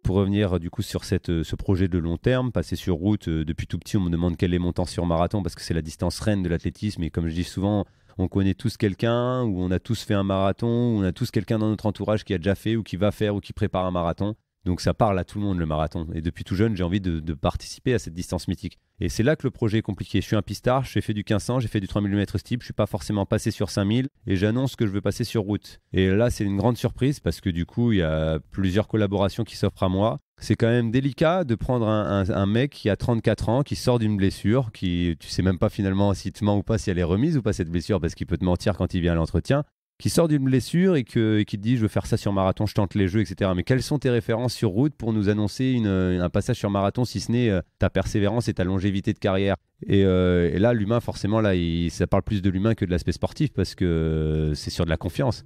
pour revenir du coup sur ce projet de long terme, passer sur route, depuis tout petit, on me demande quel est mon temps sur marathon parce que c'est la distance reine de l'athlétisme. Et comme je dis souvent, on connaît tous quelqu'un, ou on a tous fait un marathon, ou on a tous quelqu'un dans notre entourage qui a déjà fait, ou qui va faire, ou qui prépare un marathon. Donc ça parle à tout le monde, le marathon. Et depuis tout jeune, j'ai envie de participer à cette distance mythique. Et c'est là que le projet est compliqué. Je suis un pistard, j'ai fait du 1500, j'ai fait du 3000 m steep, je suis pas forcément passé sur 5000 et j'annonce que je veux passer sur route. Et là, c'est une grande surprise parce que du coup, il y a plusieurs collaborations qui s'offrent à moi. C'est quand même délicat de prendre un mec qui a 34 ans, qui sort d'une blessure, qui tu sais même pas finalement s'il te ment ou pas, si elle est remise ou pas cette blessure, parce qu'il peut te mentir quand il vient à l'entretien, qui sort d'une blessure et qui te dit je veux faire ça sur marathon, je tente les jeux, etc. Mais quelles sont tes références sur route pour nous annoncer un passage sur marathon, si ce n'est ta persévérance et ta longévité de carrière? Et là, l'humain, forcément, là, ça parle plus de l'humain que de l'aspect sportif parce que c'est sur de la confiance.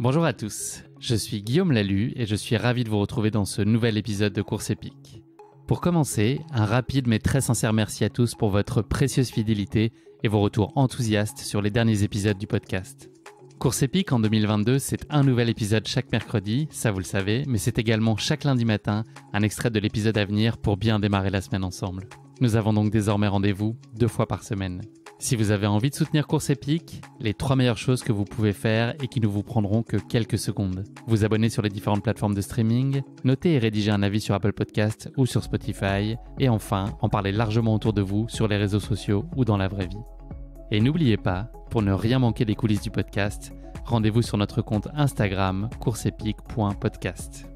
Bonjour à tous, je suis Guillaume Lalu et je suis ravi de vous retrouver dans ce nouvel épisode de Course Épique. Pour commencer, un rapide mais très sincère merci à tous pour votre précieuse fidélité et vos retours enthousiastes sur les derniers épisodes du podcast. Course Épique en 2022, c'est un nouvel épisode chaque mercredi, ça vous le savez, mais c'est également chaque lundi matin un extrait de l'épisode à venir pour bien démarrer la semaine ensemble. Nous avons donc désormais rendez-vous 2 fois par semaine. Si vous avez envie de soutenir Course Épique, les 3 meilleures choses que vous pouvez faire et qui ne vous prendront que quelques secondes. Vous abonner sur les différentes plateformes de streaming, noter et rédiger un avis sur Apple Podcasts ou sur Spotify, et enfin, en parler largement autour de vous sur les réseaux sociaux ou dans la vraie vie. Et n'oubliez pas, pour ne rien manquer des coulisses du podcast, rendez-vous sur notre compte Instagram courseepique.podcast.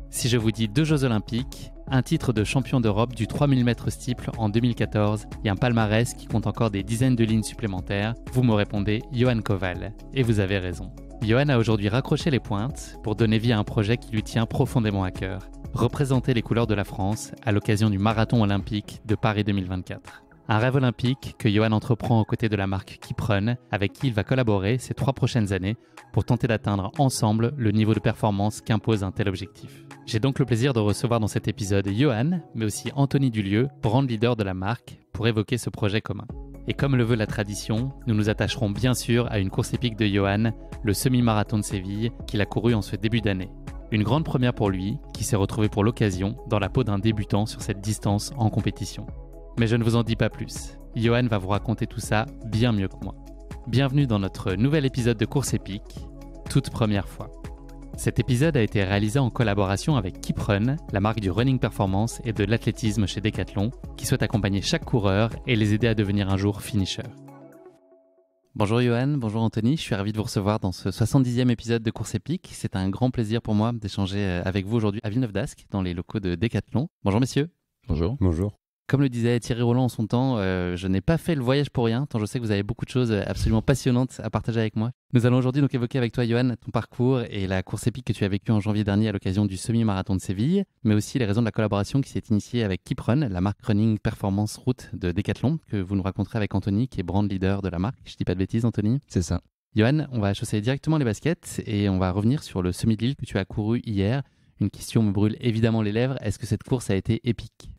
Si je vous dis 2 Jeux Olympiques, un titre de champion d'Europe du 3000 m steeple en 2014 et un palmarès qui compte encore des dizaines de lignes supplémentaires, vous me répondez Johan Koval. Et vous avez raison. Johan a aujourd'hui raccroché les pointes pour donner vie à un projet qui lui tient profondément à cœur. Représenter les couleurs de la France à l'occasion du marathon olympique de Paris 2024. Un rêve olympique que Johan entreprend aux côtés de la marque Kiprun, avec qui il va collaborer ces 3 prochaines années pour tenter d'atteindre ensemble le niveau de performance qu'impose un tel objectif. J'ai donc le plaisir de recevoir dans cet épisode Johan, mais aussi Anthony Dulieu, brand leader de la marque, pour évoquer ce projet commun. Et comme le veut la tradition, nous nous attacherons bien sûr à une course épique de Johan, le semi-marathon de Séville, qu'il a couru en ce début d'année. Une grande première pour lui, qui s'est retrouvé pour l'occasion dans la peau d'un débutant sur cette distance en compétition. Mais je ne vous en dis pas plus. Johan va vous raconter tout ça bien mieux que moi. Bienvenue dans notre nouvel épisode de Course Épique, toute première fois. Cet épisode a été réalisé en collaboration avec Kiprun, la marque du running performance et de l'athlétisme chez Decathlon, qui souhaite accompagner chaque coureur et les aider à devenir un jour finisher. Bonjour Johan, bonjour Anthony, je suis ravi de vous recevoir dans ce 70e épisode de Course Épique. C'est un grand plaisir pour moi d'échanger avec vous aujourd'hui à Villeneuve-d'Ascq, dans les locaux de Decathlon. Bonjour messieurs. Bonjour. Bonjour. Comme le disait Thierry Roland en son temps, je n'ai pas fait le voyage pour rien, tant je sais que vous avez beaucoup de choses absolument passionnantes à partager avec moi. Nous allons aujourd'hui donc évoquer avec toi, Johan, ton parcours et la course épique que tu as vécue en janvier dernier à l'occasion du semi-marathon de Séville, mais aussi les raisons de la collaboration qui s'est initiée avec Kiprun, la marque running performance route de Decathlon, que vous nous raconterez avec Anthony, qui est brand leader de la marque. Je dis pas de bêtises, Anthony? C'est ça. Johan, on va chausser directement les baskets et on va revenir sur le semi de Lille que tu as couru hier. Une question me brûle évidemment les lèvres. Est-ce que cette course a été épique?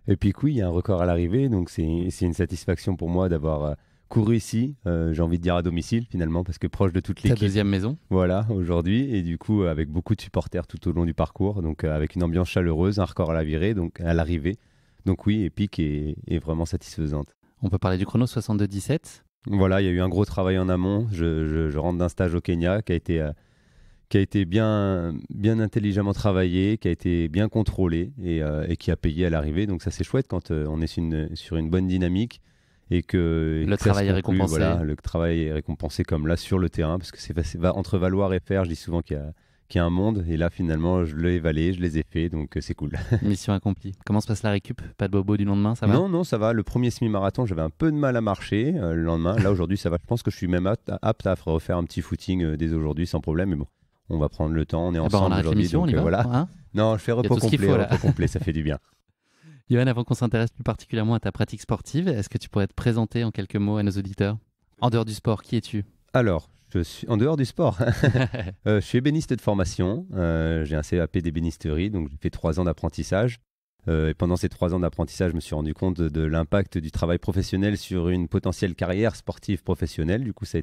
Et puis oui, il y a un record à l'arrivée, donc c'est une satisfaction pour moi d'avoir couru ici, j'ai envie de dire à domicile finalement, parce que proche de toute l'équipe. Ta deuxième maison. Voilà, aujourd'hui, et du coup avec beaucoup de supporters tout au long du parcours, donc avec une ambiance chaleureuse, un record à l'arrivée. Donc oui, épique et vraiment satisfaisante. On peut parler du chrono 62-17. Voilà, il y a eu un gros travail en amont. Je rentre d'un stage au Kenya qui a été bien intelligemment travaillé, qui a été bien contrôlé et qui a payé à l'arrivée. Donc ça c'est chouette quand on est sur une bonne dynamique et que le travail est récompensé. Voilà, le travail est récompensé comme là sur le terrain, parce que c'est entre valoir et faire, je dis souvent qu'il y a un monde, et là finalement je l'ai évalé, je les ai fait, donc c'est cool. Mission accomplie. Comment se passe la récup? Pas de bobo du lendemain, ça va? Non, ça va. Le premier semi-marathon, j'avais un peu de mal à marcher le lendemain. Là aujourd'hui ça va, je pense que je suis même apte à refaire un petit footing dès aujourd'hui sans problème, mais bon. On va prendre le temps, on est ensemble aujourd'hui, donc voilà. Hein, non, je fais repos complet, ça fait du bien. Johan, avant qu'on s'intéresse plus particulièrement à ta pratique sportive, est-ce que tu pourrais te présenter en quelques mots à nos auditeurs? En dehors du sport, qui es-tu? Alors, je suis en dehors du sport. Je suis ébéniste de formation, j'ai un CAP d'ébénisterie, donc j'ai fait 3 ans d'apprentissage. Et pendant ces 3 ans d'apprentissage, je me suis rendu compte de l'impact du travail professionnel sur une potentielle carrière sportive professionnelle. Du coup, ça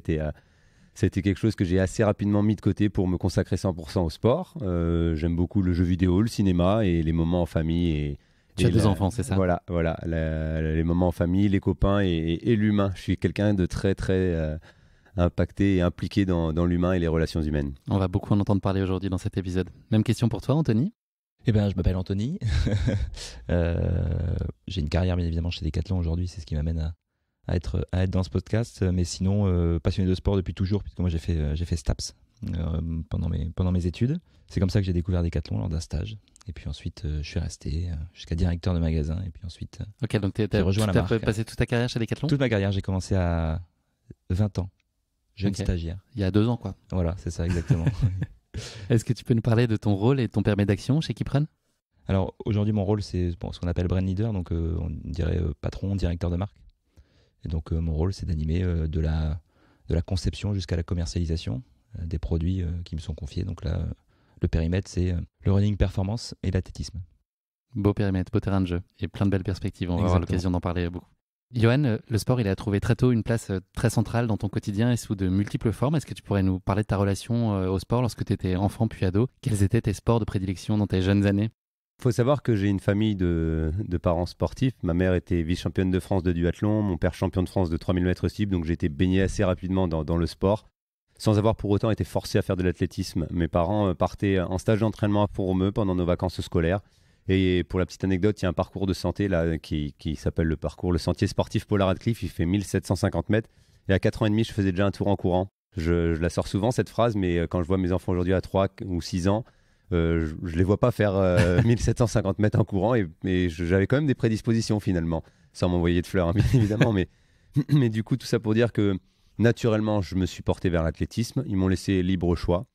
C'était quelque chose que j'ai assez rapidement mis de côté pour me consacrer 100% au sport. J'aime beaucoup le jeu vidéo, le cinéma et les moments en famille. Tu as 2 enfants, c'est ça? Voilà, les moments en famille, les copains et l'humain. Je suis quelqu'un de très, très impacté et impliqué dans l'humain et les relations humaines. On va beaucoup en entendre parler aujourd'hui dans cet épisode. Même question pour toi, Anthony? Eh ben, je m'appelle Anthony. J'ai une carrière bien évidemment chez Decathlon aujourd'hui, c'est ce qui m'amène à être dans ce podcast. Mais sinon, passionné de sport depuis toujours, puisque moi j'ai fait STAPS pendant mes études. C'est comme ça que j'ai découvert Decathlon lors d'un stage. Et puis ensuite, je suis resté jusqu'à directeur de magasin. Et puis ensuite, Ok, donc tu j'ai rejoint la marque. passé toute ta carrière chez Decathlon? Toute ma carrière, j'ai commencé à 20 ans, jeune Ok. stagiaire. Il y a 2 ans, quoi. Voilà, c'est ça exactement. Est-ce que tu peux nous parler de ton rôle et de ton périmètre d'action chez Kipren? Alors aujourd'hui, mon rôle, c'est ce qu'on appelle brand leader, donc on dirait patron, directeur de marque. Et donc mon rôle, c'est d'animer de la conception jusqu'à la commercialisation des produits qui me sont confiés. Donc là, le périmètre, c'est le running performance et l'athlétisme. Beau périmètre, beau terrain de jeu et plein de belles perspectives. On va avoir Exactement. l'occasion d'en parler beaucoup. Johan, le sport, il a trouvé très tôt une place très centrale dans ton quotidien et sous de multiples formes. Est-ce que tu pourrais nous parler de ta relation au sport lorsque tu étais enfant puis ado? Quels étaient tes sports de prédilection dans tes jeunes années? Il faut savoir que j'ai une famille de parents sportifs. Ma mère était vice-championne de France de duathlon, mon père champion de France de 3000 mètres cibles, donc j'ai été baigné assez rapidement dans le sport, sans avoir pour autant été forcé à faire de l'athlétisme. Mes parents partaient en stage d'entraînement à Font-Romeu pendant nos vacances scolaires. Et pour la petite anecdote, il y a un parcours de santé là, qui s'appelle le sentier sportif Paula Radcliffe. Il fait 1750 mètres. Et à 4 ans et demi, je faisais déjà un tour en courant. Je la sors souvent, cette phrase, mais quand je vois mes enfants aujourd'hui à 3 ou 6 ans, je ne les vois pas faire 1750 mètres en courant. Mais j'avais quand même des prédispositions finalement, sans m'envoyer de fleurs, hein, bien évidemment. Mais du coup, tout ça pour dire que naturellement, je me suis porté vers l'athlétisme. Ils m'ont laissé libre choix.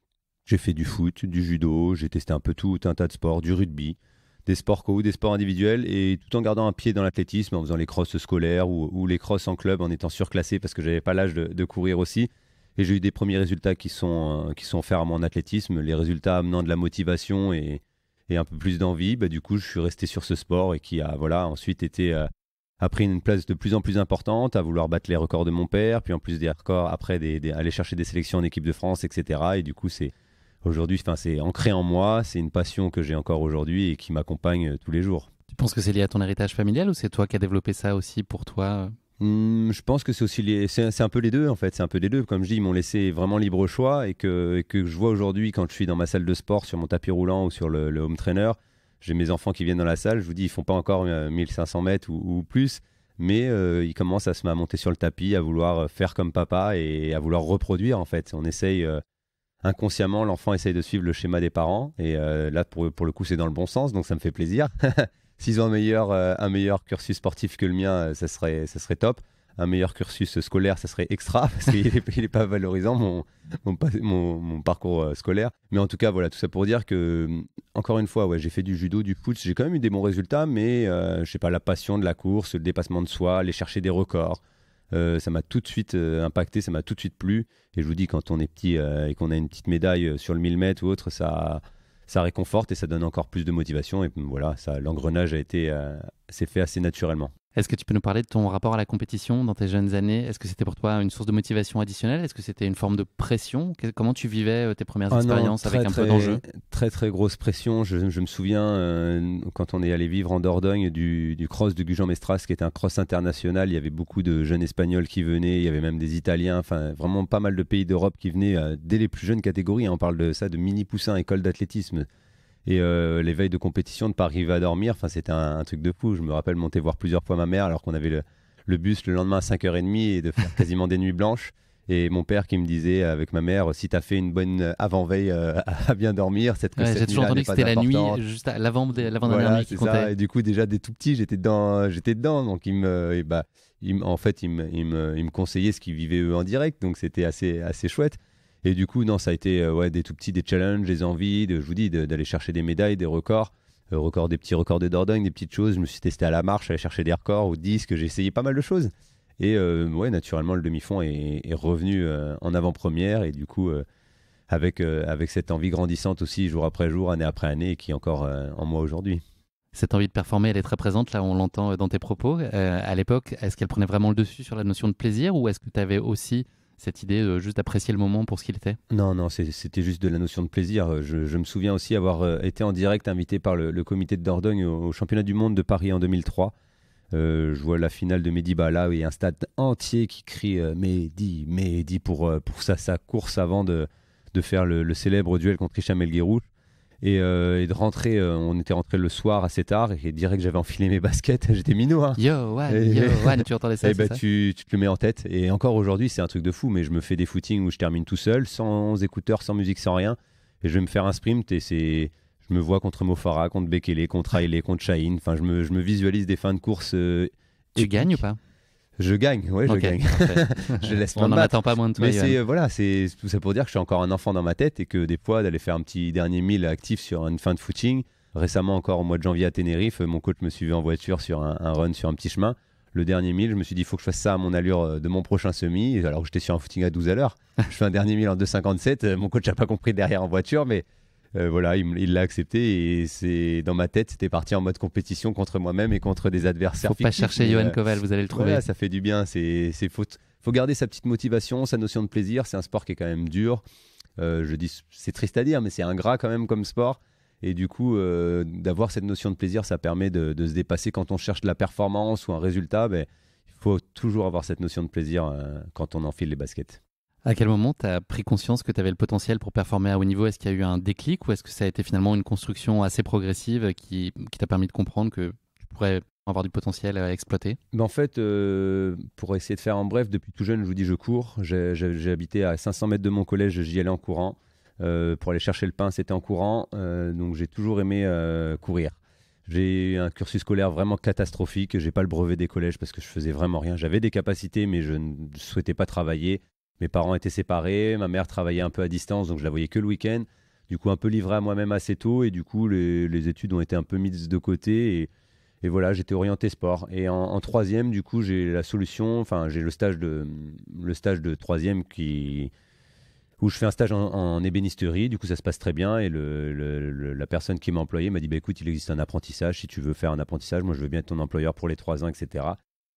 J'ai fait du foot, du judo, j'ai testé un peu tout un tas de sports, du rugby, des sports co ou des sports individuels, et tout en gardant un pied dans l'athlétisme, en faisant les crosses scolaires ou les crosses en club, en étant surclassé parce que j'avais pas l'âge de courir aussi. Et j'ai eu des premiers résultats qui sont offerts à mon athlétisme, les résultats amenant de la motivation et un peu plus d'envie. Du coup, je suis resté sur ce sport et qui a ensuite a pris une place de plus en plus importante, à vouloir battre les records de mon père, puis en plus des records, après aller chercher des sélections en équipe de France, etc. Et du coup, aujourd'hui, c'est ancré en moi, c'est une passion que j'ai encore aujourd'hui et qui m'accompagne tous les jours. Tu penses que c'est lié à ton héritage familial ou c'est toi qui as développé ça aussi pour toi? Je pense que c'est aussi c'est un peu les deux en fait, c'est un peu les deux. Comme je dis, ils m'ont laissé vraiment libre choix et que je vois aujourd'hui quand je suis dans ma salle de sport, sur mon tapis roulant ou sur le home trainer, j'ai mes enfants qui viennent dans la salle, je vous dis, ils font pas encore 1500 mètres ou plus, mais ils commencent à monter sur le tapis, à vouloir faire comme papa et à vouloir reproduire en fait. On essaye inconsciemment, l'enfant essaye de suivre le schéma des parents et là pour le coup c'est dans le bon sens, donc ça me fait plaisir. S'ils ont un meilleur cursus sportif que le mien, ça serait top. Un meilleur cursus scolaire, ça serait extra, parce qu'il n'est pas valorisant, mon parcours scolaire. Mais en tout cas, voilà, tout ça pour dire que, encore une fois, ouais, j'ai fait du judo, du foot, j'ai quand même eu des bons résultats, mais je sais pas, la passion de la course, le dépassement de soi, aller chercher des records, ça m'a tout de suite impacté, ça m'a tout de suite plu. Et je vous dis, quand on est petit et qu'on a une petite médaille sur le 1000 mètres ou autre, ça réconforte et ça donne encore plus de motivation. Et voilà, l'engrenage s'est fait assez naturellement. Est-ce que tu peux nous parler de ton rapport à la compétition dans tes jeunes années? Est-ce que c'était pour toi une source de motivation additionnelle? Est-ce que c'était une forme de pression? Comment tu vivais tes premières expériences avec un peu d'enjeu? Très très grosse pression. Je me souviens quand on est allé vivre en Dordogne du cross de Gujan-Mestras, qui était un cross international. Il y avait beaucoup de jeunes Espagnols qui venaient, il y avait même des Italiens, enfin vraiment pas mal de pays d'Europe qui venaient dès les plus jeunes catégories. On parle de ça, de mini poussins, école d'athlétisme. Et les veilles de compétition, de ne pas arriver à dormir, c'était un truc de fou. Je me rappelle monter voir plusieurs fois ma mère alors qu'on avait le bus le lendemain à 5h30 et de faire quasiment des nuits blanches. Et mon père qui me disait avec ma mère, si tu as fait une bonne avant-veille à bien dormir, cette j'ai toujours entendu que c'était la nuit, juste l'avant-dernière nuit qui comptait. Ça. Et du coup, déjà dès tout petit, j'étais dedans. Donc il me conseillait ce qu'ils vivaient eux en direct. Donc c'était assez chouette. Et du coup, non, ça a été des tout petits, des challenges, des envies, je vous dis, d'aller chercher des médailles, des records, des petits records de Dordogne, des petites choses. Je me suis testé à la marche, aller chercher des records, au disque, j'ai essayé pas mal de choses. Et naturellement, le demi-fond est revenu en avant-première. Et du coup, avec cette envie grandissante aussi, jour après jour, année après année, qui est encore en moi aujourd'hui. Cette envie de performer, elle est très présente, là on l'entend dans tes propos. À l'époque, est-ce qu'elle prenait vraiment le dessus sur la notion de plaisir ou est-ce que tu avais aussi cette idée juste d'apprécier le moment pour ce qu'il était? Non, c'était juste de la notion de plaisir. Je me souviens aussi avoir été en direct invité par le comité de Dordogne au championnat du monde de Paris en 2003. Je vois la finale de Mehdi Bala, où il y a un stade entier qui crie Mehdi, Mehdi pour sa course avant de faire le célèbre duel contre Hicham El Guerrouj. Et de rentrer, on était rentré le soir assez tard et direct j'avais enfilé mes baskets, j'étais minot. Hein. Yo, One, tu entendais ça, et bah, tu te le mets en tête. Et encore aujourd'hui, c'est un truc de fou, mais je me fais des footings où je termine tout seul, sans écouteurs, sans musique, sans rien. Et je vais me faire un sprint et je me vois contre Mo Farah, contre Bekele, contre Haile, contre Chahine. Enfin, je me visualise des fins de course. Tu gagnes ou pas? Je gagne, ouais, je gagne. Je laisse pas. On n'en attend pas moins de toi. Mais voilà, c'est tout ça pour dire que je suis encore un enfant dans ma tête et que des fois d'aller faire un petit dernier 1000 actif sur une fin de footing. Récemment encore au mois de janvier à Tenerife, mon coach me suivait en voiture sur un run sur un petit chemin. Le dernier 1000, je me suis dit il faut que je fasse ça à mon allure de mon prochain semi. Alors que j'étais sur un footing à 12 à l'heure. Je fais un dernier 1000 en 2,57. Mon coach n'a pas compris derrière en voiture, mais voilà, il l'a accepté et c'est dans ma tête, c'était parti en mode compétition contre moi-même et contre des adversaires. Faut pas chercher Johan Koval, vous allez le trouver. Voilà, ça fait du bien. Faut garder sa petite motivation, sa notion de plaisir. C'est un sport qui est quand même dur. Je dis, c'est triste à dire, mais c'est ingrat quand même comme sport. Et du coup, d'avoir cette notion de plaisir, ça permet de se dépasser quand on cherche de la performance ou un résultat. Il faut toujours avoir cette notion de plaisir quand on enfile les baskets. À quel moment tu as pris conscience que tu avais le potentiel pour performer à haut niveau? Est-ce qu'il y a eu un déclic ou est-ce que ça a été finalement une construction assez progressive qui t'a permis de comprendre que tu pourrais avoir du potentiel à exploiter? En fait, pour essayer de faire en bref, depuis tout jeune, je vous dis, je cours. J'ai habité à 500 mètres de mon collège, j'y allais en courant. Pour aller chercher le pain, c'était en courant. Donc j'ai toujours aimé courir. J'ai un cursus scolaire vraiment catastrophique. J'ai pas le brevet des collèges parce que je faisais vraiment rien. J'avais des capacités, mais je ne souhaitais pas travailler. Mes parents étaient séparés, ma mère travaillait un peu à distance, donc je la voyais que le week-end. Du coup, un peu livré à moi-même assez tôt, et du coup, les études ont été un peu mises de côté. Et voilà, j'étais orienté sport. Et en troisième, du coup, j'ai la solution, enfin, j'ai le stage de troisième où je fais un stage en ébénisterie. Du coup, ça se passe très bien. Et la personne qui m'a employé m'a dit, écoute, il existe un apprentissage. Si tu veux faire un apprentissage, moi, je veux bien être ton employeur pour les 3 ans, etc.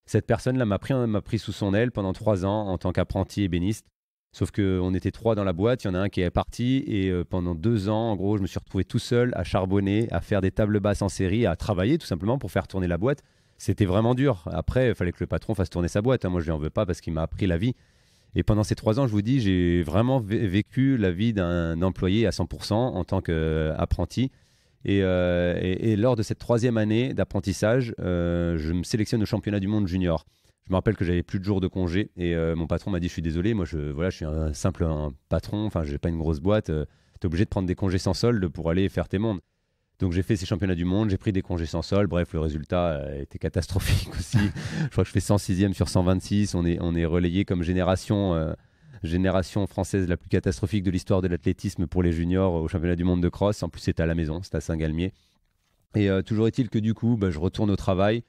Cette personne-là m'a pris sous son aile pendant 3 ans en tant qu'apprenti ébéniste. Sauf qu'on était 3 dans la boîte, il y en a un qui est parti et pendant 2 ans, en gros, je me suis retrouvé tout seul à charbonner, à faire des tables basses en série, à travailler tout simplement pour faire tourner la boîte. C'était vraiment dur. Après, il fallait que le patron fasse tourner sa boîte. Moi, je ne lui en veux pas parce qu'il m'a appris la vie. Et pendant ces 3 ans, je vous dis, j'ai vraiment vécu la vie d'un employé à 100% en tant qu'apprenti. Et lors de cette 3e année d'apprentissage, je me sélectionne au championnat du monde junior. Je me rappelle que j'avais plus de jours de congé et mon patron m'a dit je suis désolé, moi je suis un simple patron, enfin j'ai pas une grosse boîte, tu es obligé de prendre des congés sans solde pour aller faire tes mondes. Donc j'ai fait ces championnats du monde, j'ai pris des congés sans solde, bref le résultat était catastrophique aussi. Je crois que je fais 106e sur 126, on est relayé comme génération française la plus catastrophique de l'histoire de l'athlétisme pour les juniors au championnat du monde de cross. En plus, c'était à la maison, c'était à Saint-Galmier. Et toujours est-il que du coup, je retourne au travail.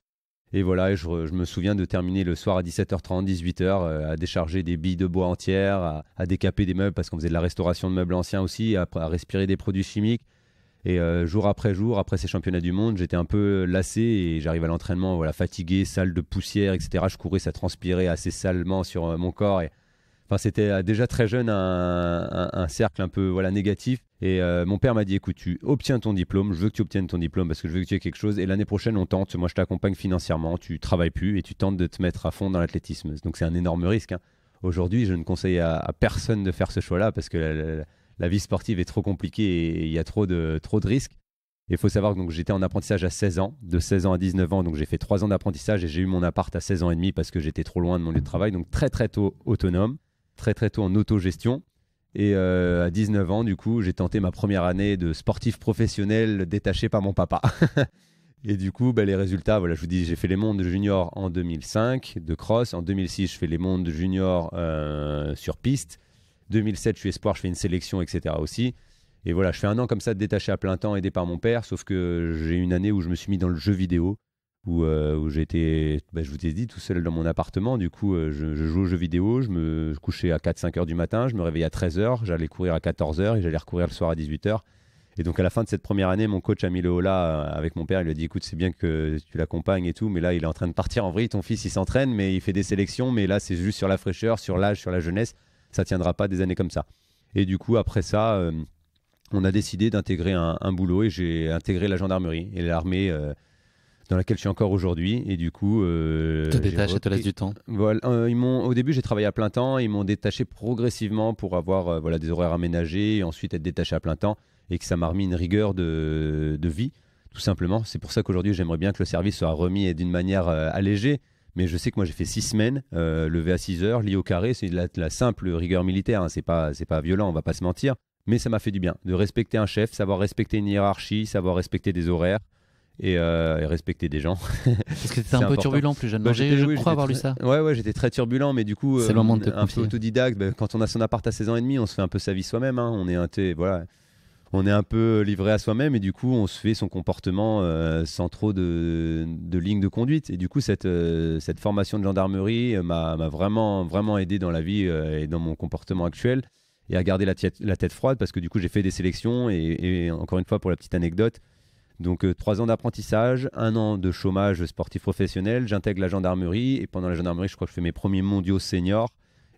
Et voilà, je me souviens de terminer le soir à 17h30, 18h, à décharger des billes de bois entières, à décaper des meubles parce qu'on faisait de la restauration de meubles anciens aussi, à respirer des produits chimiques. Et jour, après ces championnats du monde, j'étais un peu lassé et j'arrive à l'entraînement fatigué, sale de poussière, etc. Je courais, ça transpirait assez salement sur mon corps. Enfin, c'était déjà très jeune un cercle un peu négatif. Et mon père m'a dit, écoute, tu obtiens ton diplôme, je veux que tu obtiennes ton diplôme parce que je veux que tu aies quelque chose. Et l'année prochaine, on tente, moi je t'accompagne financièrement, tu travailles plus et tu tentes de te mettre à fond dans l'athlétisme. Donc c'est un énorme risque. Aujourd'hui, je ne conseille à personne de faire ce choix-là parce que la vie sportive est trop compliquée et il y a trop de risques. Il faut savoir que j'étais en apprentissage à 16 ans, de 16 ans à 19 ans, donc j'ai fait 3 ans d'apprentissage et j'ai eu mon appart à 16 ans et demi parce que j'étais trop loin de mon lieu de travail. Donc très très tôt autonome, très très tôt en autogestion. Et à 19 ans, du coup, j'ai tenté ma première année de sportif professionnel détaché par mon papa. Et du coup, les résultats, je vous dis, j'ai fait les mondes juniors en 2005 de cross. En 2006, je fais les mondes juniors sur piste. 2007, je suis espoir, je fais une sélection, etc. aussi. Et voilà, je fais un an comme ça de détaché à plein temps, aidé par mon père. Sauf que j'ai une année où je me suis mis dans le jeu vidéo. Où j'étais, je vous ai dit, tout seul dans mon appartement. Du coup, je jouais aux jeux vidéo, je me couchais à 4-5 heures du matin, je me réveillais à 13 heures, j'allais courir à 14 heures et j'allais recourir le soir à 18 heures. Et donc à la fin de cette première année, mon coach a mis le holà avec mon père. Il lui a dit écoute, c'est bien que tu l'accompagnes et tout, mais là il est en train de partir en vrille. Ton fils il s'entraîne, mais il fait des sélections, mais là c'est juste sur la fraîcheur, sur l'âge, sur la jeunesse. Ça tiendra pas des années comme ça. Et du coup après ça, on a décidé d'intégrer un boulot et j'ai intégré la gendarmerie et l'armée dans laquelle je suis encore aujourd'hui. Et du coup, te détaches et te laisse du temps. Voilà, au début, j'ai travaillé à plein temps. Ils m'ont détaché progressivement pour avoir des horaires aménagés et ensuite être détaché à plein temps et que ça m'a remis une rigueur de vie, tout simplement. C'est pour ça qu'aujourd'hui, j'aimerais bien que le service soit remis d'une manière allégée. Mais je sais que moi, j'ai fait 6 semaines, levé à 6 heures, lit au carré. C'est la simple rigueur militaire. Hein. C'est pas violent, on va pas se mentir. Mais ça m'a fait du bien de respecter un chef, savoir respecter une hiérarchie, savoir respecter des horaires. Et respecter des gens. Parce que t'étais un peu turbulent plus jeune. Je crois avoir lu ça. Ouais, j'étais très turbulent, mais du coup, c'est le moment de te un peu autodidacte. Quand on a son appart à 16 ans et demi, on se fait un peu sa vie soi-même. Hein. On est un peu livré à soi-même et du coup, on se fait son comportement sans trop de ligne de conduite. Et du coup, cette formation de gendarmerie m'a vraiment, vraiment aidé dans la vie et dans mon comportement actuel et à garder la tête froide parce que du coup, j'ai fait des sélections et encore une fois, pour la petite anecdote, donc 3 ans d'apprentissage, 1 an de chômage sportif professionnel, j'intègre la gendarmerie et pendant la gendarmerie, je crois que je fais mes premiers mondiaux seniors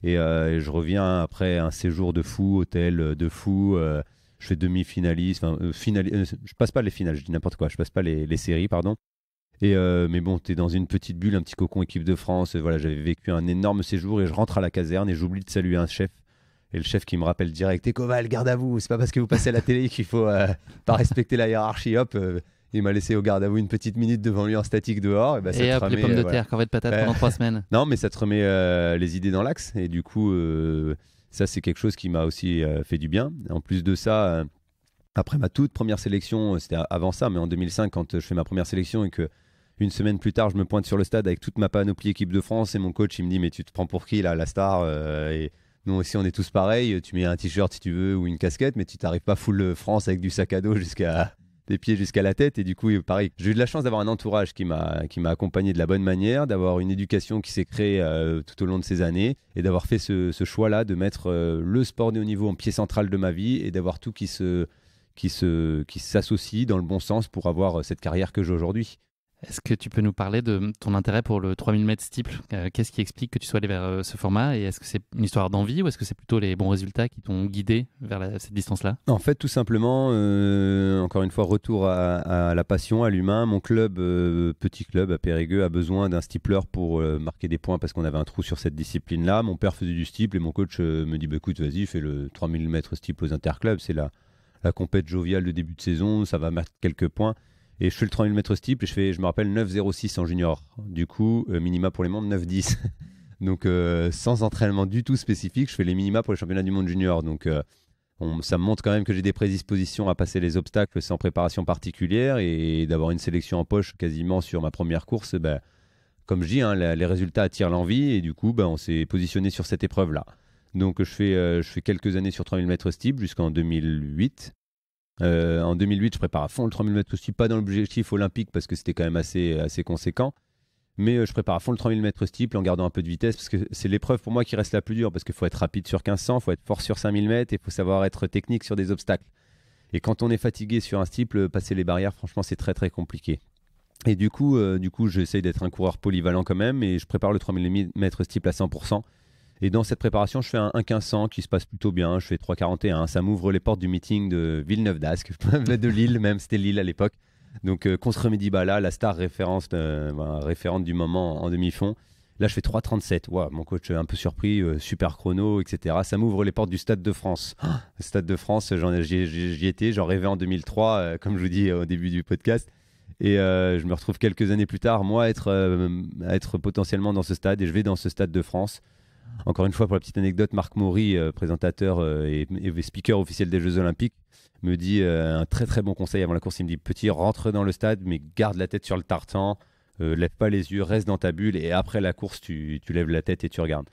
et je reviens après un séjour de fou, hôtel de fou, je fais demi-finaliste, je passe pas les finales, je dis n'importe quoi, je passe pas les séries, pardon. Et mais bon, t'es dans une petite bulle, un petit cocon équipe de France, voilà, j'avais vécu un énorme séjour et je rentre à la caserne et j'oublie de saluer un chef. Et le chef qui me rappelle direct, Koval, garde à vous, c'est pas parce que vous passez à la télé qu'il faut pas respecter la hiérarchie. Hop, il m'a laissé au garde à vous une petite minute devant lui en statique dehors. Et hop, les pommes de terre, corvée de patates pendant 3 semaines. Non, mais ça te remet les idées dans l'axe. Et du coup, ça, c'est quelque chose qui m'a aussi fait du bien. En plus de ça, après ma toute première sélection, c'était avant ça, mais en 2005, quand je fais ma première sélection et que une semaine plus tard, je me pointe sur le stade avec toute ma panoplie équipe de France et mon coach, il me dit, mais tu te prends pour qui là, la star et nous aussi, on est tous pareils. Tu mets un t-shirt si tu veux ou une casquette, mais tu t'arrives pas full France avec du sac à dos jusqu'à des pieds jusqu'à la tête. Et du coup, pareil, j'ai eu de la chance d'avoir un entourage qui m'a accompagné de la bonne manière, d'avoir une éducation qui s'est créée tout au long de ces années et d'avoir fait ce choix-là de mettre le sport de haut niveau en pied central de ma vie et d'avoir tout qui s'associe dans le bon sens pour avoir cette carrière que j'ai aujourd'hui. Est-ce que tu peux nous parler de ton intérêt pour le 3000 mètres steeple ? Qu'est-ce qui explique que tu sois allé vers ce format ? Et est-ce que c'est une histoire d'envie ou est-ce que c'est plutôt les bons résultats qui t'ont guidé vers cette distance-là ? En fait, tout simplement, encore une fois, retour à la passion, à l'humain. Mon club, petit club à Périgueux, a besoin d'un steepler pour marquer des points parce qu'on avait un trou sur cette discipline-là. Mon père faisait du steeple et mon coach me dit écoute, vas-y, fais le 3000 mètres steeple aux interclubs. C'est la compète joviale de début de saison, ça va mettre quelques points. Et je fais le 3000 mètres steeple et je me rappelle 9,06 en junior. Du coup, minima pour les membres, 9,10. Donc, sans entraînement du tout spécifique, je fais les minima pour les championnats du monde junior. Donc, ça me montre quand même que j'ai des prédispositions à passer les obstacles sans préparation particulière et d'avoir une sélection en poche quasiment sur ma première course. Comme je dis, hein, les résultats attirent l'envie et du coup, on s'est positionné sur cette épreuve-là. Donc, je fais quelques années sur 3000 mètres steeple jusqu'en 2008. En 2008, je prépare à fond le 3000 mètres steeple, pas dans l'objectif olympique parce que c'était quand même assez conséquent. Mais je prépare à fond le 3000 mètres steeple en gardant un peu de vitesse parce que c'est l'épreuve pour moi qui reste la plus dure parce qu'il faut être rapide sur 1500, il faut être fort sur 5000 mètres et il faut savoir être technique sur des obstacles. Et quand on est fatigué sur un steeple, passer les barrières, franchement, c'est très très compliqué. Et du coup j'essaye d'être un coureur polyvalent quand même et je prépare le 3000 mètres steeple à 100%. Et dans cette préparation, je fais un 1500 qui se passe plutôt bien. Je fais 3,41. Ça m'ouvre les portes du meeting de Villeneuve-d'Ascq, de Lille même, c'était Lille à l'époque. Donc, contre Mehdi Bala, la star référente du moment en demi-fond. Là, je fais 3,37. Wow, mon coach est un peu surpris, super chrono, etc. Ça m'ouvre les portes du Stade de France. Le Stade de France, j'y étais, j'en rêvais en 2003, comme je vous dis au début du podcast. Et je me retrouve quelques années plus tard, moi, à être potentiellement dans ce stade. Et je vais dans ce Stade de France. Encore une fois, pour la petite anecdote, Marc Maury, présentateur et speaker officiel des Jeux Olympiques, me dit un très très bon conseil avant la course. Il me dit petit, rentre dans le stade, mais garde la tête sur le tartan, lève pas les yeux, reste dans ta bulle et après la course, tu lèves la tête et tu regardes.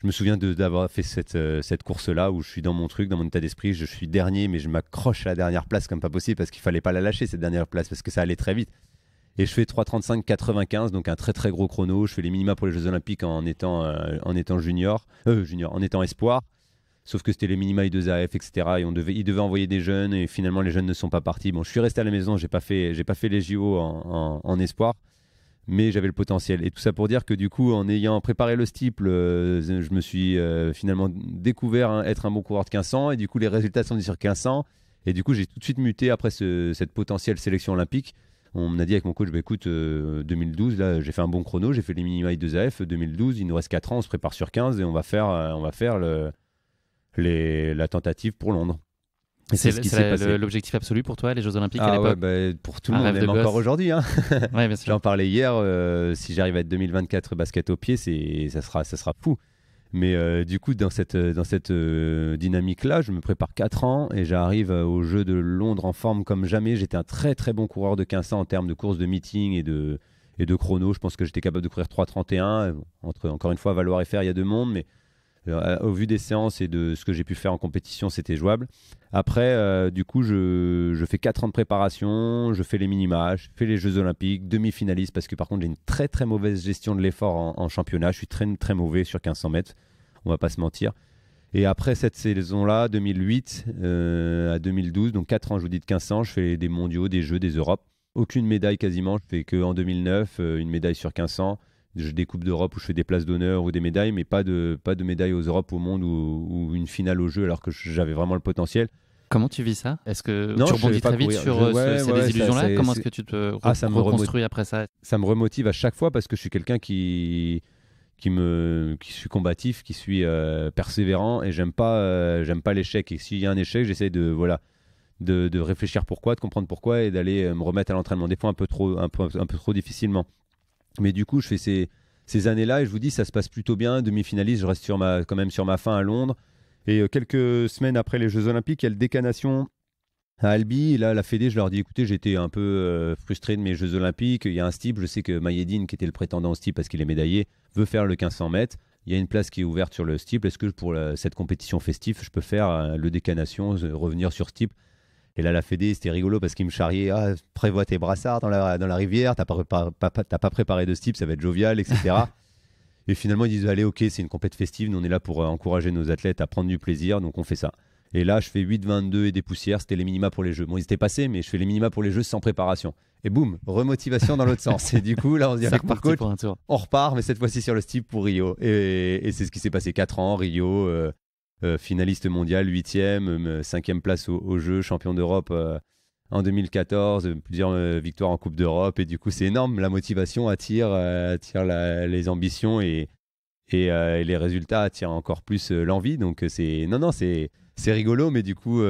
Je me souviens d'avoir fait cette course-là où je suis dans mon truc, dans mon état d'esprit, je suis dernier, mais je m'accroche à la dernière place comme pas possible parce qu'il fallait pas la lâcher cette dernière place parce que ça allait très vite. Et je fais 3,35,95, donc un très très gros chrono. Je fais les minima pour les Jeux Olympiques en étant en étant espoir. Sauf que c'était les minima I2AF, etc. Et ils devaient envoyer des jeunes et finalement les jeunes ne sont pas partis. Bon, je suis resté à la maison, j'ai pas fait les JO en espoir, mais j'avais le potentiel. Et tout ça pour dire que du coup, en ayant préparé le steeple, je me suis finalement découvert être un bon coureur de 1500 et du coup les résultats sont venus sur 1500 et du coup j'ai tout de suite muté après cette potentielle sélection olympique. On m'a dit avec mon coach, bah, écoute, 2012, là, j'ai fait un bon chrono, j'ai fait les minima I2AF, 2012, il nous reste 4 ans, on se prépare sur 15 et on va faire la tentative pour Londres. Et c'est ce qui s'est passé. L'objectif absolu pour toi, les Jeux Olympiques à l'époque? Pour tout le monde, même encore aujourd'hui. Hein. Ouais, bien sûr. J'en parlais hier, si j'arrive à être 2024 basket au pied, ça sera fou. Mais du coup, dans cette dynamique-là, je me prépare 4 ans et j'arrive aux Jeux de Londres en forme comme jamais. J'étais un très très bon coureur de 1500 en termes de course de meeting et de chrono. Je pense que j'étais capable de courir 3,31. Encore une fois, valoir et faire, il y a deux mondes, mais au vu des séances et de ce que j'ai pu faire en compétition, c'était jouable. Après, du coup, je fais 4 ans de préparation, je fais les minima, je fais les Jeux Olympiques, demi-finaliste, parce que par contre, j'ai une très très mauvaise gestion de l'effort en championnat. Je suis très très mauvais sur 1500 mètres, on va pas se mentir. Et après cette saison-là, 2008 à 2012, donc 4 ans, je vous dis, de 1500, je fais des mondiaux, des Jeux, des Europes. Aucune médaille quasiment, je fais qu'en 2009, une médaille sur 1500. Je des coupes d'Europe où je fais des places d'honneur ou des médailles, mais pas de médailles aux Europes, au monde ou une finale aux Jeux, alors que j'avais vraiment le potentiel. Comment tu vis ça? Est-ce que tu rebondis très vite sur ces désillusions-là? Comment est-ce que tu te reconstruis après ça? Ça me remotive à chaque fois parce que je suis quelqu'un qui suis combatif, qui suis persévérant et j'aime pas l'échec. Et s'il y a un échec, j'essaie de réfléchir pourquoi, de comprendre pourquoi et d'aller me remettre à l'entraînement. Des fois un peu trop difficilement. Mais du coup, je fais ces années-là et je vous dis, ça se passe plutôt bien. Demi-finaliste, je reste quand même sur ma fin à Londres. Et quelques semaines après les Jeux Olympiques, il y a le décanation à Albi. Et là, la Fédé, je leur dis, écoutez, j'étais un peu frustré de mes Jeux Olympiques. Il y a un steeple, je sais que Mayedine, qui était le prétendant au steeple parce qu'il est médaillé, veut faire le 1500 mètres. Il y a une place qui est ouverte sur le steeple. Est-ce que pour cette compétition festive, je peux faire le décanation, revenir sur steeple? Et là, la Fédé, c'était rigolo parce qu'il me charriait, prévois tes brassards dans la rivière, t'as pas préparé de steeple, ça va être jovial, etc. Et finalement, ils disent, allez, ok, c'est une compète festive, nous on est là pour encourager nos athlètes à prendre du plaisir, donc on fait ça. Et là, je fais 8,22 et des poussières, c'était les minima pour les Jeux. Bon, ils étaient passés, mais je fais les minima pour les Jeux sans préparation. Et boum, remotivation dans l'autre sens. Et du coup, là, on se dit, avec mon coach, on repart, mais cette fois-ci sur le steeple pour Rio. Et c'est ce qui s'est passé, 4 ans, Rio... finaliste mondial, 8e, 5e place au jeu, champion d'Europe en 2014, plusieurs victoires en Coupe d'Europe. Et du coup, c'est énorme. La motivation attire les ambitions et les résultats attirent encore plus l'envie. Donc, c'est rigolo, mais du coup,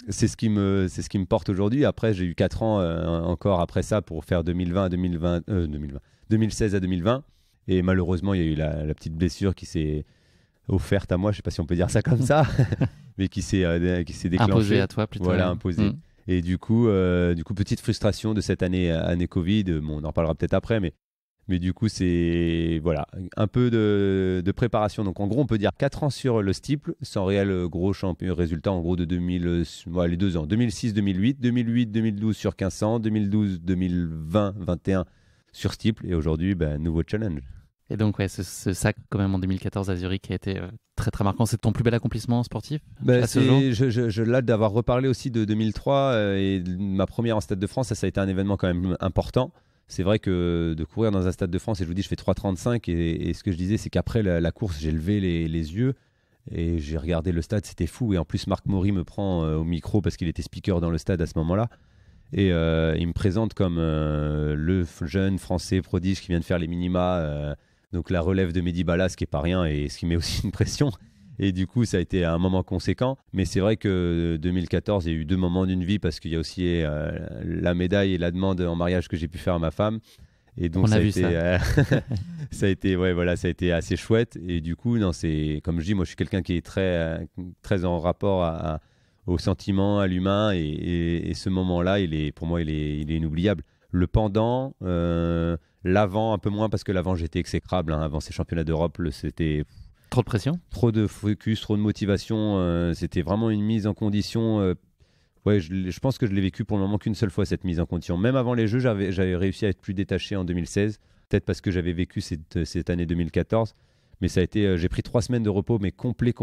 c'est ce qui me porte aujourd'hui. Après, j'ai eu 4 ans encore après ça pour faire 2016 à 2020. Et malheureusement, il y a eu la petite blessure qui s'est offerte à moi, je sais pas si on peut dire ça comme ça, mais qui s'est déclenchée. Imposée à toi plutôt. Voilà, imposée. Et du coup, petite frustration de cette année Covid. Bon, on en parlera peut-être après, mais du coup, c'est un peu de préparation. Donc en gros, on peut dire 4 ans sur le steeple, sans réel gros résultat en gros de les 2 ans. 2006-2008, 2008-2012 sur 1500, 2012-2020-21 sur steeple. Et aujourd'hui, nouveau challenge. Et donc, ouais, ce sac, quand même, en 2014 à Zurich, qui a été très, très marquant. C'est ton plus bel accomplissement sportif à ce jour? Je l'ai d'avoir reparlé aussi de 2003 et ma première en Stade de France, ça a été un événement quand même important. C'est vrai que de courir dans un Stade de France, et je vous dis, je fais 3,35 et ce que je disais, c'est qu'après la course, j'ai levé les yeux et j'ai regardé le stade, c'était fou. Et en plus, Marc Maury me prend au micro parce qu'il était speaker dans le stade à ce moment-là. Et il me présente comme le jeune français prodige qui vient de faire les minima. Donc la relève de Mehdi Ballas, ce qui n'est pas rien et ce qui met aussi une pression. Et du coup, ça a été un moment conséquent. Mais c'est vrai que 2014, il y a eu 2 moments d'une vie parce qu'il y a aussi la médaille et la demande en mariage que j'ai pu faire à ma femme. Et donc ça a été assez chouette. Et du coup, comme je dis, moi je suis quelqu'un qui est très, très en rapport au sentiment, à l'humain. Et ce moment-là, pour moi, il est inoubliable. Le pendant... l'avant, un peu moins parce que l'avant, j'étais exécrable. Avant ces championnats d'Europe, c'était... Trop de pression? Trop de focus, trop de motivation. C'était vraiment une mise en condition. Je pense que je l'ai vécu pour le moment qu'une seule fois, cette mise en condition. Même avant les Jeux, j'avais réussi à être plus détaché en 2016. Peut-être parce que j'avais vécu cette année 2014. Mais ça a été, j'ai pris 3 semaines de repos, mais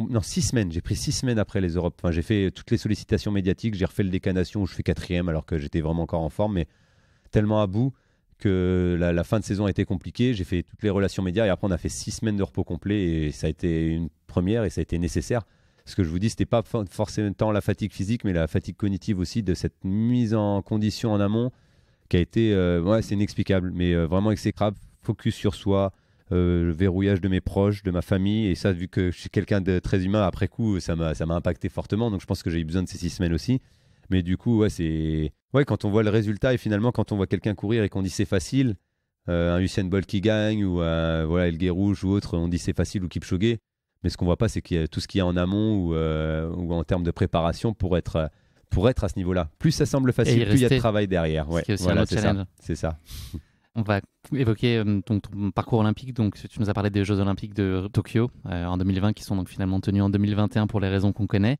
non, 6 semaines. J'ai pris 6 semaines après les Europes. Enfin, j'ai fait toutes les sollicitations médiatiques. J'ai refait le décanation où je fais 4e alors que j'étais vraiment encore en forme, mais tellement à bout que la fin de saison a été compliquée. J'ai fait toutes les relations médias et après, on a fait 6 semaines de repos complet et ça a été une première et ça a été nécessaire. Ce que je vous dis, c'était pas forcément tant la fatigue physique, mais la fatigue cognitive aussi de cette mise en condition en amont qui a été, c'est inexplicable, mais vraiment exécrable. Focus sur soi. Le verrouillage de mes proches, de ma famille, et ça, vu que je suis quelqu'un de très humain, après coup, ça m'a impacté fortement, donc je pense que j'ai eu besoin de ces 6 semaines aussi. Mais du coup, quand on voit le résultat, et finalement, quand on voit quelqu'un courir et qu'on dit c'est facile, un Usain Bolt qui gagne, ou El Guerrouj ou autre, on dit c'est facile, ou Kipchoge, mais ce qu'on voit pas, c'est qu'il y a tout ce qu'il y a en amont, ou en termes de préparation pour être à ce niveau-là. Plus ça semble facile, plus il y a de travail derrière. Ce qui est aussi un autre challenge. C'est ça. On va évoquer ton parcours olympique. Donc, tu nous as parlé des Jeux Olympiques de Tokyo en 2020, qui sont donc finalement tenus en 2021 pour les raisons qu'on connaît.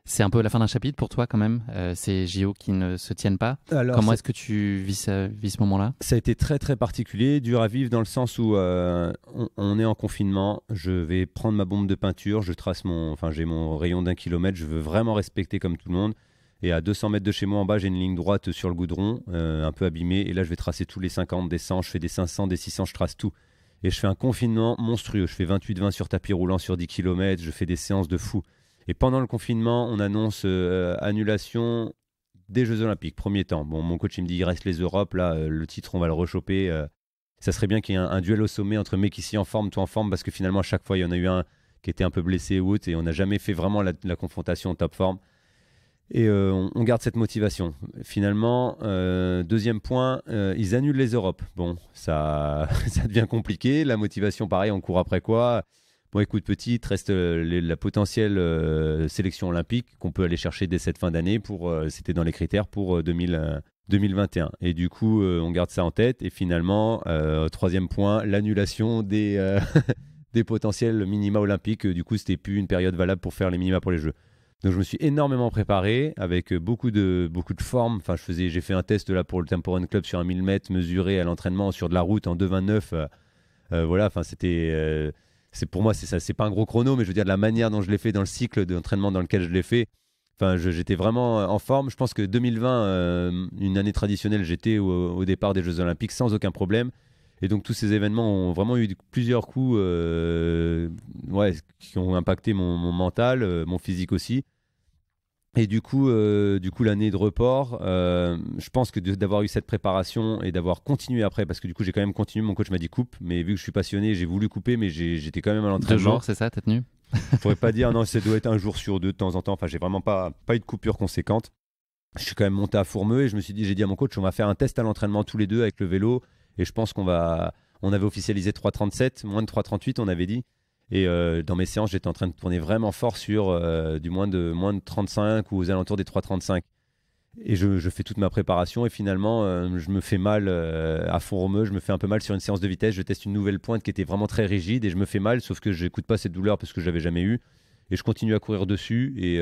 C'est un peu la fin d'un chapitre pour toi quand même, ces JO qui ne se tiennent pas. Alors, comment est-ce que tu vis ce moment-là ? Ça a été très très particulier, dur à vivre dans le sens où on est en confinement, je vais prendre ma bombe de peinture, j'ai mon rayon d'1 kilomètre, je veux vraiment respecter comme tout le monde. Et à 200 mètres de chez moi en bas, j'ai une ligne droite sur le goudron, un peu abîmée. Et là, je vais tracer tous les 50, des 100, je fais des 500, des 600, je trace tout. Et je fais un confinement monstrueux. Je fais 28-20 sur tapis roulant sur 10 km, je fais des séances de fou. Et pendant le confinement, on annonce annulation des Jeux Olympiques, premier temps. Bon, mon coach, il me dit, il reste les Europes, là, le titre, on va le rechoper. Ça serait bien qu'il y ait un duel au sommet entre mecs ici en forme, toi en forme, parce que finalement, à chaque fois, il y en a eu un qui était un peu blessé ou autre, et on n'a jamais fait vraiment la confrontation en top forme. Et on garde cette motivation. Finalement, deuxième point, ils annulent les Europes. Bon, ça devient compliqué. La motivation, pareil, on court après quoi ? Bon, écoute, petit, il te reste la potentielle sélection olympique qu'on peut aller chercher dès cette fin d'année. C'était dans les critères pour 2021. Et du coup, on garde ça en tête. Et finalement, troisième point, l'annulation des potentiels minima olympiques. Du coup, c'était plus une période valable pour faire les minima pour les Jeux. Donc je me suis énormément préparé avec beaucoup de formes. Enfin, j'ai fait un test là pour le Tempo Run Club sur un 1000 mètres mesuré à l'entraînement sur de la route en 2,29. Voilà, enfin pour moi c'est pas un gros chrono, mais je veux dire de la manière dont je l'ai fait dans le cycle d'entraînement dans lequel je l'ai fait. Enfin, j'étais vraiment en forme. Je pense que 2020, une année traditionnelle, j'étais au départ des Jeux Olympiques sans aucun problème. Et donc tous ces événements ont vraiment eu plusieurs coups qui ont impacté mon mental, mon physique aussi. Et du coup l'année de report, je pense que d'avoir eu cette préparation et d'avoir continué après, parce que du coup j'ai quand même continué, mon coach m'a dit coupe, mais vu que je suis passionné, j'ai voulu couper, mais j'étais quand même à l'entraînement. 2 jours, c'est ça, t'as tenu ? Je pourrais pas dire, non, ça doit être un jour sur 2 de temps en temps, enfin j'ai vraiment pas eu de coupure conséquente. Je suis quand même monté à Fourmeux et j'ai dit à mon coach, on va faire un test à l'entraînement tous les deux avec le vélo, et je pense on avait officialisé 3,37, moins de 3,38 on avait dit. Et dans mes séances, j'étais en train de tourner vraiment fort sur du moins de 35 ou aux alentours des 3,35. Et je fais toute ma préparation et finalement, je me fais mal à Font-Romeu. Je me fais un peu mal sur une séance de vitesse. Je teste une nouvelle pointe qui était vraiment très rigide et je me fais mal, sauf que je n'écoute pas cette douleur parce que je l'avais jamais eu. Et je continue à courir dessus. Et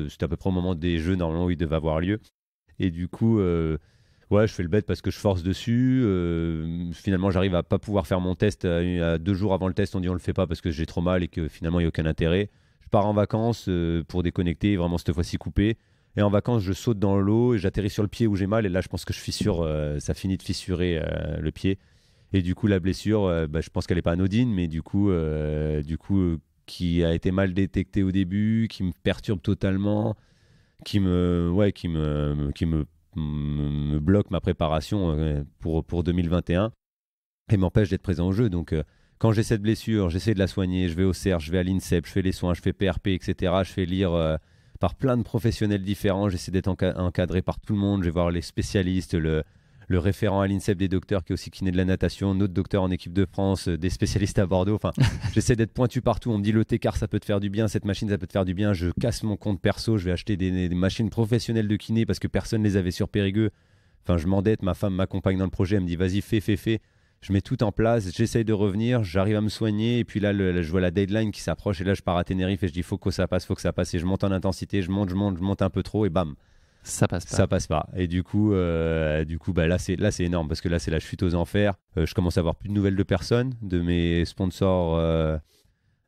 c'était à peu près au moment des Jeux normalement où ils devaient avoir lieu. Et du coup, je fais le bête parce que je force dessus. Finalement, j'arrive à pas pouvoir faire mon test à 2 jours avant le test. On dit on le fait pas parce que j'ai trop mal et que finalement il n'y a aucun intérêt. Je pars en vacances pour déconnecter, vraiment cette fois-ci couper. Et en vacances, je saute dans l'eau et j'atterris sur le pied où j'ai mal. Et là, je pense que je fissure, ça finit de fissurer le pied. Et du coup, la blessure, je pense qu'elle n'est pas anodine, mais du coup, qui a été mal détectée au début, qui me perturbe totalement, qui me bloque ma préparation pour 2021 et m'empêche d'être présent au jeu. Donc, quand j'ai cette blessure, j'essaie de la soigner. Je vais au CERF, je vais à l'INSEP, je fais les soins, je fais PRP, etc. Je fais lire par plein de professionnels différents. J'essaie d'être encadré par tout le monde. Je vais voir les spécialistes, le référent à l'INSEP des docteurs qui est aussi kiné de la natation, notre docteur en équipe de France, des spécialistes à Bordeaux. Enfin, j'essaie d'être pointu partout. On me dit le T-car ça peut te faire du bien, cette machine ça peut te faire du bien. Je casse mon compte perso, je vais acheter des machines professionnelles de kiné parce que personne ne les avait sur Périgueux. Enfin, je m'endette, ma femme m'accompagne dans le projet, elle me dit vas-y, fais. Je mets tout en place, j'essaye de revenir, j'arrive à me soigner et puis là, je vois la deadline qui s'approche et là, je pars à Tenerife et je dis faut que ça passe et je monte en intensité, je monte un peu trop et bam. Ça passe pas. Ça passe pas. Et du coup, là c'est énorme parce que là c'est la chute aux enfers. Je commence à avoir plus de nouvelles de personnes, de mes sponsors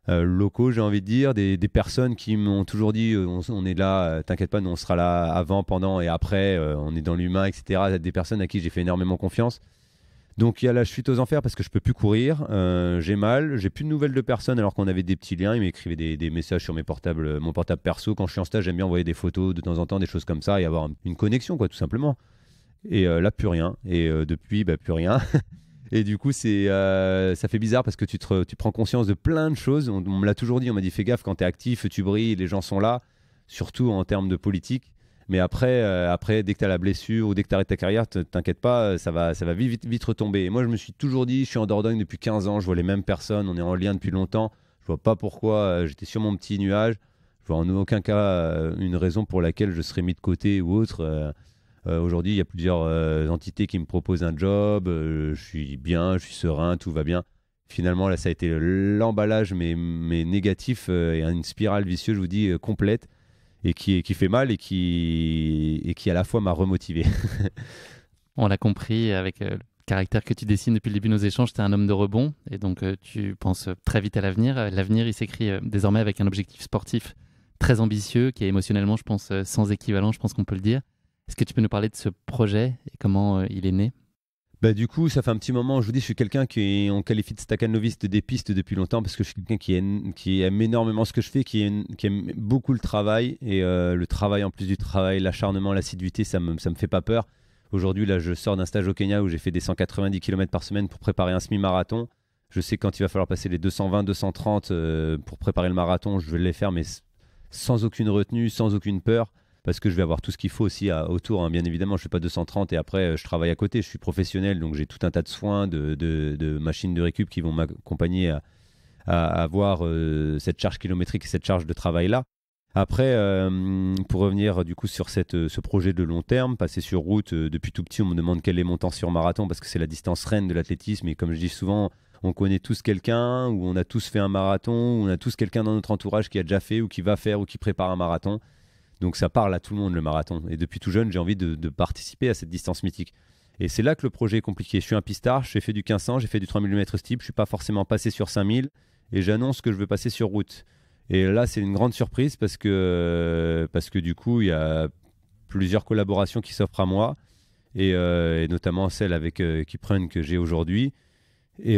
locaux, j'ai envie de dire, des personnes qui m'ont toujours dit on est là, t'inquiète pas, nous on sera là avant, pendant et après, on est dans l'humain, etc. Des personnes à qui j'ai fait énormément confiance. Donc il y a la chute aux enfers parce que je peux plus courir, j'ai mal, j'ai plus de nouvelles de personnes alors qu'on avait des petits liens, ils m'écrivaient des messages sur mon portable perso. Quand je suis en stage, j'aime bien envoyer des photos de temps en temps, des choses comme ça et avoir une connexion, quoi, tout simplement. Et là, plus rien. Et depuis, plus rien. Et du coup, ça fait bizarre parce que tu prends conscience de plein de choses. On me l'a toujours dit, on m'a dit fais gaffe quand tu es actif, tu brilles, les gens sont là, surtout en termes de politique. Mais après, dès que tu as la blessure ou dès que tu arrêtes ta carrière, t'inquiète pas, ça va vite retomber. Et moi, je me suis toujours dit, je suis en Dordogne depuis 15 ans, je vois les mêmes personnes, on est en lien depuis longtemps. Je vois pas pourquoi j'étais sur mon petit nuage. Je vois en aucun cas une raison pour laquelle je serais mis de côté ou autre. Aujourd'hui, il y a plusieurs entités qui me proposent un job. Je suis bien, je suis serein, tout va bien. Finalement, là, ça a été l'emballage, mais négatif et une spirale vicieuse, je vous dis, complète. Et qui fait mal et qui à la fois m'a remotivé. On l'a compris avec le caractère que tu dessines depuis le début de nos échanges, tu es un homme de rebond et donc tu penses très vite à l'avenir. L'avenir, il s'écrit désormais avec un objectif sportif très ambitieux qui est émotionnellement, je pense, sans équivalent, je pense qu'on peut le dire. Est-ce que tu peux nous parler de ce projet et comment il est né ? Du coup, ça fait un petit moment, je vous dis, je suis quelqu'un on qualifie de stakhanoviste des pistes depuis longtemps parce que je suis quelqu'un qui aime énormément ce que je fais, qui aime beaucoup le travail et le travail en plus du travail, l'acharnement, l'assiduité, ça me fait pas peur. Aujourd'hui, là, je sors d'un stage au Kenya où j'ai fait des 190 km par semaine pour préparer un semi-marathon. Je sais quand il va falloir passer les 220, 230 pour préparer le marathon, je vais les faire, mais sans aucune retenue, sans aucune peur. Parce que je vais avoir tout ce qu'il faut aussi autour, hein. Bien évidemment, je ne fais pas 230 et après, je travaille à côté. Je suis professionnel, donc j'ai tout un tas de soins, de machines de récup qui vont m'accompagner à avoir cette charge kilométrique et cette charge de travail-là. Après, pour revenir du coup sur ce projet de long terme, passer sur route, depuis tout petit, on me demande quel est mon temps sur marathon parce que c'est la distance reine de l'athlétisme. Et comme je dis souvent, on connaît tous quelqu'un, ou on a tous fait un marathon, ou on a tous quelqu'un dans notre entourage qui a déjà fait, ou qui va faire, ou qui prépare un marathon. Donc ça parle à tout le monde, le marathon. Et depuis tout jeune, j'ai envie de participer à cette distance mythique. Et c'est là que le projet est compliqué. Je suis un pistard, j'ai fait du 1500, j'ai fait du 3000 m steep, je ne suis pas forcément passé sur 5000 et j'annonce que je veux passer sur route. Et là, c'est une grande surprise parce que du coup, il y a plusieurs collaborations qui s'offrent à moi et notamment celle avec Kiprun que j'ai aujourd'hui. Et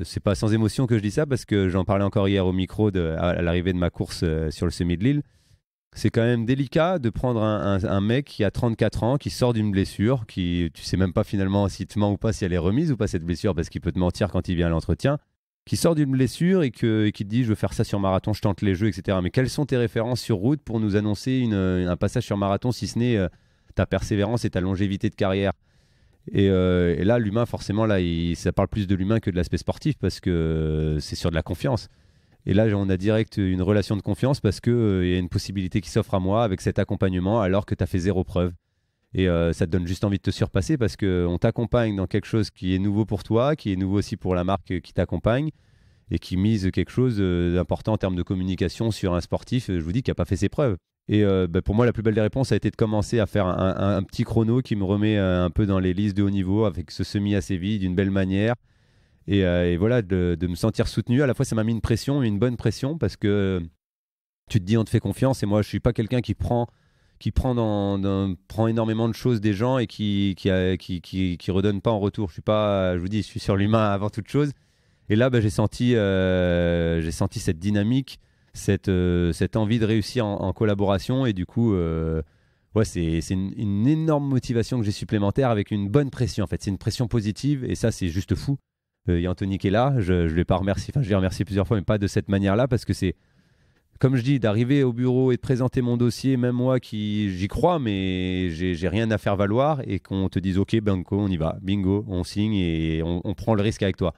c'est pas sans émotion que je dis ça parce que j'en parlais encore hier au micro à l'arrivée de ma course sur le semi de Lille. C'est quand même délicat de prendre un mec qui a 34 ans, qui sort d'une blessure, qui tu sais même pas finalement s'il te ment ou pas, si elle est remise ou pas cette blessure, parce qu'il peut te mentir quand il vient à l'entretien, qui sort d'une blessure et qui te dit je veux faire ça sur marathon, je tente les jeux, etc. Mais quelles sont tes références sur route pour nous annoncer un passage sur marathon, si ce n'est ta persévérance et ta longévité de carrière ? Et là, l'humain, forcément, là, ça parle plus de l'humain que de l'aspect sportif parce que c'est sur de la confiance. Et là, on a direct une relation de confiance parce qu'il y a une possibilité qui s'offre à moi avec cet accompagnement alors que tu as fait zéro preuve. Et ça te donne juste envie de te surpasser parce qu'on t'accompagne dans quelque chose qui est nouveau pour toi, qui est nouveau aussi pour la marque qui t'accompagne et qui mise quelque chose d'important en termes de communication sur un sportif, je vous dis, qui n'a pas fait ses preuves. Et pour moi, la plus belle des réponses a été de commencer à faire un petit chrono qui me remet un peu dans les listes de haut niveau avec ce semi assez vide, d'une belle manière. Et voilà, de me sentir soutenu. À la fois, ça m'a mis une bonne pression parce que tu te dis, on te fait confiance. Et moi, je ne suis pas quelqu'un qui prend énormément de choses des gens et qui redonne pas en retour. Je vous dis, je suis sur l'humain avant toute chose. Et là, j'ai senti cette dynamique, cette envie de réussir en collaboration. Et du coup, c'est une énorme motivation que j'ai supplémentaire avec une bonne pression. En fait, c'est une pression positive et ça, c'est juste fou. Il y a Anthony qui est là, je ne l'ai pas remercié, je l'ai remercié plusieurs fois, mais pas de cette manière-là, parce que c'est, comme je dis, d'arriver au bureau et de présenter mon dossier, même moi j'y crois, mais j'ai rien à faire valoir, et qu'on te dise ok, banco, on y va, bingo, on signe et on prend le risque avec toi.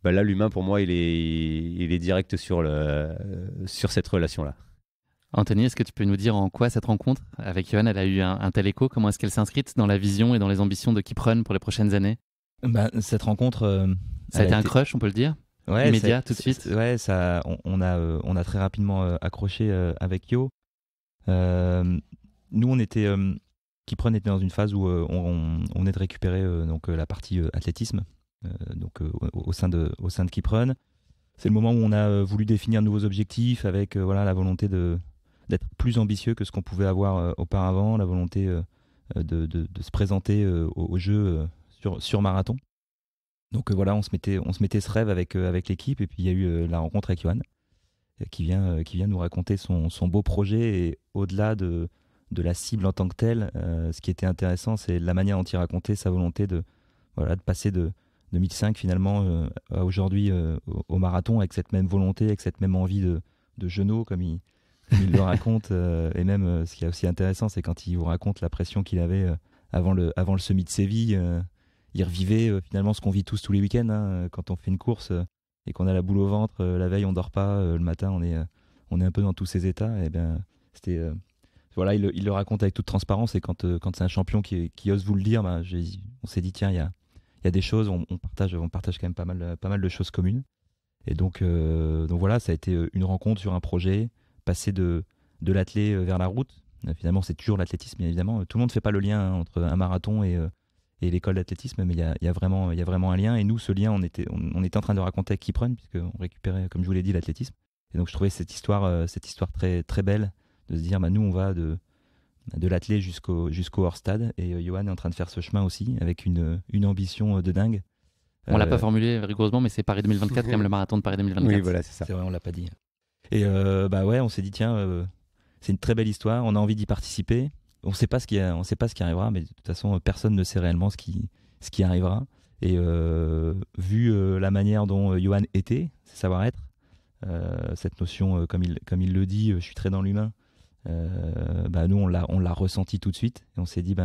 Là, l'humain, pour moi, il est direct sur cette relation-là. Anthony, est-ce que tu peux nous dire en quoi cette rencontre avec Johan, elle a eu un tel écho ? Comment est-ce qu'elle s'inscrit dans la vision et dans les ambitions de Kiprun pour les prochaines années ? Cette rencontre... ça a été un crush, on peut le dire ? Ouais, immédiat, tout de suite. Ouais, on a très rapidement accroché avec Yo. Nous, Kiprun était dans une phase où on venait de récupérer la partie athlétisme au sein de Kiprun. C'est le moment où on a voulu définir de nouveaux objectifs avec la volonté d'être plus ambitieux que ce qu'on pouvait avoir auparavant, la volonté de se présenter au jeu sur marathon. Donc on se mettait ce rêve avec l'équipe, et puis il y a eu la rencontre avec Johan qui vient nous raconter son beau projet, et au-delà de la cible en tant que telle, ce qui était intéressant, c'est la manière dont il racontait sa volonté de passer de 2005 finalement à aujourd'hui au marathon, avec cette même volonté, avec cette même envie de genou, comme il le raconte. Et même ce qui est aussi intéressant, c'est quand il vous raconte la pression qu'il avait avant le semi de Séville. Il revivait finalement ce qu'on vit tous les week-ends, hein, quand on fait une course et qu'on a la boule au ventre, la veille on dort pas, le matin on est un peu dans tous ces états. Et ben c'était il le raconte avec toute transparence, et quand c'est un champion qui ose vous le dire, on s'est dit tiens, il y a des choses, on partage quand même pas mal de choses communes. Et donc voilà, ça a été une rencontre sur un projet, passer de l'athlé vers la route. Finalement, c'est toujours l'athlétisme, bien évidemment. Tout le monde ne fait pas le lien entre un marathon et l'école d'athlétisme, mais il y a vraiment un lien. Et nous, ce lien, on était en train de raconter avec Keep Run, puisqu'on récupérait, comme je vous l'ai dit, l'athlétisme. Et donc je trouvais cette histoire très très belle, de se dire nous on va de l'athlé jusqu'au hors-stade, et Johan est en train de faire ce chemin aussi, avec une ambition de dingue. On l'a pas formulé rigoureusement, mais c'est Paris 2024, quand même, le marathon de Paris 2024. Oui, voilà, c'est ça. C'est vrai, on l'a pas dit. Et on s'est dit tiens, c'est une très belle histoire, on a envie d'y participer. On sait pas ce qui arrivera, mais de toute façon personne ne sait réellement ce qui arrivera. Et vu la manière dont Johan était, c'est savoir-être, cette notion, comme il le dit, je suis très dans l'humain. Nous on l'a ressenti tout de suite, et on s'est dit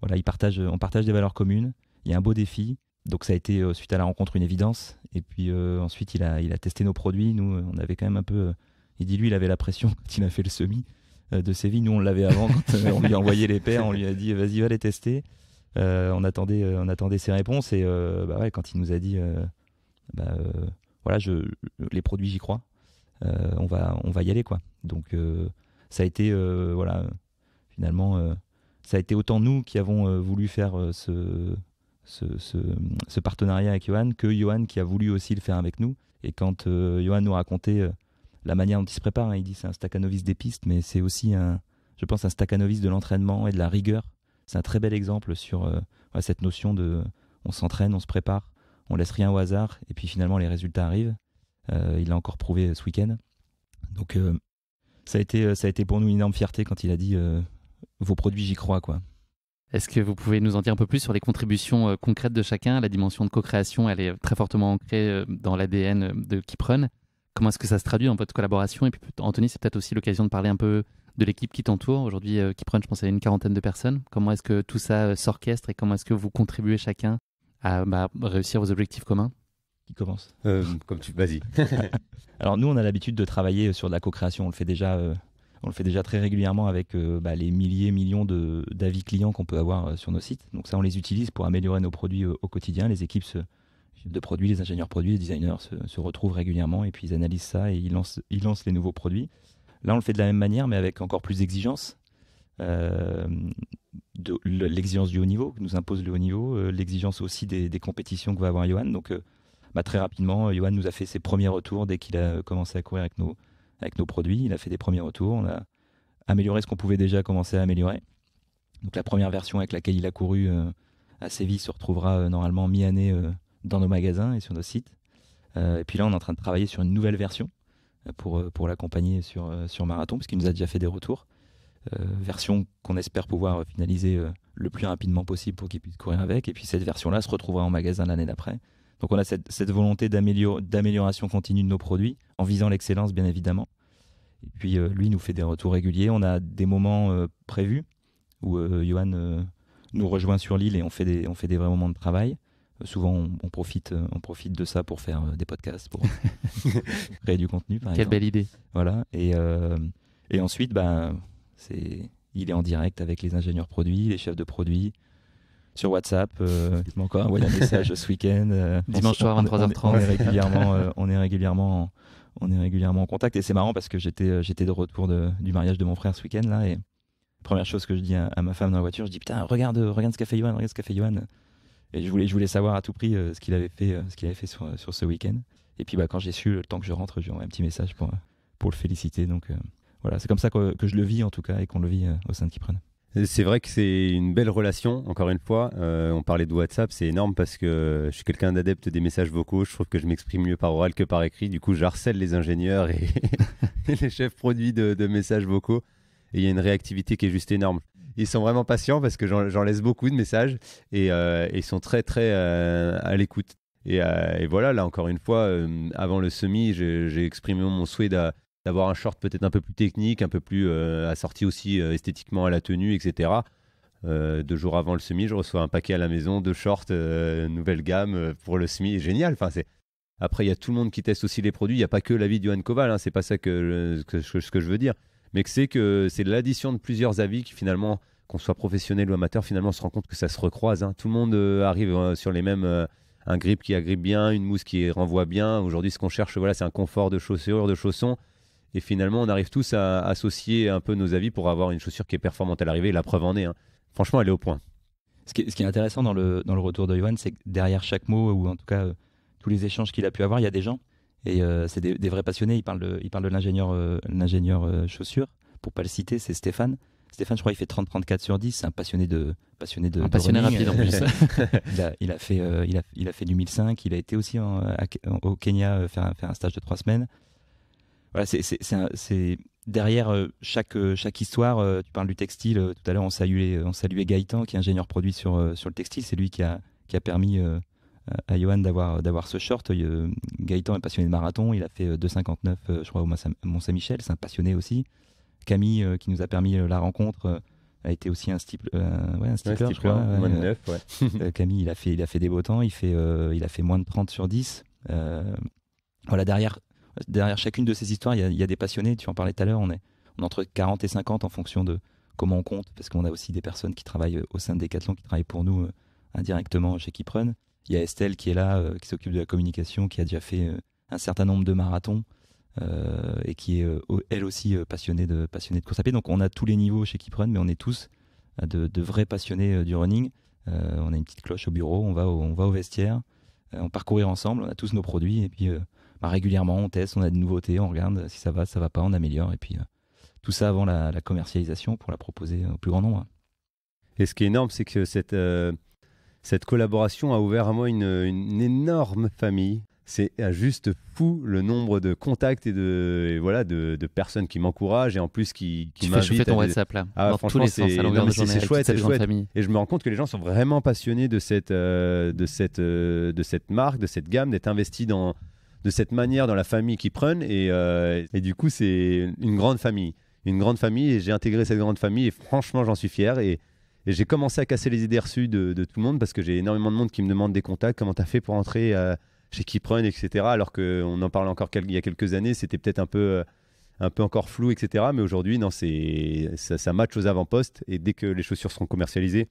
on partage des valeurs communes. Il y a un beau défi. Donc ça a été suite à la rencontre une évidence, et puis ensuite il a testé nos produits. Nous on avait quand même un peu, il dit lui il avait la pression quand il a fait le semi de Séville. Nous on l'avait avant, quand on lui a envoyé les paires, on lui a dit vas-y va les tester. On attendait ses réponses, et quand il nous a dit les produits j'y crois, on va y aller quoi. Donc ça a été finalement ça a été autant nous qui avons voulu faire ce partenariat avec Johan, que Johan qui a voulu aussi le faire avec nous. Et quand Johan nous racontait la manière dont il se prépare, hein, il dit c'est un Stakhanovis des pistes, mais c'est aussi je pense un Stakhanovis de l'entraînement et de la rigueur. C'est un très bel exemple sur cette notion de on s'entraîne, on se prépare, on laisse rien au hasard, et puis finalement les résultats arrivent. Il l'a encore prouvé ce week-end. Donc ça a été pour nous une énorme fierté quand il a dit vos produits j'y crois quoi. Est-ce que vous pouvez nous en dire un peu plus sur les contributions concrètes de chacun? La dimension de co-création, elle est très fortement ancrée dans l'ADN de Keep Run. Comment est-ce que ça se traduit dans votre collaboration? Et puis Anthony, c'est peut-être aussi l'occasion de parler un peu de l'équipe qui t'entoure. Aujourd'hui, Keep Run, je pense qu'il y a une quarantaine de personnes. Comment est-ce que tout ça s'orchestre, et comment est-ce que vous contribuez chacun à réussir vos objectifs communs? Qui commence? Vas-y. Alors nous, on a l'habitude de travailler sur de la co-création. On le fait déjà très régulièrement avec les millions d'avis clients qu'on peut avoir sur nos sites. Donc ça, on les utilise pour améliorer nos produits au quotidien. Les équipes de produits, les ingénieurs produits, les designers se retrouvent régulièrement, et puis ils analysent ça et ils lancent les nouveaux produits. Là, on le fait de la même manière, mais avec encore plus d'exigence. L'exigence du haut niveau que nous impose le haut niveau, l'exigence aussi des compétitions que va avoir Johan. Donc très rapidement, Johan nous a fait ses premiers retours dès qu'il a commencé à courir avec nos produits. Il a fait des premiers retours, on a amélioré ce qu'on pouvait déjà commencer à améliorer. Donc la première version avec laquelle il a couru à Séville se retrouvera normalement mi-année dans nos magasins et sur nos sites. Et puis là, on est en train de travailler sur une nouvelle version pour l'accompagner sur marathon, puisqu'il nous a déjà fait des retours. Version qu'on espère pouvoir finaliser le plus rapidement possible pour qu'il puisse courir avec. Et puis cette version-là se retrouvera en magasin l'année d'après. Donc on a cette volonté d'amélioration continue de nos produits, en visant l'excellence bien évidemment. Et puis lui nous fait des retours réguliers. On a des moments prévus où Johan nous rejoint sur l'île, et on fait des vrais moments de travail. Souvent on profite de ça pour faire des podcasts, pour créer du contenu par exemple. Quelle belle idée. Voilà. Et ensuite il est en direct avec les ingénieurs produits, les chefs de produits, sur WhatsApp. Il m'a encore envoyé un message ce week-end. Dimanche soir à 23h30. On est régulièrement en contact, et c'est marrant parce que j'étais de retour du mariage de mon frère ce week-end là, et première chose que je dis à ma femme dans la voiture, je dis putain regarde ce qu'a fait Johan, et je voulais savoir à tout prix ce qu'il avait fait sur ce week-end. Et puis quand j'ai su, le temps que je rentre, je lui envoie un petit message pour le féliciter. Donc voilà, c'est comme ça que je le vis en tout cas et qu'on le vit au sein de Keyprun. C'est vrai que c'est une belle relation, encore une fois. On parlait de WhatsApp, c'est énorme parce que je suis quelqu'un d'adepte des messages vocaux. Je trouve que je m'exprime mieux par oral que par écrit. Du coup, j'harcèle les ingénieurs et, et les chefs produits de messages vocaux. Et il y a une réactivité qui est juste énorme. Ils sont vraiment patients parce que j'en laisse beaucoup de messages et ils sont très, très à l'écoute. Et voilà, là, encore une fois, avant le semi, j'ai exprimé mon souhait d'avoir un short peut-être un peu plus technique, un peu plus assorti aussi esthétiquement à la tenue, etc. 2 jours avant le semi, je reçois un paquet à la maison, 2 shorts, nouvelle gamme pour le semi, génial. Enfin, après, il y a tout le monde qui teste aussi les produits, il n'y a pas que l'avis de Johan Koval, hein, c'est pas ça que je veux dire, mais que c'est l'addition de plusieurs avis qui finalement, qu'on soit professionnel ou amateur, finalement on se rend compte que ça se recroise. Hein. Tout le monde arrive sur les mêmes... un grip qui agrippe bien, une mousse qui renvoie bien. Aujourd'hui, ce qu'on cherche, voilà, c'est un confort de chaussures, de chaussons. Et finalement, on arrive tous à associer un peu nos avis pour avoir une chaussure qui est performante à l'arrivée. La preuve en est. Hein. Franchement, elle est au point. Ce qui est intéressant dans le retour de Johan, c'est que derrière chaque mot, ou en tout cas tous les échanges qu'il a pu avoir, il y a des gens. Et c'est des vrais passionnés. Il parle de l'ingénieur chaussures. Pour pas le citer, c'est Stéphane. Stéphane, je crois, il fait 30-34 sur 10. C'est un passionné de un passionné running. rapide en plus. il a fait du 1005. Il a été aussi au Kenya faire un stage de 3 semaines. Voilà, c'est derrière chaque histoire. Tu parles du textile. Tout à l'heure, on saluait Gaëtan, qui est ingénieur produit sur le textile. C'est lui qui a permis à Johan d'avoir ce short. Gaëtan est passionné de marathon. Il a fait 2,59, je crois, au Mont-Saint-Michel. C'est un passionné aussi. Camille, qui nous a permis la rencontre, a été aussi un stipler, je crois. Moins de 9, ouais. Camille, il a fait des beaux temps. Il a fait moins de 30 sur 10. Voilà, derrière chacune de ces histoires, il y a des passionnés. Tu en parlais tout à l'heure, on est entre 40 et 50 en fonction de comment on compte, parce qu'on a aussi des personnes qui travaillent au sein de Decathlon, qui travaillent pour nous indirectement chez Keyprun. Il y a Estelle qui est là, qui s'occupe de la communication, qui a déjà fait un certain nombre de marathons et qui est elle aussi passionnée de course à pied. Donc on a tous les niveaux chez Keyprun, mais on est tous de vrais passionnés du running. On a une petite cloche au bureau, on va au vestiaire, on parcourir ensemble, on a tous nos produits et puis régulièrement on teste, on a des nouveautés, on regarde si ça va pas, on améliore et puis tout ça avant la commercialisation pour la proposer au plus grand nombre. Et ce qui est énorme, c'est que cette collaboration a ouvert à moi une énorme famille. C'est juste fou le nombre de contacts et de personnes qui m'encouragent et en plus qui tu m'invitent. Tu fais chauffer ton WhatsApp là, dans tous les sens, à longueur de journée. C'est chouette, c'est chouette. Famille. Et je me rends compte que les gens sont vraiment passionnés de cette marque, de cette gamme, d'être investis de cette manière dans la famille Keyprun. Et du coup, c'est une grande famille. Une grande famille et j'ai intégré cette grande famille et franchement, j'en suis fier. Et j'ai commencé à casser les idées reçues de tout le monde parce que j'ai énormément de monde qui me demande des contacts. Comment tu as fait pour entrer chez Keyprun, etc. Alors qu'on en parlait encore il y a quelques années, c'était peut-être un peu encore flou, etc. Mais aujourd'hui, non, ça match aux avant-postes. Et dès que les chaussures seront commercialisées,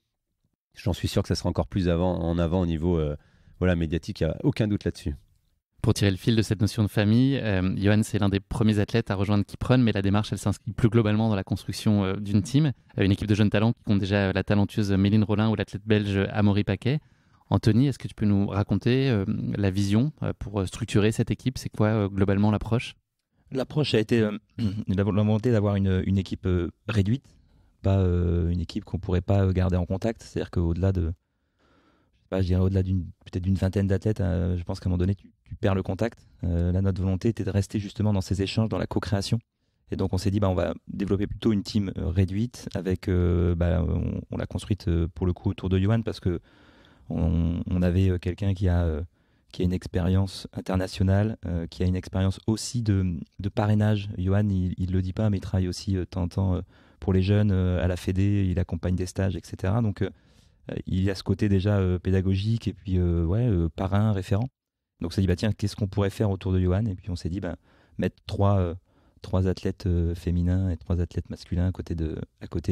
j'en suis sûr que ça sera encore plus en avant au niveau médiatique. Il n'y a aucun doute là-dessus. Pour tirer le fil de cette notion de famille, Johan, c'est l'un des premiers athlètes à rejoindre Keyprun, mais la démarche, elle s'inscrit plus globalement dans la construction d'une team, une équipe de jeunes talents qui compte déjà la talentueuse Méline Rollin ou l'athlète belge Amaury Paquet. Anthony, est-ce que tu peux nous raconter la vision pour structurer cette équipe? C'est quoi globalement l'approche? L'approche a été la volonté d'avoir une équipe réduite, pas une équipe qu'on ne pourrait pas garder en contact. C'est-à-dire qu'au-delà peut-être d'une vingtaine d'athlètes, je pense qu'à un moment donné, tu perds le contact. Là, notre volonté était de rester justement dans ces échanges, dans la co-création. Et donc, on s'est dit, on va développer plutôt une team réduite. On l'a construite pour le coup autour de Johan parce que on avait quelqu'un qui a une expérience internationale, qui a une expérience aussi de parrainage. Johan, il le dit pas, mais il travaille aussi de temps en temps pour les jeunes à la Fédé, il accompagne des stages, etc. Donc, il y a ce côté déjà pédagogique et puis parrain, référent. Donc, on s'est dit, tiens, qu'est-ce qu'on pourrait faire autour de Johan? Et puis, on s'est dit, mettre trois athlètes féminins et 3 athlètes masculins à côté de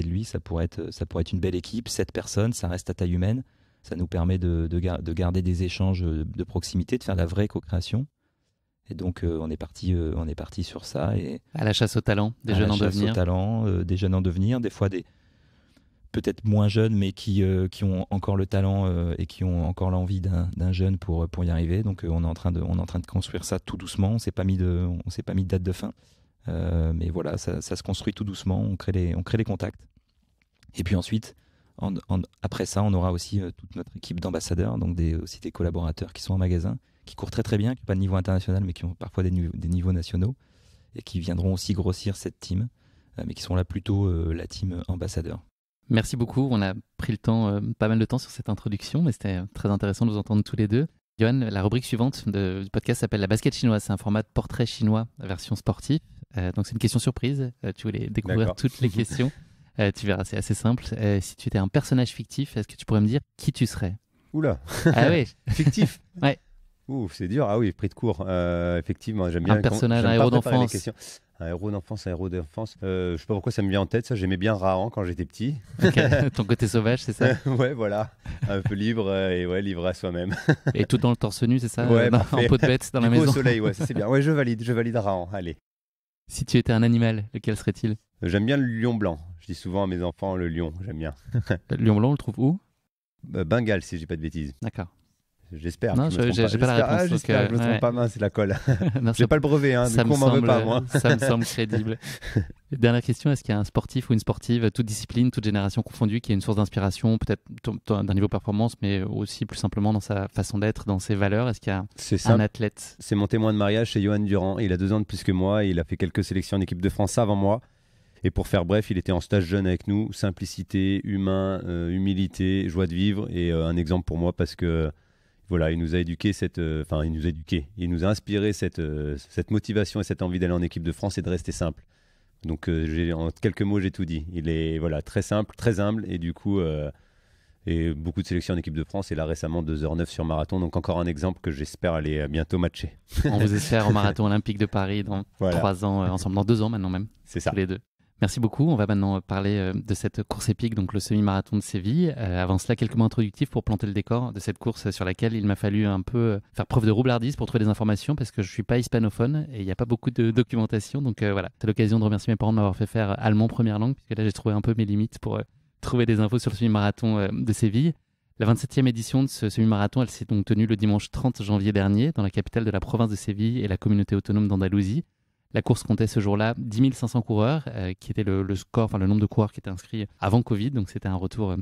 lui, ça pourrait être une belle équipe. 7 personnes, ça reste à taille humaine. Ça nous permet de garder des échanges de proximité, de faire de la vraie co-création. Et donc, on est parti sur ça. Et à la chasse aux talents, des jeunes en devenir. Des jeunes en devenir, des fois peut-être moins jeunes, mais qui ont encore le talent et qui ont encore l'envie d'un jeune pour y arriver. Donc on est en train de construire ça tout doucement. On s'est pas mis de date de fin, mais voilà, ça se construit tout doucement. On crée les contacts. Et puis ensuite, après ça, on aura aussi toute notre équipe d'ambassadeurs, donc aussi des collaborateurs qui sont en magasin, qui courent très très bien, qui n'ont pas de niveau international, mais qui ont parfois des niveaux nationaux, et qui viendront aussi grossir cette team, mais qui sont là plutôt la team ambassadeur. Merci beaucoup. On a pris pas mal de temps sur cette introduction, mais c'était très intéressant de vous entendre tous les deux. Johan, la rubrique suivante du podcast s'appelle la basket chinoise. C'est un format de portrait chinois, version sportive. Donc c'est une question surprise. Tu voulais découvrir toutes les questions. Tu verras, c'est assez simple. Si tu étais un personnage fictif, est-ce que tu pourrais me dire qui tu serais? Oula. Ah oui. Fictif. Ouais. Ouh, c'est dur. Ah oui, pris de court. Effectivement, j'aime bien. Un personnage, un héros d'enfance. Un héros d'enfance. Je sais pas pourquoi ça me vient en tête. Ça, j'aimais bien Rahan quand j'étais petit. Okay. Ton côté sauvage, c'est ça? Ouais, voilà. Un peu libre et libre à soi-même. Et tout dans le torse nu, c'est ça? Ouais, en peau de bête dans la maison. Au soleil, ouais, ça c'est bien. Ouais, je valide Rahan. Allez. Si tu étais un animal, lequel serait-il? J'aime bien le lion blanc. Je dis souvent à mes enfants le lion. J'aime bien. Le lion blanc, on le trouve où? Bengale, si je dis pas de bêtises. D'accord. J'espère. Non, j'ai pas la réponse. J'espère, je me trompe pas, c'est la colle. Non, j'ai pas le brevet, du coup on m'en veut pas, moi. Ça me semble crédible. Dernière question, est-ce qu'il y a un sportif ou une sportive, toute discipline, toute génération confondue, qui est une source d'inspiration, peut-être d'un niveau performance, mais aussi plus simplement dans sa façon d'être, dans ses valeurs? Est-ce qu'il y a un athlète? C'est mon témoin de mariage, c'est Johan Durand. Il a 2 ans de plus que moi, et il a fait quelques sélections en équipe de France avant moi. Et pour faire bref, il était en stage jeune avec nous. Simplicité, humain, humilité, joie de vivre, et un exemple pour moi parce que voilà, il nous a éduqué il nous a inspiré cette motivation et cette envie d'aller en équipe de France et de rester simple. Donc en quelques mots, j'ai tout dit. Il est très simple, très humble, et du coup et beaucoup de sélections en équipe de France, et là récemment 2h09 sur marathon, donc encore un exemple que j'espère aller bientôt matcher. On vous espère au marathon olympique de Paris dans 3 ans ensemble, dans 2 ans maintenant même. C'est ça. Tous les deux. Merci beaucoup. On va maintenant parler de cette course épique, donc le semi-marathon de Séville. Avant cela, quelques mots introductifs pour planter le décor de cette course sur laquelle il m'a fallu un peu faire preuve de roublardise pour trouver des informations, parce que je ne suis pas hispanophone et il n'y a pas beaucoup de documentation. Donc voilà, c'est l'occasion de remercier mes parents de m'avoir fait faire allemand première langue, puisque là j'ai trouvé un peu mes limites pour trouver des infos sur le semi-marathon de Séville. La 27e édition de ce semi-marathon, elle s'est donc tenue le dimanche 30 janvier dernier dans la capitale de la province de Séville et la communauté autonome d'Andalousie. La course comptait ce jour-là 10 500 coureurs, qui était le nombre de coureurs qui étaient inscrits avant Covid, donc c'était un retour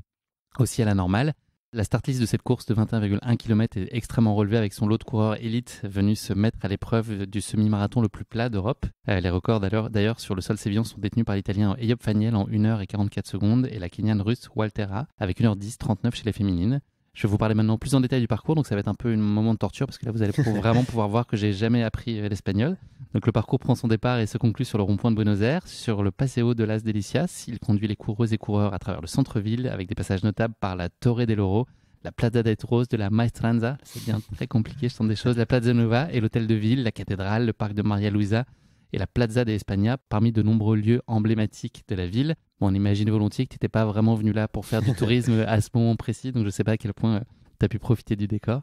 aussi à la normale. La start-list de cette course de 21,1 km est extrêmement relevée, avec son lot de coureurs élites venus se mettre à l'épreuve du semi-marathon le plus plat d'Europe. Les records d'ailleurs sur le sol sévillan sont détenus par l'Italien Eyob Faniel en 1h44 et la Kenyane russe Waltera avec 1h10:39 chez les féminines. Je vais vous parler maintenant plus en détail du parcours, donc ça va être un peu un moment de torture parce que là vous allez vraiment pouvoir voir que j'ai jamais appris l'espagnol. Donc le parcours prend son départ et se conclut sur le rond-point de Buenos Aires, sur le Paseo de las Delicias. Il conduit les coureuses et coureurs à travers le centre-ville avec des passages notables par la Torre del Oro, la Plaza de Toros de la Maestranza, c'est bien très compliqué, je sens des choses, la Plaza Nova et l'hôtel de ville, la cathédrale, le parc de Maria Luisa et la Plaza de España, parmi de nombreux lieux emblématiques de la ville. Bon, on imagine volontiers que tu n'étais pas vraiment venu là pour faire du tourisme à ce moment précis, donc je ne sais pas à quel point tu as pu profiter du décor.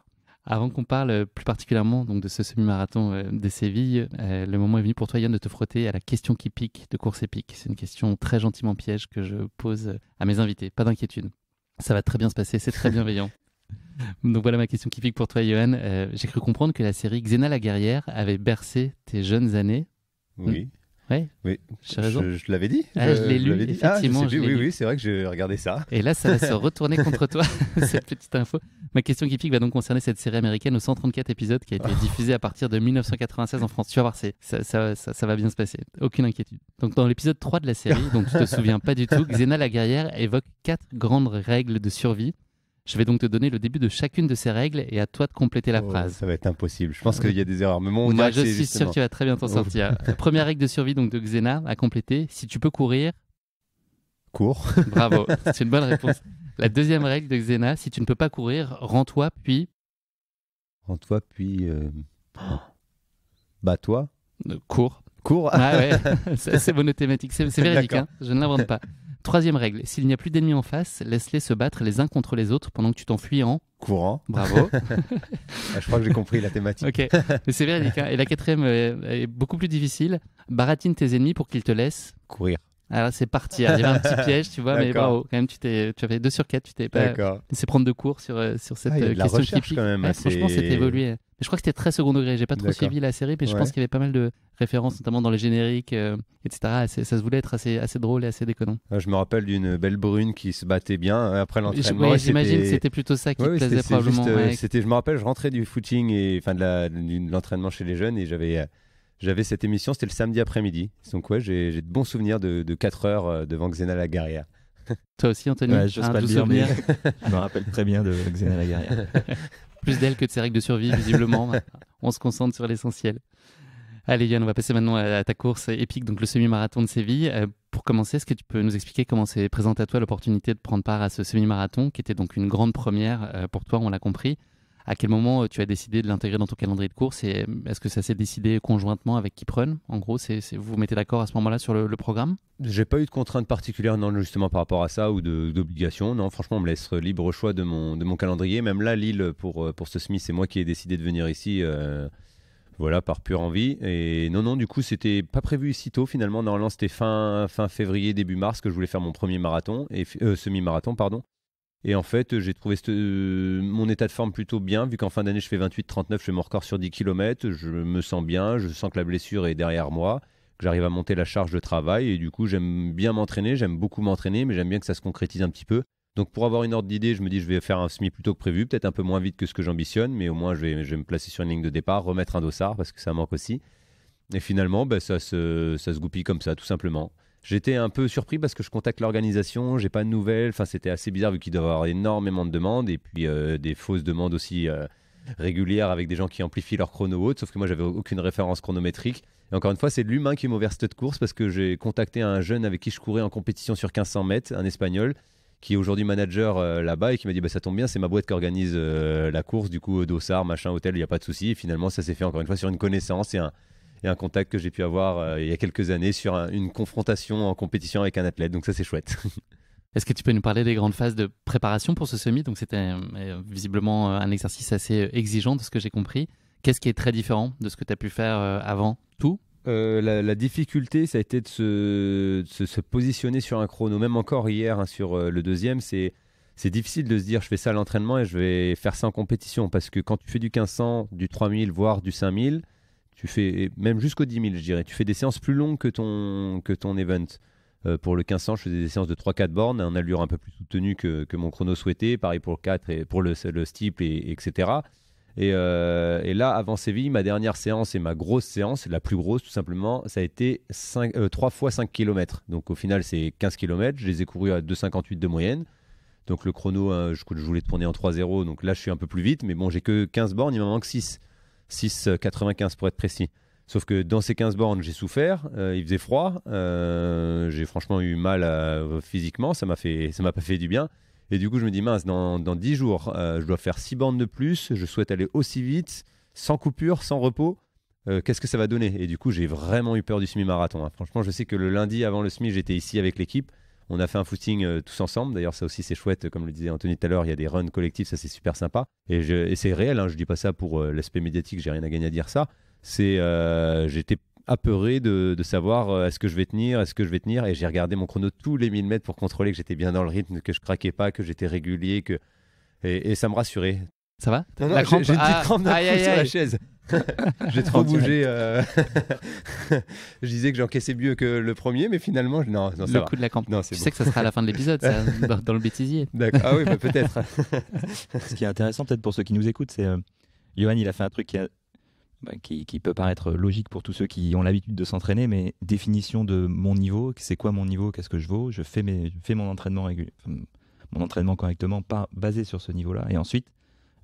Avant qu'on parle plus particulièrement donc, de ce semi-marathon de Séville, le moment est venu pour toi, Yann, de te frotter à la question qui pique de course épique. C'est une question très gentiment piège que je pose à mes invités. Pas d'inquiétude. Ça va très bien se passer, c'est très bienveillant. Donc voilà ma question qui pique pour toi, Johan. J'ai cru comprendre que la série Xena la guerrière avait bercé tes jeunes années. Oui. Ouais. Oui, j'ai raison. Je l'avais dit. Je l'ai lu, effectivement. Oui, c'est vrai que j'ai regardé ça. Et là, ça va se retourner contre toi, cette petite info. Ma question qui pique va donc concerner cette série américaine aux 134 épisodes qui a été diffusée à partir de 1996 en France. Tu vas voir, ça va bien se passer. Aucune inquiétude. Donc dans l'épisode 3 de la série, dont tu te souviens pas du tout, Xena la guerrière évoque 4 grandes règles de survie. Je vais donc te donner le début de chacune de ces règles et à toi de compléter la phrase. Ça va être impossible. Je pense qu'il y a des erreurs. Mais moi, je suis sûr que tu vas très bien t'en sortir. La première règle de survie donc, de Xena à compléter. Si tu peux courir... Cours. Bravo, c'est une bonne réponse. La deuxième règle de Xena, si tu ne peux pas courir, rends-toi puis... Rends-toi puis... Bats-toi. Cours. Cours. Ah ouais, c'est monothématique. C'est véridique, hein, je ne l'invente pas. Troisième règle, s'il n'y a plus d'ennemis en face, laisse-les se battre les uns contre les autres pendant que tu t'enfuis en... Courant. Bravo. Je crois que j'ai compris la thématique. Ok, mais c'est véridique. Hein. Et la quatrième est beaucoup plus difficile. Baratine tes ennemis pour qu'ils te laissent... Courir. Alors c'est parti, il y avait un petit piège, tu vois, mais bravo, quand même, tu avais 2 sur 4, tu t'es pas laissé prendre de cours sur cette il y a de la question recherche typique. quand même, franchement, c'était évolué. Mais je crois que c'était très second degré, j'ai pas trop suivi la série, mais je pense qu'il y avait pas mal de références, notamment dans les génériques, etc. Ça se voulait être assez drôle et assez déconnant. Je me rappelle d'une belle brune qui se battait bien après l'entraînement. J'imagine que c'était plutôt ça qui te plaisait probablement. Je me rappelle, je rentrais du footing et de l'entraînement chez les jeunes et j'avais cette émission, c'était le samedi après-midi. Donc j'ai de bons souvenirs de 4 heures devant Xena Lagarière. Toi aussi, Anthony, je sais pas le dire, mais je me rappelle très bien de Xena Lagarière. Plus d'elle que de ses règles de survie, visiblement. On se concentre sur l'essentiel. Allez Yann, on va passer maintenant à ta course épique, donc le semi-marathon de Séville. Pour commencer, est-ce que tu peux nous expliquer comment s'est présentée à toi l'opportunité de prendre part à ce semi-marathon, qui était donc une grande première pour toi, on l'a compris. À quel moment tu as décidé de l'intégrer dans ton calendrier de course et est-ce que ça s'est décidé conjointement avec Kiprun? En gros, vous vous mettez d'accord à ce moment-là sur le programme? J'ai pas eu de contraintes particulières non, justement par rapport à ça ou d'obligations. Non, franchement, on me laisse libre choix de mon calendrier. Même là, Lille, pour ce semi, c'est moi qui ai décidé de venir ici. Voilà, par pure envie. Et non, du coup, c'était pas prévu si tôt finalement. Normalement, c'était fin février, début mars que je voulais faire mon premier marathon, semi-marathon, pardon. Et en fait, j'ai trouvé mon état de forme plutôt bien, vu qu'en fin d'année, je fais 28-39, je fais mon record sur 10 km, je me sens bien, je sens que la blessure est derrière moi, que j'arrive à monter la charge de travail, et du coup, j'aime bien m'entraîner, j'aime beaucoup m'entraîner, mais j'aime bien que ça se concrétise un petit peu. Donc pour avoir une ordre d'idée, je me dis je vais faire un semi plutôt que prévu, peut-être un peu moins vite que ce que j'ambitionne, mais au moins je vais me placer sur une ligne de départ, remettre un dossard, parce que ça manque aussi. Et finalement, ça se goupille comme ça, tout simplement. J'étais un peu surpris parce que je contacte l'organisation, j'ai pas de nouvelles. Enfin, c'était assez bizarre vu qu'il doit y avoir énormément de demandes et puis des fausses demandes aussi régulières avec des gens qui amplifient leur chrono haute. Sauf que moi, j'avais aucune référence chronométrique. Et encore une fois, c'est de l'humain qui m'a ouvert cette course parce que j'ai contacté un jeune avec qui je courais en compétition sur 1500 mètres, un Espagnol, qui est aujourd'hui manager là-bas et qui m'a dit ça tombe bien, c'est ma boîte qui organise la course. Du coup, dossard, machin, hôtel, il n'y a pas de souci. Et finalement, ça s'est fait encore une fois sur une connaissance et un contact que j'ai pu avoir il y a quelques années sur une confrontation en compétition avec un athlète. Donc ça, c'est chouette. Est-ce que tu peux nous parler des grandes phases de préparation pour ce semi? Donc c'était visiblement un exercice assez exigeant de ce que j'ai compris. Qu'est-ce qui est très différent de ce que tu as pu faire avant? Tout la difficulté, ça a été de se positionner sur un chrono. Même encore hier, sur le deuxième, c'est difficile de se dire je fais ça à l'entraînement et je vais faire ça en compétition. Parce que quand tu fais du 1500, du 3000, voire du 5000, tu fais même jusqu'au 10 000, je dirais. Tu fais des séances plus longues que ton event. Pour le 1500, je faisais des séances de 3-4 bornes, en allure un peu plus soutenue que mon chrono souhaitait. Pareil pour le 4 et pour le steeple, etc. Et là, avant Séville, ma dernière séance et ma grosse séance, la plus grosse tout simplement, ça a été 3 fois 5 km. Donc au final, c'est 15 km. Je les ai courus à 2,58 de moyenne. Donc le chrono, je voulais tourner en 3,0. Donc là, je suis un peu plus vite. Mais bon, j'ai que 15 bornes, il m'en manque 6. 6,95 pour être précis. Sauf que dans ces 15 bornes, j'ai souffert, il faisait froid, j'ai franchement eu mal physiquement, ça m'a pas fait du bien. Et du coup, je me dis, mince, dans 10 jours, je dois faire 6 bornes de plus, je souhaite aller aussi vite, sans coupure, sans repos. Qu'est-ce que ça va donner? Et du coup, j'ai vraiment eu peur du semi-marathon. Hein. Franchement, je sais que le lundi avant le semi, j'étais ici avec l'équipe. On a fait un footing tous ensemble. D'ailleurs, ça aussi, c'est chouette. Comme le disait Anthony tout à l'heure, il y a des runs collectifs, ça c'est super sympa. Et c'est réel, hein, je dis pas ça pour l'aspect médiatique, j'ai rien à gagner à dire ça. J'étais apeuré de savoir est-ce que je vais tenir. Et j'ai regardé mon chrono tous les 1000 mètres pour contrôler que j'étais bien dans le rythme, que je craquais pas, que j'étais régulier. Et ça me rassurait. Ça va? Non, j'ai une petite crampe d'un coup sur la chaise. J'ai trop bougé. Je disais que j'encaissais mieux que le premier, mais finalement, non, ça va. Le coup de la crampe. Non, tu sais que ça sera à la fin de l'épisode, ça, dans le bêtisier. D'accord. Ah oui, peut-être. Ce qui est intéressant, peut-être pour ceux qui nous écoutent, c'est Johan, il a fait un truc qui peut paraître logique pour tous ceux qui ont l'habitude de s'entraîner, mais définition de mon niveau, c'est quoi mon niveau, qu'est-ce que je vaux, je fais mon entraînement mon entraînement correctement, pas basé sur ce niveau-là, et ensuite,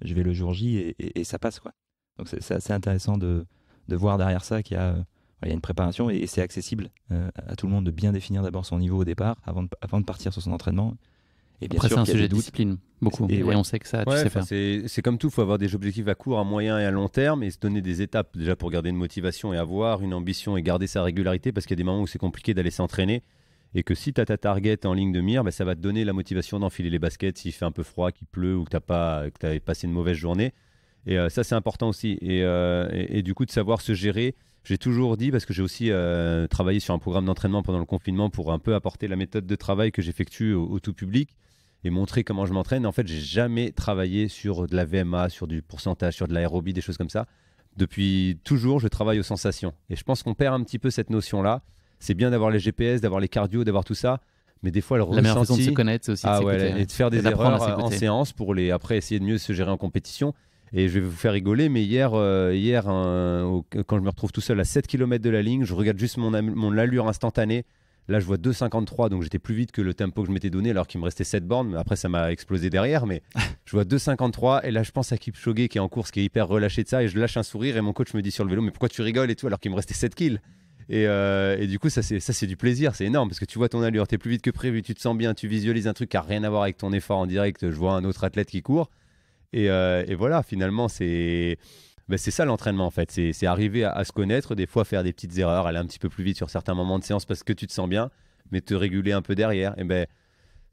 je vais le jour J et ça passe, quoi. Donc c'est assez intéressant de voir derrière ça qu'il y a une préparation et c'est accessible à tout le monde de bien définir d'abord son niveau au départ avant de partir sur son entraînement. Et bien après, sûr, c'est un sujet de discipline, beaucoup. Et on sait que ça, tu sais faire. C'est comme tout, il faut avoir des objectifs à court, à moyen et à long terme et se donner des étapes déjà pour garder une motivation et avoir une ambition et garder sa régularité parce qu'il y a des moments où c'est compliqué d'aller s'entraîner et que si tu as ta target en ligne de mire, ça va te donner la motivation d'enfiler les baskets s'il fait un peu froid, qu'il pleut ou que tu as passé une mauvaise journée. Et ça, c'est important aussi. Et du coup, de savoir se gérer. j'ai toujours dit, parce que j'ai aussi travaillé sur un programme d'entraînement pendant le confinement pour un peu apporter la méthode de travail que j'effectue au tout public et montrer comment je m'entraîne. En fait, j'ai jamais travaillé sur de la VMA, sur du pourcentage, sur de l'aérobie, des choses comme ça. Depuis toujours, je travaille aux sensations. Et je pense qu'on perd un petit peu cette notion-là. C'est bien d'avoir les GPS, d'avoir les cardio, d'avoir tout ça. Mais des fois, le ressenti... La meilleure façon de se connaître, c'est aussi de s'écouter. Et de faire des erreurs en séance pour après essayer de mieux se gérer en compétition. Et je vais vous faire rigoler, mais hier quand je me retrouve tout seul à 7 km de la ligne, je regarde juste mon allure instantanée. Là, je vois 2,53, donc j'étais plus vite que le tempo que je m'étais donné, alors qu'il me restait 7 bornes. Après, ça m'a explosé derrière, mais je vois 2,53. Et là, je pense à Kipchoge qui est en course, qui est hyper relâché de ça. Et je lâche un sourire. Et mon coach me dit sur le vélo, mais pourquoi tu rigoles et tout, alors qu'il me restait 7 kills. Et du coup, ça c'est du plaisir, c'est énorme parce que tu vois ton allure, t'es plus vite que prévu, tu te sens bien, tu visualises un truc qui n'a rien à voir avec ton effort en direct. Je vois un autre athlète qui court. Et voilà, finalement, c'est ça l'entraînement en fait. C'est arriver à se connaître, des fois faire des petites erreurs, aller un petit peu plus vite sur certains moments de séance parce que tu te sens bien, mais te réguler un peu derrière.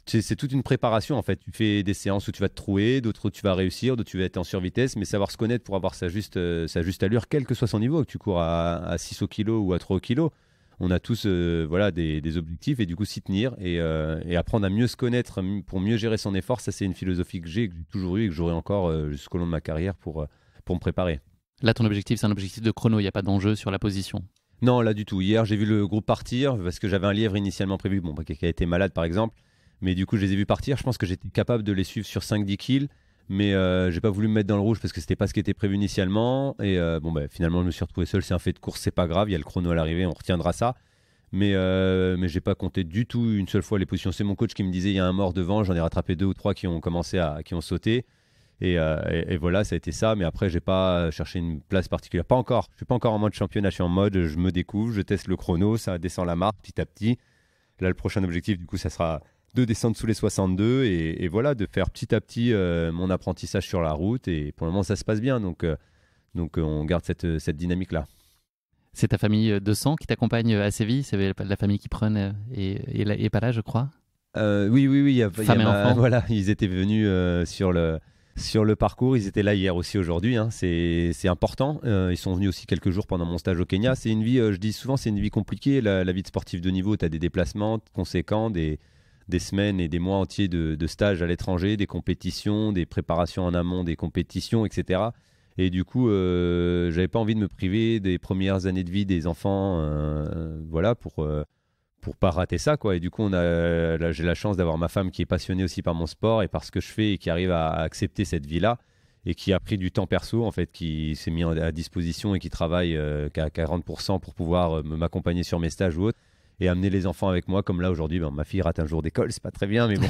C'est toute une préparation en fait. Tu fais des séances où tu vas te trouer, d'autres où tu vas réussir, d'autres où tu vas être en survitesse, mais savoir se connaître pour avoir sa juste allure, quel que soit son niveau, que tu cours à 6 au kilo ou à 3 au kilo. On a tous des objectifs et du coup s'y tenir et apprendre à mieux se connaître pour mieux gérer son effort. Ça, c'est une philosophie que j'ai toujours eue et que j'aurai encore jusqu'au long de ma carrière pour me préparer. Là, ton objectif, c'est un objectif de chrono, il n'y a pas d'enjeu sur la position. Non, là du tout. Hier, j'ai vu le groupe partir parce que j'avais un lièvre initialement prévu, qui a été malade par exemple. Mais du coup, je les ai vus partir. Je pense que j'étais capable de les suivre sur 5-10 kills. Mais j'ai pas voulu me mettre dans le rouge parce que c'était pas ce qui était prévu initialement. Et finalement, je me suis retrouvé seul. C'est un fait de course, c'est pas grave. Il y a le chrono à l'arrivée, on retiendra ça. Mais j'ai pas compté du tout une seule fois les positions. C'est mon coach qui me disait il y a un mort devant. J'en ai rattrapé 2 ou 3 qui ont sauté. Et voilà, ça a été ça. Mais après, j'ai pas cherché une place particulière. Pas encore. Je suis pas encore en mode championnat. Je suis en mode je me découvre, je teste le chrono, ça descend la marque petit à petit. Là, le prochain objectif, du coup, ça sera de descendre sous les 62 et voilà, de faire petit à petit mon apprentissage sur la route. Et pour le moment, ça se passe bien. Donc on garde cette dynamique-là. C'est ta famille de sang qui t'accompagne à Séville? C'est la famille qui prenne et pas là, je crois. Oui. Femme et enfants. Voilà, ils étaient venus sur le parcours. Ils étaient là hier aussi aujourd'hui. Hein. C'est important. Ils sont venus aussi quelques jours pendant mon stage au Kenya. C'est une vie, je dis souvent, c'est une vie compliquée. La vie de sportif de niveau, tu as des déplacements conséquents, des semaines et des mois entiers de stage à l'étranger, des compétitions, des préparations en amont, des compétitions, etc. Et du coup, j'avais pas envie de me priver des premières années de vie des enfants, pour pas rater ça, quoi. Et du coup, j'ai la chance d'avoir ma femme qui est passionnée aussi par mon sport et par ce que je fais et qui arrive à accepter cette vie-là et qui a pris du temps perso, en fait, qui s'est mis à disposition et qui travaille qu'à 40% pour pouvoir m'accompagner sur mes stages ou autres. Et amener les enfants avec moi, comme là aujourd'hui, ma fille rate un jour d'école, c'est pas très bien, mais bon,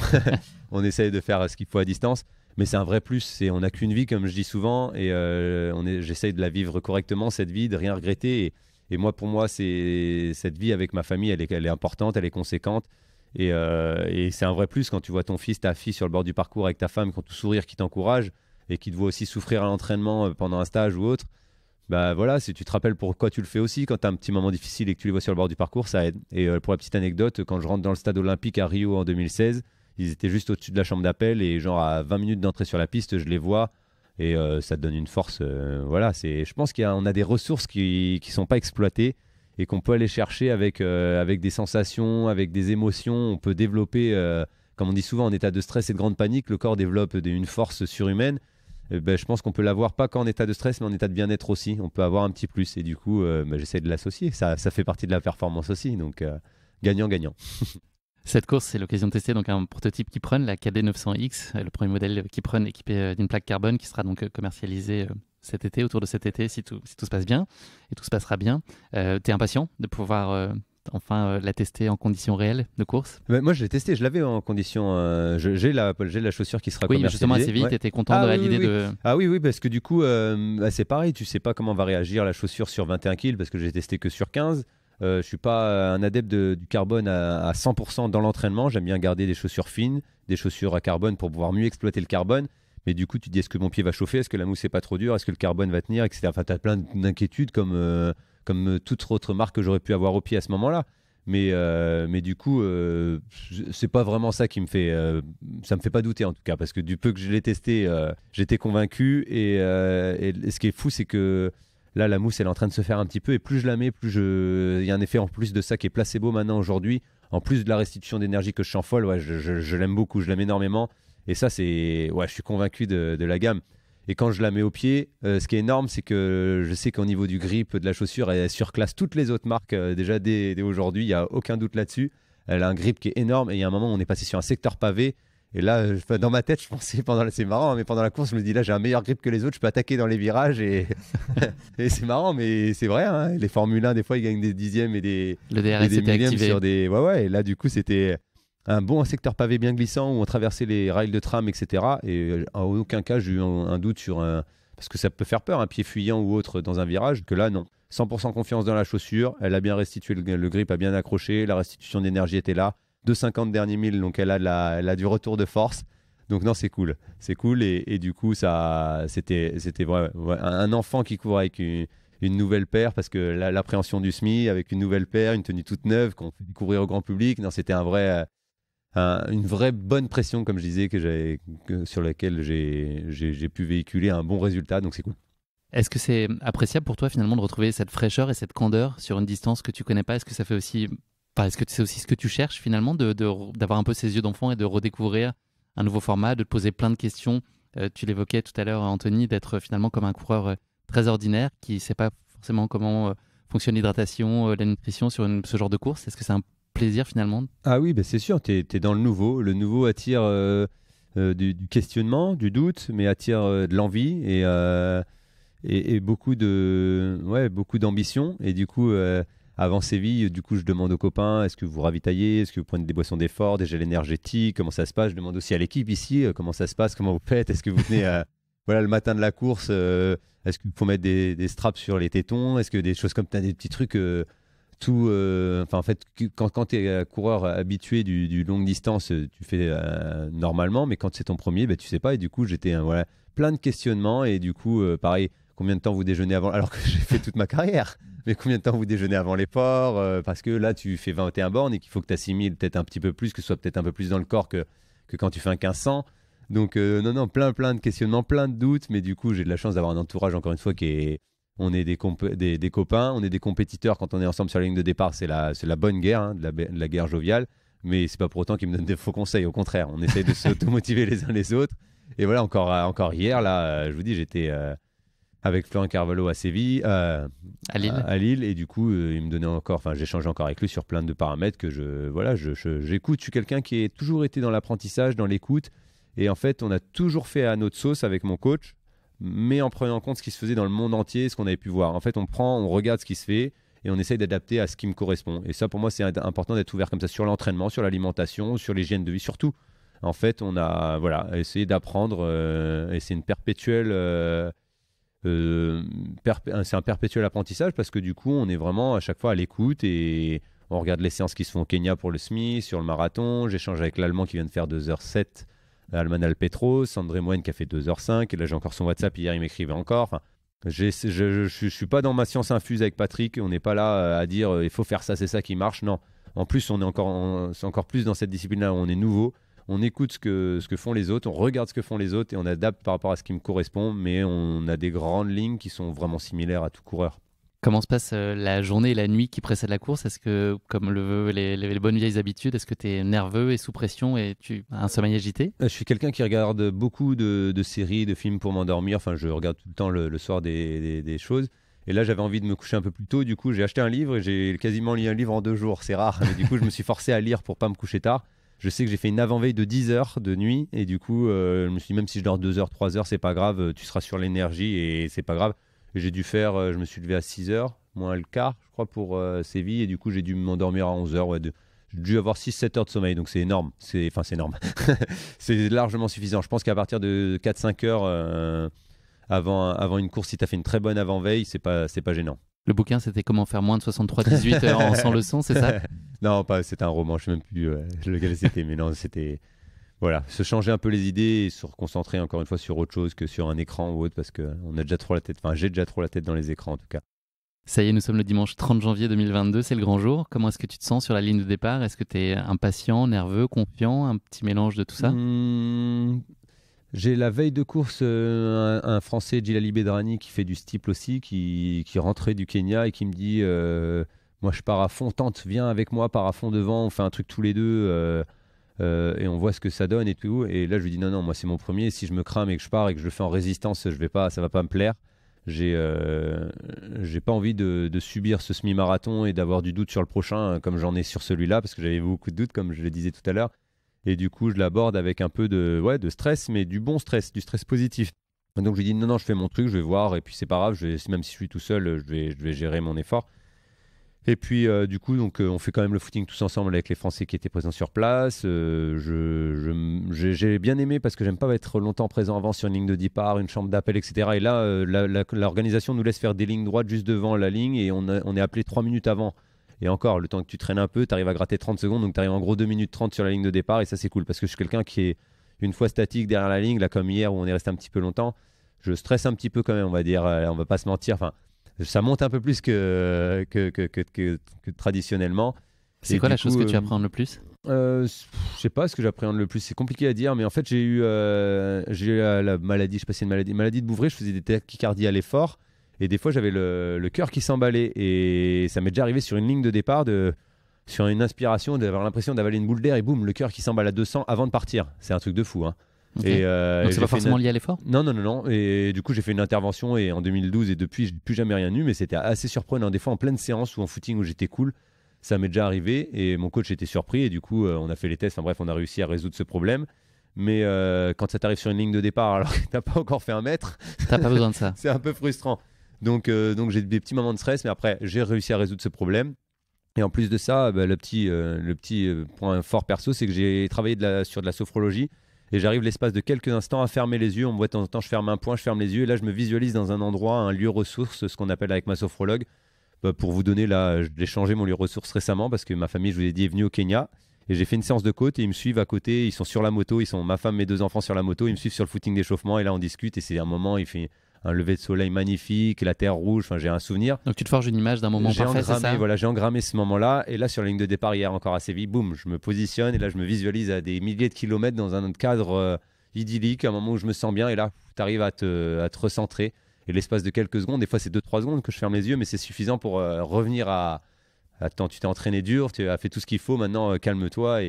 on essaye de faire ce qu'il faut à distance. Mais c'est un vrai plus, on n'a qu'une vie, comme je dis souvent, et j'essaye de la vivre correctement, cette vie, de rien regretter. Et moi, pour moi, cette vie avec ma famille, elle est importante, elle est conséquente. Et c'est un vrai plus quand tu vois ton fils, ta fille sur le bord du parcours avec ta femme, qui ont tout sourire, qui t'encourage, et qui te voit aussi souffrir à l'entraînement pendant un stage ou autre. Bah voilà, si tu te rappelles pourquoi tu le fais aussi, quand tu as un petit moment difficile et que tu les vois sur le bord du parcours, ça aide. Et pour la petite anecdote, quand je rentre dans le stade olympique à Rio en 2016, ils étaient juste au-dessus de la chambre d'appel et genre à 20 minutes d'entrée sur la piste, je les vois et ça te donne une force. Voilà, je pense qu'on a des ressources qui sont pas exploitées et qu'on peut aller chercher avec des sensations, avec des émotions. On peut développer, comme on dit souvent, en état de stress et de grande panique, le corps développe une force surhumaine. Je pense qu'on peut l'avoir pas qu'en état de stress, mais en état de bien-être aussi. On peut avoir un petit plus. Et du coup, j'essaie de l'associer. Ça fait partie de la performance aussi. Donc, gagnant-gagnant. Cette course, c'est l'occasion de tester donc un prototype Kiprun, la KD900X, le premier modèle Kiprun équipé d'une plaque carbone qui sera donc commercialisé cet été, autour de cet été, si tout se passe bien. Et tout se passera bien. Tu es impatient de pouvoir... la tester en conditions réelles de course? Moi, je l'ai testé, je l'avais en conditions. J'ai la chaussure qui sera commercialisée. Oui, justement, assez vite, tu étais content de l'idée de. Ah oui, parce que du coup, c'est pareil, tu sais pas comment va réagir la chaussure sur 21 kg parce que j'ai testé que sur 15. Je suis pas un adepte du carbone à 100% dans l'entraînement. J'aime bien garder des chaussures fines, des chaussures à carbone pour pouvoir mieux exploiter le carbone. Mais du coup, tu te dis, est-ce que mon pied va chauffer? Est-ce que la mousse n'est pas trop dure? Est-ce que le carbone va tenir, etc. Enfin, tu as plein d'inquiétudes comme toute autre marque que j'aurais pu avoir au pied à ce moment-là. Mais du coup, c'est pas vraiment ça qui me fait... ça me fait pas douter en tout cas, parce que du peu que je l'ai testé, j'étais convaincu. Et ce qui est fou, c'est que Là, la mousse, elle est en train de se faire un petit peu. Et plus je la mets, il y a un effet en plus de ça qui est placebo maintenant aujourd'hui. En plus de la restitution d'énergie que je sens folle, ouais, je l'aime beaucoup, je l'aime énormément. Et ça, je suis convaincu de la gamme. Et quand je la mets au pied, ce qui est énorme, c'est que je sais qu'au niveau du grip de la chaussure, elle surclasse toutes les autres marques déjà dès aujourd'hui. Il n'y a aucun doute là-dessus. Elle a un grip qui est énorme. Et il y a un moment, on est passé sur un secteur pavé. Et là, dans ma tête, je pensais, c'est marrant, mais pendant la course, je me dis là, j'ai un meilleur grip que les autres, je peux attaquer dans les virages. Et, et c'est marrant, mais c'est vrai. Hein, les Formule 1, des fois, ils gagnent des dixièmes et des millièmes activé. sur des. Ouais. Et là, du coup, c'était un bon secteur pavé bien glissant où on traversait les rails de tram, etc. Et en aucun cas, j'ai eu un doute sur parce que ça peut faire peur, un pied fuyant ou autre dans un virage, que là, non. 100% confiance dans la chaussure, elle a bien restitué, le grip a bien accroché, la restitution d'énergie était là. 2,50 derniers milles, donc elle a du retour de force. Donc non, c'est cool. C'est cool et du coup, c'était un enfant qui court avec une nouvelle paire parce que l'appréhension du SMI avec une nouvelle paire, une tenue toute neuve qu'on fait découvrir au grand public. Non, c'était une vraie bonne pression, comme je disais, sur laquelle j'ai pu véhiculer un bon résultat. Donc c'est cool. Est-ce que c'est appréciable pour toi finalement de retrouver cette fraîcheur et cette candeur sur une distance que tu connais pas? Est-ce que ça fait aussi... Est-ce que c'est aussi ce que tu cherches finalement, d'avoir un peu ces yeux d'enfant et de redécouvrir un nouveau format, de te poser plein de questions? Tu l'évoquais tout à l'heure, Anthony, d'être finalement comme un coureur très ordinaire qui ne sait pas forcément comment fonctionne l'hydratation, la nutrition sur ce genre de course. Est-ce que c'est un plaisir finalement? Ah oui, c'est sûr, tu es dans le nouveau. Le nouveau attire du questionnement, du doute, mais attire de l'envie et beaucoup d'ambition. Et du coup... Avant Séville, du coup, je demande aux copains, est-ce que vous ravitaillez? Est-ce que vous prenez des boissons d'effort, des gels énergétiques? Comment ça se passe? Je demande aussi à l'équipe ici, comment ça se passe? Comment vous faites? Est-ce que vous venez le matin de la course? Est-ce qu'il faut mettre des straps sur les tétons? Est-ce que des choses comme ça, des petits trucs en fait, quand tu es coureur habitué du longue distance, tu fais normalement, mais quand c'est ton premier, tu sais pas. Et du coup, j'étais plein de questionnements. Et du coup, pareil, combien de temps vous déjeunez avant? Alors que j'ai fait toute ma carrière. Mais combien de temps vous déjeunez avant l'effort? Parce que là, tu fais 21 bornes et qu'il faut que tu assimiles peut-être un petit peu plus, que ce soit peut-être un peu plus dans le corps que quand tu fais un 1500. Donc, non, plein de questionnements, plein de doutes. Mais du coup, j'ai de la chance d'avoir un entourage, encore une fois, on est des copains, on est des compétiteurs. Quand on est ensemble sur la ligne de départ, c'est la bonne guerre, hein, de la guerre joviale. Mais c'est pas pour autant qu'ils me donnent des faux conseils. Au contraire, on essaie de s'automotiver les uns les autres. Et voilà, encore hier, là, je vous dis, j'étais... avec Florent Carvalho à Séville, à Lille, et du coup, il me donnait j'échangeais encore avec lui sur plein de paramètres que j'écoute. Je suis quelqu'un qui a toujours été dans l'apprentissage, dans l'écoute, et en fait, on a toujours fait à notre sauce avec mon coach, mais en prenant en compte ce qui se faisait dans le monde entier, ce qu'on avait pu voir. En fait, on regarde ce qui se fait, et on essaye d'adapter à ce qui me correspond. Et ça, pour moi, c'est important d'être ouvert comme ça sur l'entraînement, sur l'alimentation, sur l'hygiène de vie, surtout. En fait, on a essayé d'apprendre, et c'est une perpétuelle... c'est un perpétuel apprentissage parce que du coup on est vraiment à chaque fois à l'écoute et on regarde les séances qui se font au Kenya pour le SMI, sur le marathon. J'échange avec l'Allemand qui vient de faire 2h07, Alman Alpetros, André Moine qui a fait 2h05, et là j'ai encore son WhatsApp, hier il m'écrivait encore. Je suis pas dans ma science infuse avec Patrick, on n'est pas là à dire il faut faire ça, c'est ça qui marche. Non, en plus c'est encore plus dans cette discipline là où on est nouveau. On écoute ce que font les autres, on regarde ce que font les autres et on adapte par rapport à ce qui me correspond, mais on a des grandes lignes qui sont vraiment similaires à tout coureur. Comment se passe la journée et la nuit qui précèdent la course? Est-ce que, comme le veulent les bonnes vieilles habitudes, est-ce que tu es nerveux et sous pression et tu as un sommeil agité? Je suis quelqu'un qui regarde beaucoup de séries, de films pour m'endormir. Enfin, je regarde tout le temps le soir des choses. Et là, j'avais envie de me coucher un peu plus tôt. Du coup, j'ai acheté un livre et j'ai quasiment lu un livre en 2 jours. C'est rare, mais du coup, je me suis forcé à lire pour pas me coucher tard. Je sais que j'ai fait une avant-veille de 10 heures de nuit et du coup, je me suis dit, même si je dors 2 heures, 3 heures, c'est pas grave, tu seras sur l'énergie et c'est pas grave. Et j'ai dû je me suis levé à 6 heures, moins le quart, je crois, pour Séville, et du coup, j'ai dû m'endormir à 11 heures. J'ai dû avoir 6-7 heures de sommeil, donc c'est énorme. C'est énorme. C'est largement suffisant. Je pense qu'à partir de 4-5 heures avant une course, si tu as fait une très bonne avant-veille, c'est pas gênant. Le bouquin, c'était comment faire moins de 63-18 heures sans leçon, c'est ça? Non, c'était un roman, je ne sais même plus lequel c'était, mais non, c'était... Voilà, se changer un peu les idées et se reconcentrer encore une fois sur autre chose que sur un écran ou autre, parce qu'on a déjà trop la tête, j'ai déjà trop la tête dans les écrans en tout cas. Ça y est, nous sommes le dimanche 30 janvier 2022, c'est le grand jour. Comment est-ce que tu te sens sur la ligne de départ? Est-ce que tu es impatient, nerveux, confiant, un petit mélange de tout ça? J'ai la veille de course un Français, Djilali Bedrani, qui fait du steeple aussi, qui rentrait du Kenya et qui me dit moi je pars à fond, tente, viens avec moi, pars à fond devant, on fait un truc tous les deux et on voit ce que ça donne et tout. Et là je lui dis non, moi c'est mon premier, si je me crame et que je pars et que je le fais en résistance, ça va pas me plaire. J'ai pas envie de subir ce semi-marathon et d'avoir du doute sur le prochain comme j'en ai sur celui-là, parce que j'avais beaucoup de doutes, comme je le disais tout à l'heure. Et du coup, je l'aborde avec un peu de stress, mais du bon stress, du stress positif. Donc, je lui dis non, je fais mon truc, je vais voir, et puis c'est pas grave, même si je suis tout seul, je vais gérer mon effort. Et puis, du coup, on fait quand même le footing tous ensemble avec les Français qui étaient présents sur place. J'ai bien aimé parce que j'aime pas être longtemps présent avant sur une ligne de départ, une chambre d'appel, etc. Et là, l'organisation nous laisse faire des lignes droites juste devant la ligne et on est appelé 3 minutes avant. Et encore, le temps que tu traînes un peu, tu arrives à gratter 30 secondes, donc tu arrives en gros 2 minutes 30 sur la ligne de départ, et ça c'est cool, parce que je suis quelqu'un qui est une fois statique derrière la ligne, là comme hier où on est resté un petit peu longtemps, je stresse un petit peu quand même, on va dire, on va pas se mentir, enfin, ça monte un peu plus que traditionnellement. C'est quoi la chose que tu appréhendes le plus ? Je sais pas ce que j'appréhende le plus, c'est compliqué à dire, mais en fait j'ai eu la maladie, je sais pas si c'est une maladie de Bouvray, je faisais des tachycardies à l'effort. Et des fois, j'avais le cœur qui s'emballait. Et ça m'est déjà arrivé sur une ligne de départ, sur une inspiration, d'avoir l'impression d'avaler une boule d'air et boum, le cœur qui s'emballe à 200 avant de partir. C'est un truc de fou. Hein. Okay. Donc, c'est pas forcément lié à l'effort ? Non. Et du coup, j'ai fait une intervention en 2012 et depuis, je n'ai plus jamais rien eu. Mais c'était assez surprenant. Des fois, en pleine séance ou en footing où j'étais cool, ça m'est déjà arrivé. Et mon coach était surpris. Et du coup, on a fait les tests. Enfin bref, on a réussi à résoudre ce problème. Mais quand ça t'arrive sur une ligne de départ alors que tu n'as pas encore fait 1 mètre, t'as pas besoin de ça. C'est un peu frustrant. Donc j'ai des petits moments de stress, mais après j'ai réussi à résoudre ce problème. Et en plus de ça, le petit point fort perso, c'est que j'ai travaillé sur de la sophrologie et j'arrive l'espace de quelques instants à fermer les yeux. On me voit de temps en temps, je ferme un point, je ferme les yeux et là je me visualise dans un endroit, un lieu ressource, ce qu'on appelle avec ma sophrologue. Pour vous donner, là, j'ai changé mon lieu ressource récemment parce que ma famille, je vous ai dit, est venue au Kenya. Et j'ai fait une séance de côte et ils me suivent à côté, ils sont sur la moto, ma femme, mes 2 enfants sur la moto, ils me suivent sur le footing d'échauffement et là on discute et c'est un moment, il fait un lever de soleil magnifique, la terre rouge, enfin j'ai un souvenir. Donc tu te forges une image d'un moment parfait, c'est ça ? Voilà, j'ai engrammé ce moment-là et là sur la ligne de départ hier encore assez vite, boum, je me positionne et là je me visualise à des milliers de kilomètres dans un cadre idyllique, un moment où je me sens bien et là tu arrives à te recentrer et l'espace de quelques secondes, des fois c'est 2-3 secondes que je ferme les yeux mais c'est suffisant pour revenir à attends, tu t'es entraîné dur, tu as fait tout ce qu'il faut, maintenant calme-toi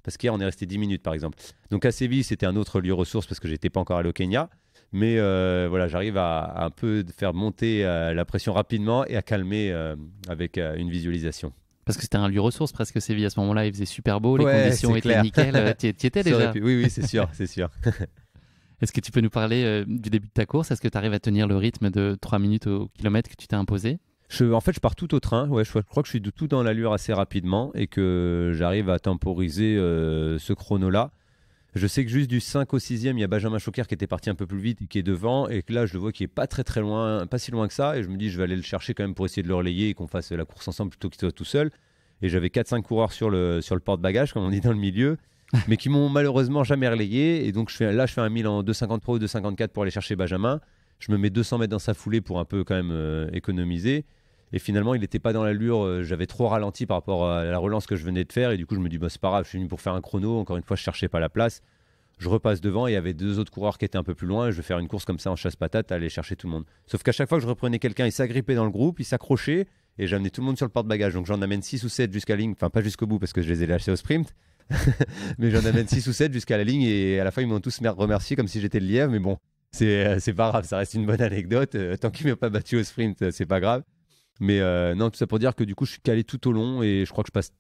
parce qu'hier on est resté 10 minutes par exemple. Donc à Séville c'était un autre lieu ressource parce que j'étais pas encore allé au Kenya. Mais voilà, j'arrive à un peu faire monter la pression rapidement et à calmer avec une visualisation. Parce que c'était un lieu ressource presque Séville à ce moment-là, il faisait super beau, les conditions étaient nickel. Tu y étais déjà ? Oui, c'est sûr, c'est sûr. Est-ce que tu peux nous parler du début de ta course ? Est-ce que tu arrives à tenir le rythme de 3 minutes au kilomètre que tu t'es imposé ? En fait, je pars tout au train. Ouais, je crois que je suis tout dans l'allure assez rapidement et que j'arrive à temporiser ce chrono-là. Je sais que juste du 5 au 6e, il y a Benjamin Choquer qui était parti un peu plus vite et qui est devant. Et que là, je le vois qui est pas très loin, pas si loin que ça. Et je me dis, je vais aller le chercher quand même pour essayer de le relayer et qu'on fasse la course ensemble plutôt qu'il soit tout seul. Et j'avais 4-5 coureurs sur le porte-bagages, comme on dit dans le milieu, mais qui m'ont malheureusement jamais relayé. Et donc, je fais un 1000 en 2,53 ou 2,54 pour aller chercher Benjamin. Je me mets 200 mètres dans sa foulée pour un peu quand même économiser. Et finalement, il n'était pas dans l'allure. J'avais trop ralenti par rapport à la relance que je venais de faire. Et du coup, je me dis, c'est pas grave, je suis venu pour faire un chrono. Encore une fois, je ne cherchais pas la place. Je repasse devant et il y avait 2 autres coureurs qui étaient un peu plus loin. Et je vais faire une course comme ça en chasse-patate, aller chercher tout le monde. Sauf qu'à chaque fois que je reprenais quelqu'un, il s'agrippait dans le groupe, il s'accrochait. Et j'amenais tout le monde sur le porte-bagages. Donc j'en amène 6 ou 7 jusqu'à la ligne. Enfin, pas jusqu'au bout parce que je les ai lâchés au sprint. Mais j'en amène 6 ou 7 jusqu'à la ligne. Et à la fin, ils m'ont tous remercié comme si j'étais le lièvre. Mais bon, c'est pas grave. Ça reste une bonne anecdote. Tant qu'ils ne m'ont pas battu au sprint, c'est pas grave. Mais non, tout ça pour dire que du coup, je suis calé tout au long et je crois que je passe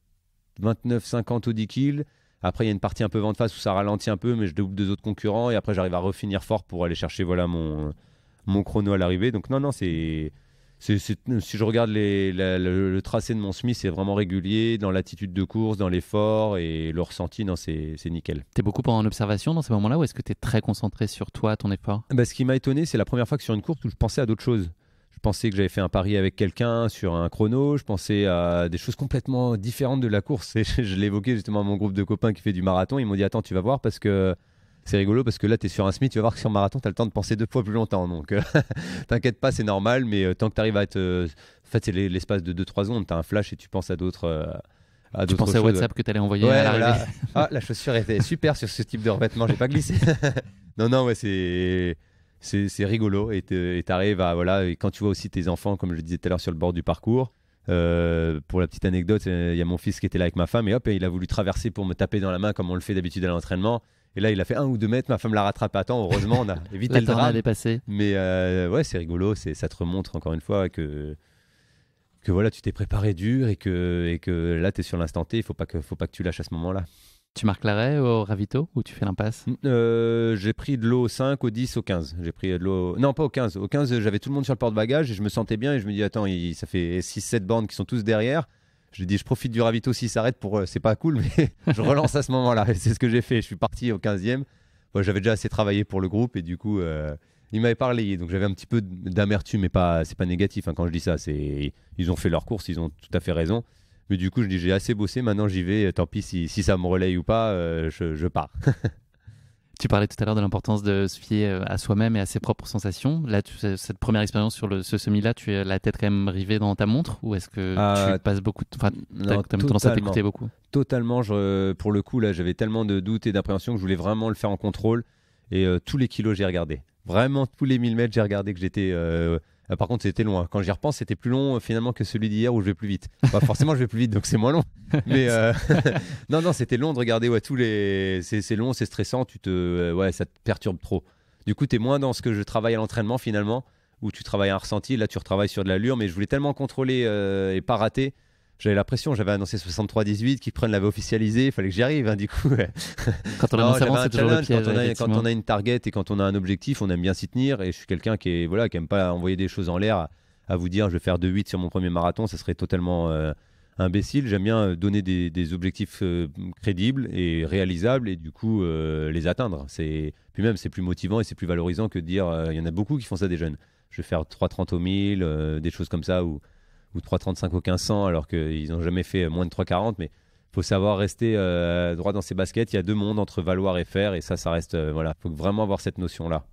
29-50 au 10 kills. Après, il y a une partie un peu vent de face où ça ralentit un peu, mais je double 2 autres concurrents et après, j'arrive à refinir fort pour aller chercher mon chrono à l'arrivée. Donc non, si je regarde le tracé de mon semi, c'est vraiment régulier dans l'attitude de course, dans l'effort et le ressenti, non, c'est nickel. T'es beaucoup en observation dans ces moments-là ou est-ce que t'es très concentré sur toi, ton effort ? Ce qui m'a étonné, c'est la première fois que sur une course où je pensais à d'autres choses. Je pensais que j'avais fait un pari avec quelqu'un sur un chrono. Je pensais à des choses complètement différentes de la course. Et je l'évoquais justement à mon groupe de copains qui fait du marathon. Ils m'ont dit, attends, tu vas voir parce que c'est rigolo parce que là, tu es sur un SMI, tu vas voir que sur marathon, tu as le temps de penser 2 fois plus longtemps. Donc, t'inquiète pas, c'est normal. Mais tant que tu arrives à être... En fait, c'est l'espace de 2-3 secondes. Tu as un flash et tu penses à d'autres... Tu pensais au WhatsApp que tu allais envoyer à l'arrivée. Voilà. Ah, la chaussure était super sur ce type de revêtement. J'ai pas glissé. Non, ouais, c'est rigolo et t'arrives à voilà, et quand tu vois aussi tes enfants, comme je le disais tout à l'heure, sur le bord du parcours. Pour la petite anecdote, il y a mon fils qui était là avec ma femme et hop, il a voulu traverser pour me taper dans la main comme on le fait d'habitude à l'entraînement. Et là, il a fait 1 ou 2 mètres, ma femme l'a rattrapé à temps. Heureusement, on a évité le drame. Dépassé. Mais ouais, c'est rigolo, ça te remontre encore une fois que voilà, tu t'es préparé dur et que là, tu es sur l'instant T, il faut pas que tu lâches à ce moment-là. Tu marques l'arrêt au ravito ou tu fais l'impasse? J'ai pris de l'eau au 5, au 10, au 15. J'ai pris de l'eau... Non, pas au 15. Au 15, j'avais tout le monde sur le porte-bagages et je me sentais bien et je me dis, attends, ça fait 6-7 bandes qui sont tous derrière. Je dis, je profite du ravito s'il s'arrête pour... c'est pas cool, mais je relance à ce moment-là. Et c'est ce que j'ai fait. Je suis parti au 15e. Bon, j'avais déjà assez travaillé pour le groupe et du coup, il m'avait parlé. Donc j'avais un petit peu d'amertume, mais c'est pas négatif quand je dis ça. Ils ont fait leur course, ils ont tout à fait raison. Mais du coup, je dis, j'ai assez bossé, maintenant j'y vais, tant pis si ça me relaye ou pas, je pars. Tu parlais tout à l'heure de l'importance de se fier à soi-même et à ses propres sensations. Là, cette première expérience sur ce semi-là, tu as la tête quand même rivée dans ta montre ou est-ce que tu passes beaucoup de... Enfin, t'as tendance à t'écouter beaucoup? Totalement. Pour le coup, là, j'avais tellement de doutes et d'appréhension que je voulais vraiment le faire en contrôle. Et tous les kilos, j'ai regardé. Vraiment, tous les 1000 mètres, j'ai regardé que j'étais... par contre, c'était loin. Quand j'y repense, c'était plus long finalement que celui d'hier où je vais plus vite. Bah, forcément, je vais plus vite, donc c'est moins long. Mais non, c'était long de regarder. Ouais, c'est long, c'est stressant. Ça te perturbe trop. Du coup, tu es moins dans ce que je travaille à l'entraînement finalement, où tu travailles un ressenti. Là, tu retravailles sur de l'allure, mais je voulais tellement contrôler et pas rater. J'avais la pression, j'avais annoncé 63-18, Kippren l'avait officialisé, il fallait que j'y arrive, du coup. Ouais. Quand on annonce avant, c'est toujours le piège. Quand on a une target et quand on a un objectif, on aime bien s'y tenir. Et je suis quelqu'un qui aime pas envoyer des choses en l'air à vous dire je vais faire 2-8 sur mon premier marathon, ça serait totalement imbécile. J'aime bien donner des objectifs crédibles et réalisables et du coup les atteindre. Puis même, c'est plus motivant et c'est plus valorisant que de dire il y en a beaucoup qui font ça des jeunes. Je vais faire 3,30 au 1000, des choses comme ça ou 3,35 au 1500 alors qu'ils n'ont jamais fait moins de 3,40, mais il faut savoir rester droit dans ses baskets. Il y a deux mondes entre valoir et faire et ça reste... voilà, il faut vraiment avoir cette notion-là.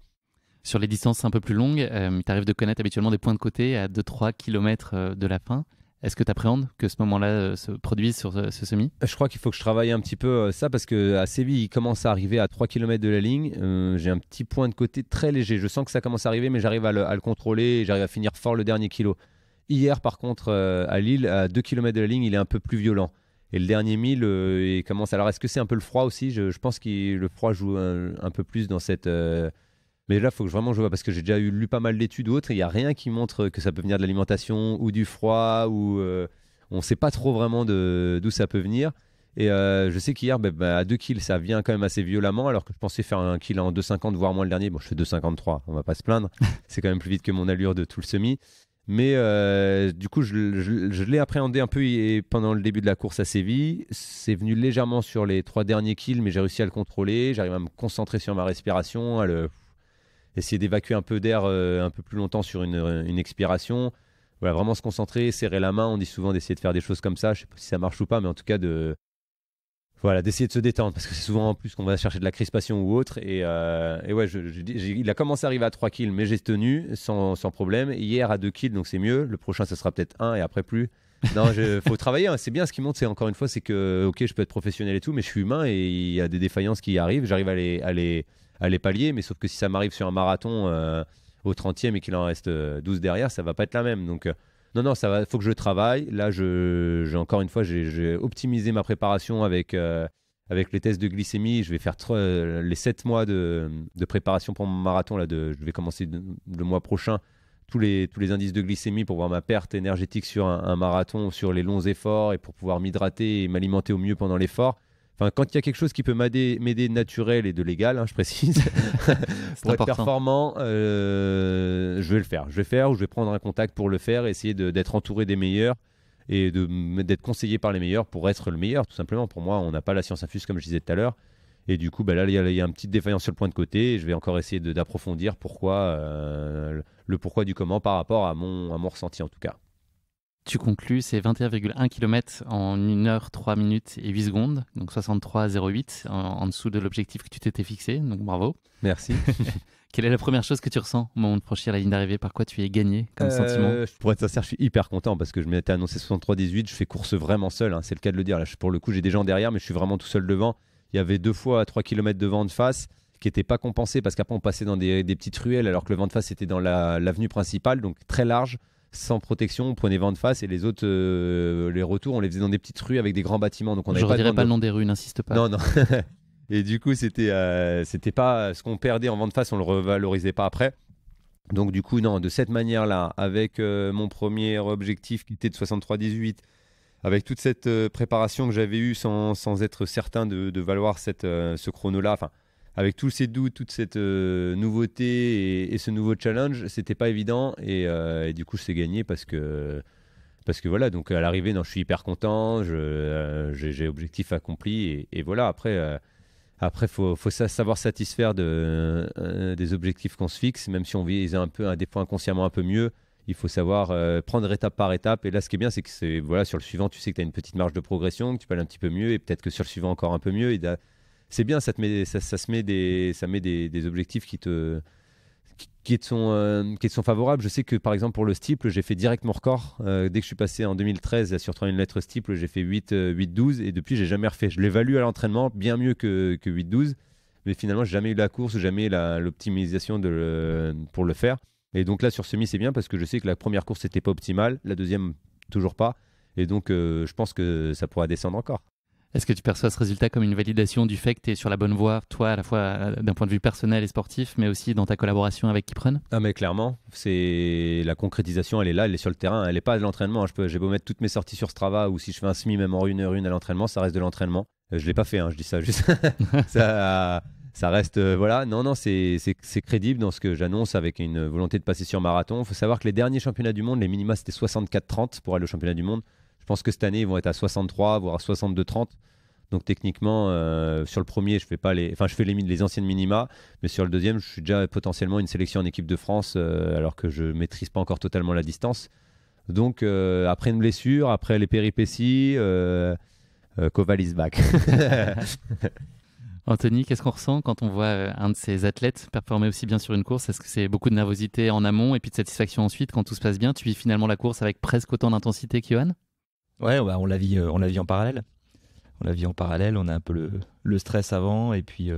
Sur les distances un peu plus longues, il t'arrive de connaître habituellement des points de côté à 2-3 km de la fin. Est-ce que tu appréhendes que ce moment-là se produise sur ce semi? Je crois qu'il faut que je travaille un petit peu ça parce qu'à Séville, il commence à arriver à 3 km de la ligne. J'ai un petit point de côté très léger. Je sens que ça commence à arriver, mais j'arrive à le contrôler et j'arrive à finir fort le dernier kilo. Hier, par contre, à Lille, à 2 km de la ligne, il est un peu plus violent. Et le dernier 1000, il commence... Alors, est-ce que c'est un peu le froid aussi? Je pense que le froid joue un peu plus dans cette... Mais là, il faut que vraiment je vois, parce que j'ai déjà lu pas mal d'études ou autres, et il n'y a rien qui montre que ça peut venir de l'alimentation ou du froid, ou on ne sait pas trop vraiment d'où ça peut venir. Et je sais qu'hier, à 2 kills, ça vient quand même assez violemment, alors que je pensais faire un kill en 2,50, voire moins le dernier. Bon, je fais 2,53, on va pas se plaindre. C'est quand même plus vite que mon allure de tout le semi. Mais du coup, je l'ai appréhendé un peu pendant le début de la course à Séville. C'est venu légèrement sur les 3 derniers kills, mais j'ai réussi à le contrôler. J'arrive à me concentrer sur ma respiration, essayer d'évacuer un peu d'air un peu plus longtemps sur une expiration. Voilà, vraiment se concentrer, serrer la main. On dit souvent d'essayer de faire des choses comme ça. Je ne sais pas si ça marche ou pas, mais en tout cas d'essayer de se détendre, parce que c'est souvent en plus qu'on va chercher de la crispation ou autre. Et ouais, il a commencé à arriver à 3 kills, mais j'ai tenu sans problème. Hier à 2 kills, donc c'est mieux. Le prochain, ça sera peut-être 1 et après plus. Non, faut travailler. Hein. C'est bien, ce qui monte, c'est encore une fois, c'est que, ok, je peux être professionnel et tout, mais je suis humain et il y a des défaillances qui arrivent. J'arrive à les pallier, mais sauf que si ça m'arrive sur un marathon au 30e et qu'il en reste 12 derrière, ça va pas être la même. Donc, non, ça va. Faut que je travaille. Là, j'ai encore une fois, j'ai optimisé ma préparation avec les tests de glycémie. Je vais faire les 7 mois de préparation pour mon marathon. Je vais commencer le mois prochain. Tous les indices de glycémie pour voir ma perte énergétique sur un marathon, sur les longs efforts et pour pouvoir m'hydrater et m'alimenter au mieux pendant l'effort. Enfin, quand il y a quelque chose qui peut m'aider de naturel et de légal, hein, je précise, pour être performant, je vais le faire. Je vais faire ou je vais prendre un contact pour le faire, essayer d'être entouré des meilleurs et d'être conseillé par les meilleurs pour être le meilleur, tout simplement. Pour moi, on n'a pas la science infuse, comme je disais tout à l'heure. Et du coup, là, il y a une petite défaillance sur le point de côté. Et je vais encore essayer d'approfondir le pourquoi du comment par rapport à mon ressenti, en tout cas. Tu conclus ces 21,1 km en 1 heure, 3 minutes et 8 secondes, donc 63,08 en dessous de l'objectif que tu t'étais fixé, donc bravo. Merci. Quelle est la première chose que tu ressens au moment de franchir la ligne d'arrivée? Par quoi tu es gagné comme sentiment? Pour être sincère, je suis hyper content parce que je m'étais annoncé 63,18, je fais course vraiment seul, hein, c'est le cas de le dire. Là, pour le coup, j'ai des gens derrière, mais je suis vraiment tout seul devant. Il y avait 2 fois à 3 km de vent de face qui n'était pas compensé parce qu'après on passait dans des petites ruelles alors que le vent de face était dans l'avenue principale, donc très large, sans protection. On prenait vent de face et les autres, les retours, on les faisait dans des petites rues avec des grands bâtiments. Donc on Je ne redirai pas le nom des rues, n'insiste pas. Non, non. Et du coup, c'était pas ce qu'on perdait en vent de face, on le revalorisait pas après. Donc du coup, non, de cette manière-là, avec mon premier objectif qui était de 63-18, avec toute cette préparation que j'avais eue sans être certain de valoir ce chrono-là, enfin, avec tous ces doutes, toute cette nouveauté et ce nouveau challenge, c'était pas évident. Et du coup, je sais gagner parce que voilà, donc à l'arrivée, non, je suis hyper content, j'ai objectif accompli. Et voilà, après, faut savoir satisfaire des objectifs qu'on se fixe, même si on vise des fois inconsciemment un peu mieux. Il faut savoir prendre étape par étape. Et là, ce qui est bien, c'est que voilà, sur le suivant, tu sais que tu as une petite marge de progression, que tu peux aller un petit peu mieux, et peut-être que sur le suivant encore un peu mieux. Et c'est bien, ça met des objectifs qui te sont favorables. Je sais que par exemple pour le steeple, j'ai fait direct mon record. Dès que je suis passé en 2013 sur 3000 mètres steeple, j'ai fait 8-12 et depuis j'ai jamais refait. Je l'évalue à l'entraînement bien mieux que 8-12, mais finalement j'ai jamais eu la course, jamais l'optimisation pour le faire. Et donc là sur semi c'est bien parce que je sais que la première course n'était pas optimale, la deuxième toujours pas, et donc je pense que ça pourra descendre encore. Est-ce que tu perçois ce résultat comme une validation du fait que tu es sur la bonne voie, toi, à la fois d'un point de vue personnel et sportif, mais aussi dans ta collaboration avec Kipren ? Ah mais clairement, c'est la concrétisation, elle est là, elle est sur le terrain, elle n'est pas de l'entraînement. J'ai beau mettre toutes mes sorties sur Strava ou si je fais un semi même en 1h1 à l'entraînement, ça reste de l'entraînement. Je l'ai pas fait, je dis ça juste. ça reste, voilà, non, c'est crédible dans ce que j'annonce avec une volonté de passer sur marathon. Il faut savoir que les derniers championnats du monde, les minima c'était 64-30 pour aller au championnat du monde. Je pense que cette année, ils vont être à 63, voire à 62-30. Donc techniquement, sur le premier, je fais les anciennes minima, mais sur le deuxième, je suis déjà potentiellement une sélection en équipe de France, alors que je ne maîtrise pas encore totalement la distance. Donc après une blessure, après les péripéties, Koval is back. Anthony, qu'est-ce qu'on ressent quand on voit un de ces athlètes performer aussi bien sur une course ? Est-ce que c'est beaucoup de nervosité en amont et puis de satisfaction ensuite quand tout se passe bien ? Tu vis finalement la course avec presque autant d'intensité qu'Johan ? Ouais, on la vit en parallèle. On la vit en parallèle, on a un peu le stress avant et puis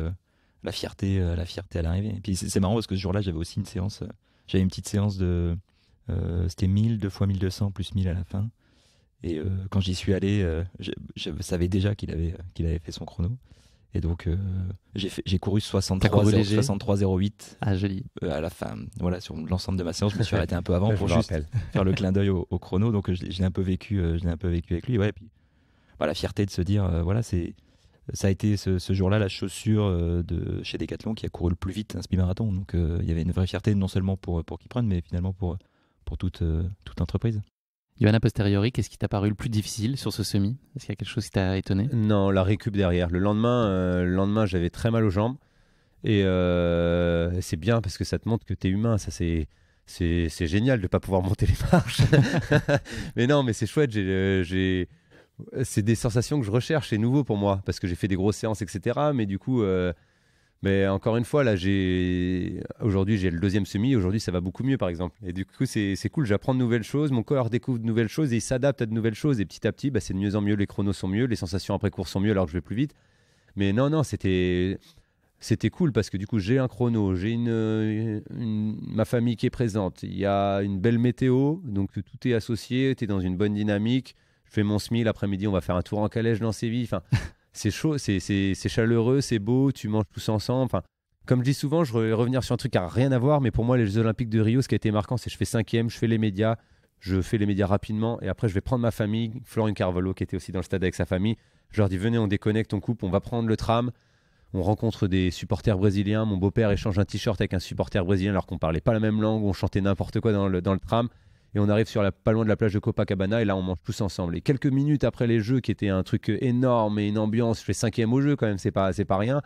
la fierté à l'arrivée. Et puis c'est marrant parce que ce jour-là, j'avais aussi une petite séance de c'était 1000, 2 fois 1200 plus 1000 à la fin. Et quand j'y suis allé, je savais déjà qu'il avait fait son chrono. Et donc j'ai couru 63,08 joli. à la fin. Voilà, sur l'ensemble de ma séance, je me suis arrêté un peu avant pour juste faire le clin d'œil au chrono. Donc je l'ai un peu vécu avec lui. Ouais, et puis la fierté de se dire ça a été ce jour-là la chaussure chez Decathlon qui a couru le plus vite un semi-marathon. Donc il y avait une vraie fierté non seulement pour Kipren, mais finalement pour toute entreprise. Johan, a posteriori, qu'est-ce qui t'a paru le plus difficile sur ce semi ? Est-ce qu'il y a quelque chose qui t'a étonné ? Non, la récup derrière. Le lendemain, j'avais très mal aux jambes. Et c'est bien parce que ça te montre que tu es humain. Ça, c'est génial de ne pas pouvoir monter les marches. Mais non, mais c'est chouette. C'est des sensations que je recherche. C'est nouveau pour moi parce que j'ai fait des grosses séances, etc. Mais du coup... Mais encore une fois, là, aujourd'hui, j'ai le deuxième semi. Aujourd'hui, ça va beaucoup mieux, par exemple. Et du coup, c'est cool. J'apprends de nouvelles choses. Mon corps découvre de nouvelles choses et il s'adapte à de nouvelles choses. Et petit à petit, c'est de mieux en mieux. Les chronos sont mieux. Les sensations après course sont mieux alors que je vais plus vite. Mais non, c'était cool parce que du coup, j'ai un chrono. J'ai ma famille qui est présente. Il y a une belle météo. Donc, tout est associé. Tu es dans une bonne dynamique. Je fais mon semi. L'après-midi, on va faire un tour en calèche dans Séville. Enfin... C'est chaud, c'est chaleureux, c'est beau, tu manges tous ensemble. Enfin, comme je dis souvent, je vais revenir sur un truc qui n'a rien à voir, mais pour moi, les Jeux Olympiques de Rio, ce qui a été marquant, c'est que je fais 5e, je fais les médias rapidement, et après, je vais prendre ma famille, Florine Carvalho, qui était aussi dans le stade avec sa famille. Je leur dis, venez, on déconnecte, on coupe, on va prendre le tram. On rencontre des supporters brésiliens. Mon beau-père échange un t-shirt avec un supporter brésilien alors qu'on ne parlait pas la même langue, on chantait n'importe quoi dans le tram. Et on arrive pas loin de la plage de Copacabana et là on mange tous ensemble. Et quelques minutes après les Jeux qui étaient un truc énorme et une ambiance, je fais 5e au jeu quand même, c'est pas rien.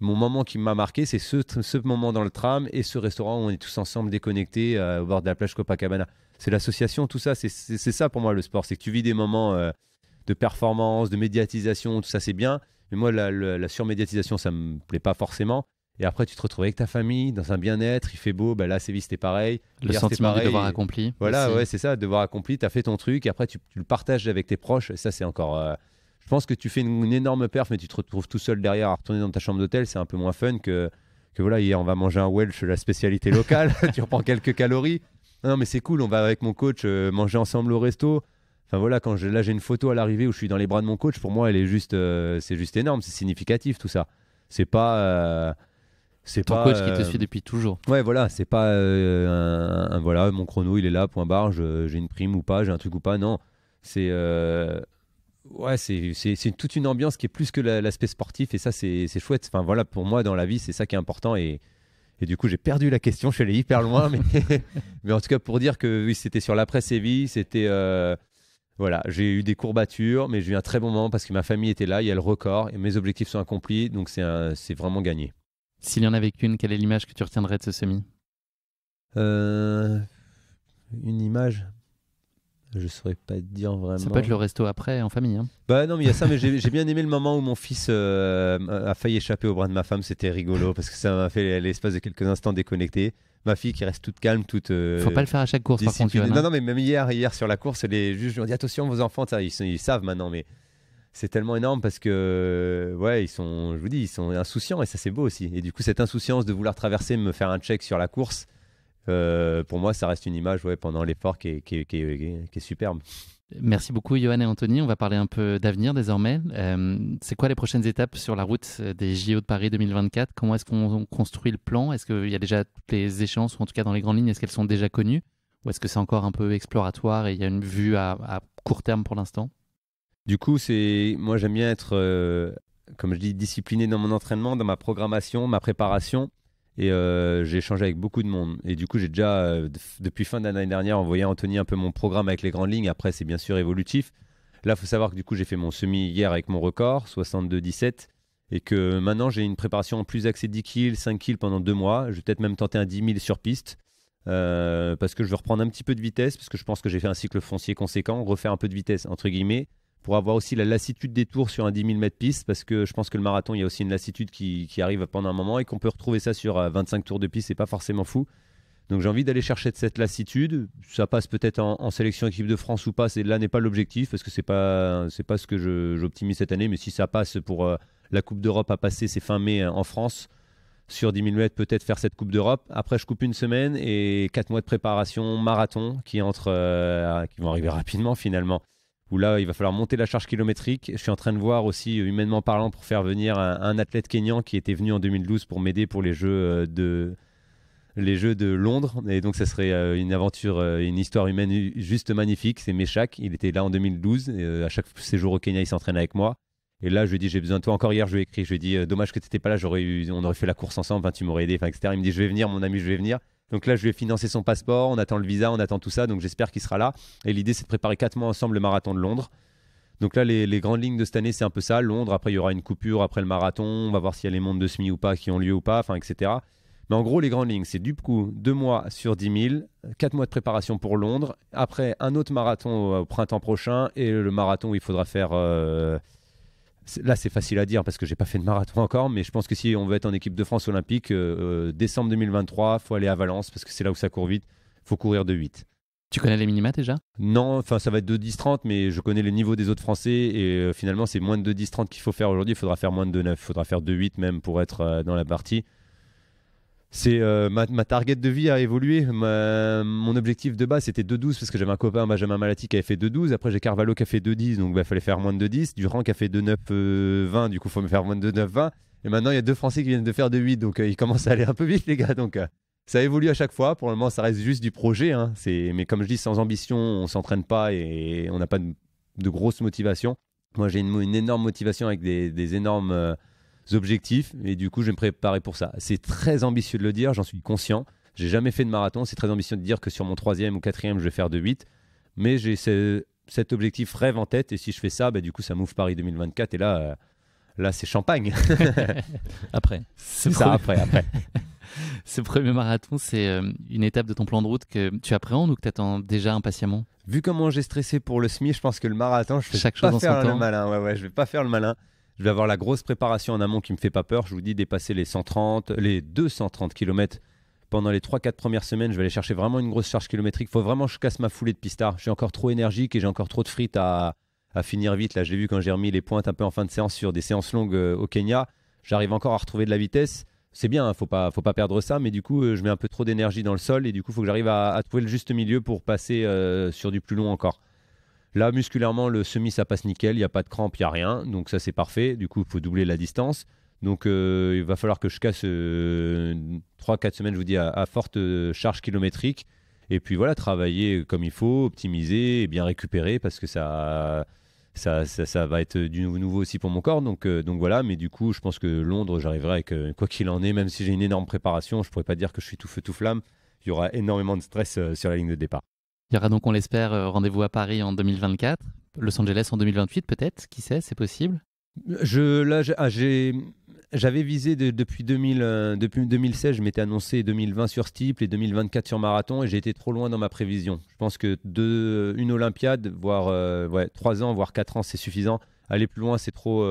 Mon moment qui m'a marqué, c'est ce moment dans le tram et ce restaurant où on est tous ensemble déconnectés au bord de la plage Copacabana. C'est l'association, tout ça, c'est ça pour moi le sport. C'est que tu vis des moments de performance, de médiatisation, tout ça c'est bien. Mais moi la surmédiatisation ça me plaît pas forcément. Et après, tu te retrouves avec ta famille, dans un bien-être, il fait beau. Là, à Séville, c'était pareil. Le sentiment du devoir accompli. Voilà, ouais, c'est ça, devoir accompli. Tu as fait ton truc. Et après, tu le partages avec tes proches. Et ça, c'est encore. Je pense que tu fais une énorme perf, mais tu te retrouves tout seul derrière à retourner dans ta chambre d'hôtel. C'est un peu moins fun que que voilà, hier on va manger un Welsh, la spécialité locale, tu reprends quelques calories. Non mais c'est cool, on va avec mon coach manger ensemble au resto. Enfin voilà, là j'ai une photo à l'arrivée où je suis dans les bras de mon coach, pour moi elle est juste, c'est juste énorme, c'est significatif tout ça. C'est pas... c'est Ton pas, coach qui te suit depuis toujours. Ouais, voilà, c'est pas voilà, mon chrono il est là, point barre, j'ai une prime ou pas, j'ai un truc ou pas, non. C'est ouais, c'est toute une ambiance qui est plus que l'aspect sportif et ça c'est chouette. Enfin voilà, pour moi dans la vie, c'est ça qui est important et du coup, j'ai perdu la question, je suis allé hyper loin mais mais en tout cas pour dire que oui, c'était sur l'après-Séville, c'était voilà, j'ai eu des courbatures mais j'ai eu un très bon moment parce que ma famille était là, il y a le record et mes objectifs sont accomplis, donc c'est vraiment gagné. S'il y en avait qu'une, quelle est l'image que tu retiendrais de ce semi? Une image, je saurais pas te dire vraiment. Ça peut être le resto après en famille. Hein. Bah non, mais il y a ça, mais j'ai bien aimé le moment où mon fils a failli échapper au bras de ma femme. C'était rigolo parce que ça m'a fait l'espace de quelques instants déconnecter. Ma fille qui reste toute calme, toute. Faut pas le faire à chaque course par contre. Non, non, mais même hier sur la course, les juges lui ont dit attention vos enfants, ça, ils savent maintenant, mais c'est tellement énorme parce que ouais, je vous dis, ils sont insouciants et ça c'est beau aussi. Et du coup, cette insouciance de vouloir traverser, me faire un check sur la course. Pour moi, ça reste une image pendant l'effort qui est superbe. Merci beaucoup, Johan et Anthony. On va parler un peu d'avenir désormais. C'est quoi les prochaines étapes sur la route des JO de Paris 2024? Comment est-ce qu'on construit le plan? Est-ce qu'il y a déjà toutes les échéances, ou en tout cas dans les grandes lignes, est-ce qu'elles sont déjà connues? Ou est-ce que c'est encore un peu exploratoire et il y a une vue à court terme pour l'instant? Du coup, moi j'aime bien être, comme je dis, discipliné dans mon entraînement, dans ma programmation, ma préparation. Et j'ai échangé avec beaucoup de monde. Et du coup, j'ai déjà, depuis fin d'année dernière, envoyé à Anthony un peu mon programme avec les grandes lignes. Après, c'est bien sûr évolutif. Là, il faut savoir que du coup, j'ai fait mon semi hier avec mon record, 62-17. Et que maintenant, j'ai une préparation en plus axée 10 kills, 5 kills pendant 2 mois. Je vais peut-être même tenter un 10 000 sur piste. Parce que je veux reprendre un petit peu de vitesse. Parce que je pense que j'ai fait un cycle foncier conséquent. Refaire un peu de vitesse, entre guillemets. Pour avoir aussi la lassitude des tours sur un 10 000 mètres piste, parce que je pense que le marathon, il y a aussi une lassitude qui arrive pendant un moment et qu'on peut retrouver ça sur 25 tours de piste, c'est pas forcément fou. Donc j'ai envie d'aller chercher cette lassitude. Ça passe peut-être en sélection équipe de France ou pas, là n'est pas l'objectif, parce que c'est pas ce que j'optimise cette année, mais si ça passe pour la Coupe d'Europe à passer, c'est fin mai en France, sur 10 000 mètres, peut-être faire cette Coupe d'Europe. Après, je coupe une semaine et 4 mois de préparation marathon qui vont arriver rapidement finalement. Où là, il va falloir monter la charge kilométrique. Je suis en train de voir aussi, humainement parlant, pour faire venir un athlète kényan qui était venu en 2012 pour m'aider pour les Jeux de Londres. Et donc, ça serait une aventure, une histoire humaine juste magnifique. C'est Meshak. Il était là en 2012. Et, à chaque séjour au Kenya, il s'entraîne avec moi. Et là, je lui ai dit, j'ai besoin de toi. Encore hier, je lui ai écrit. Je lui ai dit, dommage que tu n'étais pas là. On aurait fait la course ensemble. Enfin, tu m'aurais aidé, etc. Il me dit, je vais venir, mon ami, je vais venir. Donc là, je lui ai financé son passeport, on attend le visa, on attend tout ça, donc j'espère qu'il sera là. Et l'idée, c'est de préparer 4 mois ensemble le marathon de Londres. Donc là, les grandes lignes de cette année, c'est un peu ça. Londres, après, il y aura une coupure après le marathon, on va voir s'il y a les mondes de semi ou pas qui ont lieu ou pas, etc. Mais en gros, les grandes lignes, c'est du coup 2 mois sur 10 000, 4 mois de préparation pour Londres, après un autre marathon au printemps prochain et le marathon où il faudra faire... Là, c'est facile à dire parce que j'ai pas fait de marathon encore, mais je pense que si on veut être en équipe de France olympique, décembre 2023, faut aller à Valence parce que c'est là où ça court vite. Faut courir de 8. Tu connais les minima déjà? Non, enfin ça va être de 10-30, mais je connais le niveau des autres Français et finalement c'est moins de 10-30 qu'il faut faire aujourd'hui. Il faudra faire moins de 2-9, il faudra faire de 8 même pour être dans la partie. C'est ma target de vie a évolué. Mon objectif de base c'était 2-12 parce que j'avais un copain, Benjamin Malati, qui avait fait 2-12. Après j'ai Carvalho qui a fait 2-10, donc il fallait faire moins de 2-10. Durand qui a fait 2-9-20, du coup il faut me faire moins de 2-9-20. Et maintenant il y a 2 Français qui viennent de faire 2-8, donc il commence à aller un peu vite les gars. Donc ça évolue à chaque fois. Pour le moment ça reste juste du projet. Hein. Mais comme je dis, sans ambition on s'entraîne pas et on n'a pas de grosse motivation. Moi j'ai une énorme motivation avec des énormes... objectifs et du coup je vais me préparer pour ça. C'est très ambitieux de le dire, j'en suis conscient. J'ai jamais fait de marathon, c'est très ambitieux de dire que sur mon 3e ou 4e je vais faire de 8, mais j'ai cet objectif rêve en tête et si je fais ça, du coup ça m'ouvre Paris 2024 et là c'est champagne. Après. C'est ça, après. Ce premier marathon, c'est une étape de ton plan de route que tu appréhendes ou que tu attends déjà impatiemment? Vu comment j'ai stressé pour le semi, je pense que le marathon, je vais pas faire le malin. Ouais, je vais pas faire le malin. Je vais avoir la grosse préparation en amont qui me fait pas peur. Je vous dis, dépasser les 230 km pendant les 3-4 premières semaines. Je vais aller chercher vraiment une grosse charge kilométrique. Il faut vraiment que je casse ma foulée de pistard. Je suis encore trop énergique et j'ai encore trop de frites à finir vite. Là, je l'ai vu quand j'ai remis les pointes un peu en fin de séance sur des séances longues au Kenya. J'arrive encore à retrouver de la vitesse. c'est bien, faut pas perdre ça, mais du coup, je mets un peu trop d'énergie dans le sol et du coup, il faut que j'arrive à trouver le juste milieu pour passer sur du plus long encore. Là, musculairement, le semi, ça passe nickel, il n'y a pas de crampes, il n'y a rien, donc ça, c'est parfait. Du coup, il faut doubler la distance. Donc, il va falloir que je casse 3-4 semaines, je vous dis, à forte charge kilométrique. Et puis voilà, travailler comme il faut, optimiser et bien récupérer parce que ça va être du nouveau aussi pour mon corps. Donc voilà, mais du coup, je pense que Londres, j'arriverai avec quoi qu'il en est, même si j'ai une énorme préparation, je ne pourrais pas dire que je suis tout feu, tout flamme. Il y aura énormément de stress sur la ligne de départ. Il y aura donc, on l'espère, rendez-vous à Paris en 2024, Los Angeles en 2028 peut-être, qui sait, c'est possible. J'avais visé depuis 2016, je m'étais annoncé 2020 sur steeple et 2024 sur marathon et j'ai été trop loin dans ma prévision. Je pense que une Olympiade, voire 3 ans, voire 4 ans, c'est suffisant. Aller plus loin, c'est trop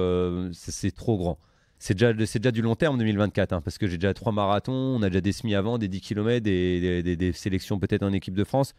grand. C'est déjà du long terme 2024, hein, parce que j'ai déjà 3 marathons, on a déjà des semis avant, des 10 km, des sélections peut-être en équipe de France.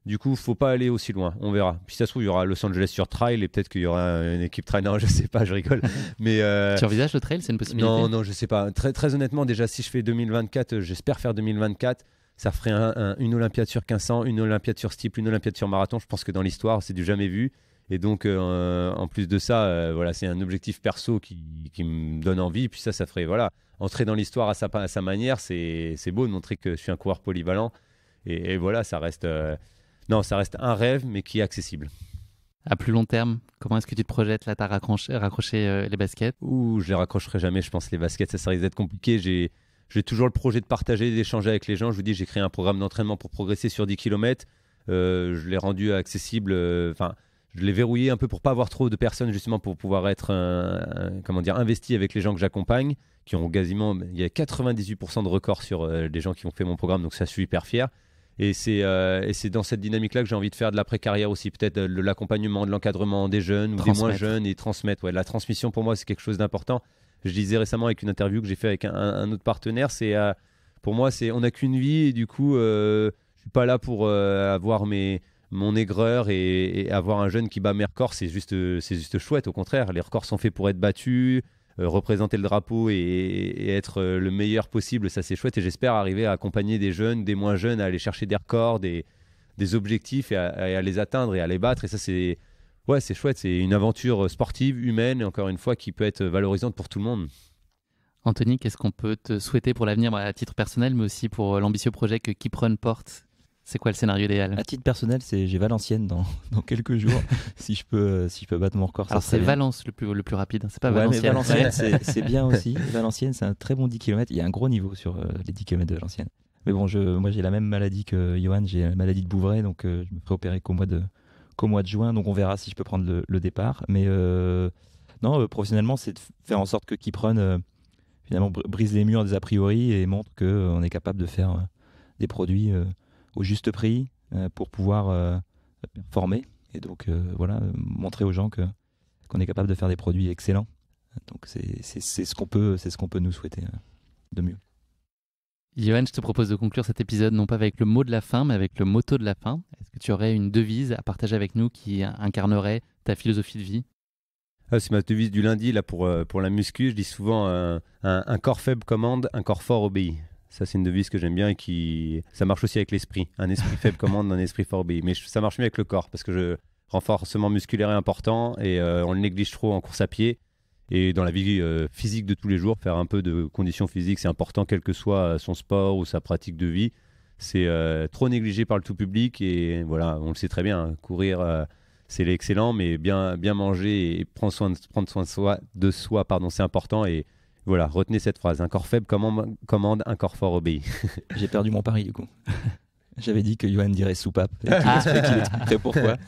Du coup, faut pas aller aussi loin, on verra. Puis ça se trouve, il y aura Los Angeles sur trail et peut-être qu'il y aura une équipe trail. Non, je sais pas, je rigole. Mais tu envisages le trail, c'est une possibilité? Non, je sais pas. Très honnêtement, déjà, si je fais 2024, j'espère faire 2024. Ça ferait une Olympiade sur 1500, une Olympiade sur steeple, une Olympiade sur marathon. Je pense que dans l'histoire, c'est du jamais vu. Et donc, en plus de ça, voilà, c'est un objectif perso qui me donne envie. Et puis ça ferait, voilà, entrer dans l'histoire à sa manière. C'est beau de montrer que je suis un coureur polyvalent. Et voilà, ça reste un rêve, mais qui est accessible. À plus long terme, comment est-ce que tu te projettes? Là, tu as raccroché les baskets? Je les raccrocherai jamais, je pense, les baskets. Ça risque d'être compliqué. J'ai toujours le projet de partager, d'échanger avec les gens. Je vous dis, j'ai créé un programme d'entraînement pour progresser sur 10 km. Je l'ai rendu accessible. Je l'ai verrouillé un peu pour pas avoir trop de personnes, justement, pour pouvoir être investi avec les gens que j'accompagne, qui ont quasiment... Il y a 98% de records sur les gens qui ont fait mon programme, donc ça, je suis hyper fier. Et c'est dans cette dynamique-là que j'ai envie de faire de l'après-carrière aussi, peut-être de l'accompagnement, de l'encadrement des jeunes ou des moins jeunes et transmettre. Ouais, la transmission, pour moi, c'est quelque chose d'important. Je disais récemment avec une interview que j'ai fait avec un autre partenaire, pour moi, on n'a qu'une vie et du coup, je suis pas là pour avoir mon aigreur et avoir un jeune qui bat mes records. C'est juste chouette, au contraire. Les records sont faits pour être battus. Représenter le drapeau et être le meilleur possible, ça c'est chouette et j'espère arriver à accompagner des jeunes, des moins jeunes, à aller chercher des records, des objectifs et à les atteindre et à les battre. Et ça c'est chouette, c'est une aventure sportive, humaine et encore une fois qui peut être valorisante pour tout le monde. Anthony, qu'est-ce qu'on peut te souhaiter pour l'avenir, à titre personnel mais aussi pour l'ambitieux projet que KeepRun porte? C'est quoi le scénario idéal? À titre personnel, j'ai Valenciennes dans quelques jours. si je peux battre mon record. Alors c'est Valence le plus rapide, c'est pas Valenciennes. Mais Valenciennes, c'est bien aussi. Valenciennes, c'est un très bon 10 km. Il y a un gros niveau sur les 10 km de Valenciennes. Mais bon, moi j'ai la même maladie que Johan, j'ai la maladie de Bouvray, donc je me ferai opérer qu'au mois de juin. Donc on verra si je peux prendre le départ. Mais professionnellement, c'est de faire en sorte que KeepRun finalement brise les murs des a priori et montre qu'on est capable de faire des produits au juste prix pour pouvoir performer et donc montrer aux gens qu'on est capable de faire des produits excellents. Donc c'est ce qu'on peut nous souhaiter de mieux. Johan, je te propose de conclure cet épisode non pas avec le mot de la fin mais avec le motto de la fin. Est-ce que tu aurais une devise à partager avec nous qui incarnerait ta philosophie de vie? C'est ma devise du lundi là pour la muscu. Je dis souvent un corps faible commande, un corps fort obéit. Ça, c'est une devise que j'aime bien et ça marche aussi avec l'esprit. Un esprit faible commande, un esprit fort obéit. Mais ça marche mieux avec le corps parce que le renforcement musculaire est important et on le néglige trop en course à pied. Et dans la vie physique de tous les jours, faire un peu de condition physique, c'est important, quel que soit son sport ou sa pratique de vie. C'est trop négligé par le tout public et voilà, on le sait très bien. Hein, courir, c'est excellent, mais bien manger et prendre soin de soi, c'est important. Et voilà, retenez cette phrase. Un corps faible commande, un corps fort obéit. J'ai perdu mon pari du coup. J'avais dit que Johan dirait soupape. Et qu'il expliquerait pourquoi.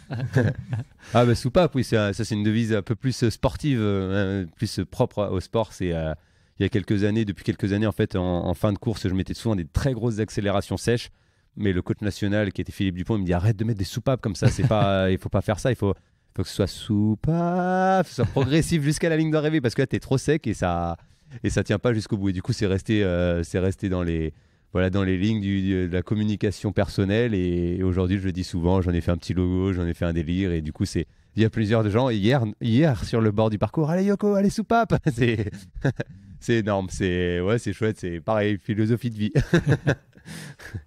Soupape, oui, ça c'est une devise un peu plus sportive, plus propre au sport. C'est il y a quelques années, depuis quelques années en fait, en fin de course, je mettais souvent des très grosses accélérations sèches. Mais le coach national qui était Philippe Dupont, il me dit arrête de mettre des soupapes comme ça. C'est pas, il faut pas faire ça. Il faut que ce soit soupape, soit progressif jusqu'à la ligne d'arrivée parce que là t'es trop sec et ça tient pas jusqu'au bout. Et du coup c'est resté dans les lignes de la communication personnelle et aujourd'hui je le dis souvent, j'en ai fait un petit logo, j'en ai fait un délire et du coup c'est il y a plusieurs gens hier sur le bord du parcours. Allez Yoko, allez soupape. C'est énorme, c'est chouette, c'est pareil, philosophie de vie.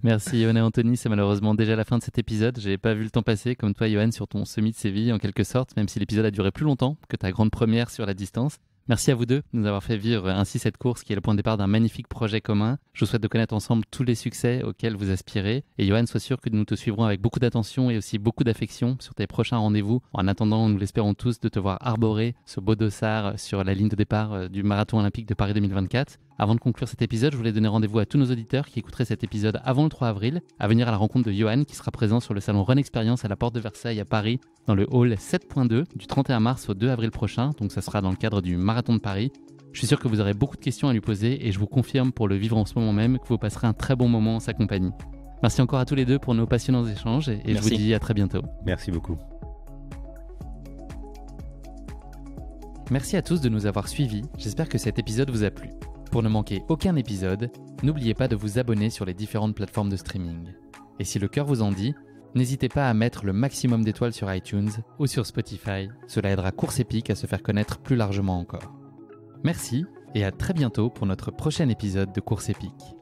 Merci Johan et Anthony, c'est malheureusement déjà la fin de cet épisode. J'ai pas vu le temps passer comme toi Johan sur ton semi de Séville en quelque sorte, même si l'épisode a duré plus longtemps que ta grande première sur la distance. Merci à vous deux de nous avoir fait vivre ainsi cette course qui est le point de départ d'un magnifique projet commun. Je vous souhaite de connaître ensemble tous les succès auxquels vous aspirez. Et Johan, sois sûr que nous te suivrons avec beaucoup d'attention et aussi beaucoup d'affection sur tes prochains rendez-vous. En attendant, nous l'espérons tous, de te voir arborer ce beau dossard sur la ligne de départ du Marathon Olympique de Paris 2024. Avant de conclure cet épisode, je voulais donner rendez-vous à tous nos auditeurs qui écouteraient cet épisode avant le 3 avril, à venir à la rencontre de Johan qui sera présent sur le salon Run Experience à la Porte de Versailles à Paris, dans le hall 7.2 du 31 mars au 2 avril prochain, donc ça sera dans le cadre du Marathon de Paris. Je suis sûr que vous aurez beaucoup de questions à lui poser et je vous confirme pour le vivre en ce moment même que vous passerez un très bon moment en sa compagnie. Merci encore à tous les deux pour nos passionnants échanges et je vous dis à très bientôt. Merci beaucoup. Merci à tous de nous avoir suivis, j'espère que cet épisode vous a plu. Pour ne manquer aucun épisode, n'oubliez pas de vous abonner sur les différentes plateformes de streaming. Et si le cœur vous en dit, n'hésitez pas à mettre le maximum d'étoiles sur iTunes ou sur Spotify, cela aidera Course Épique à se faire connaître plus largement encore. Merci et à très bientôt pour notre prochain épisode de Course Épique.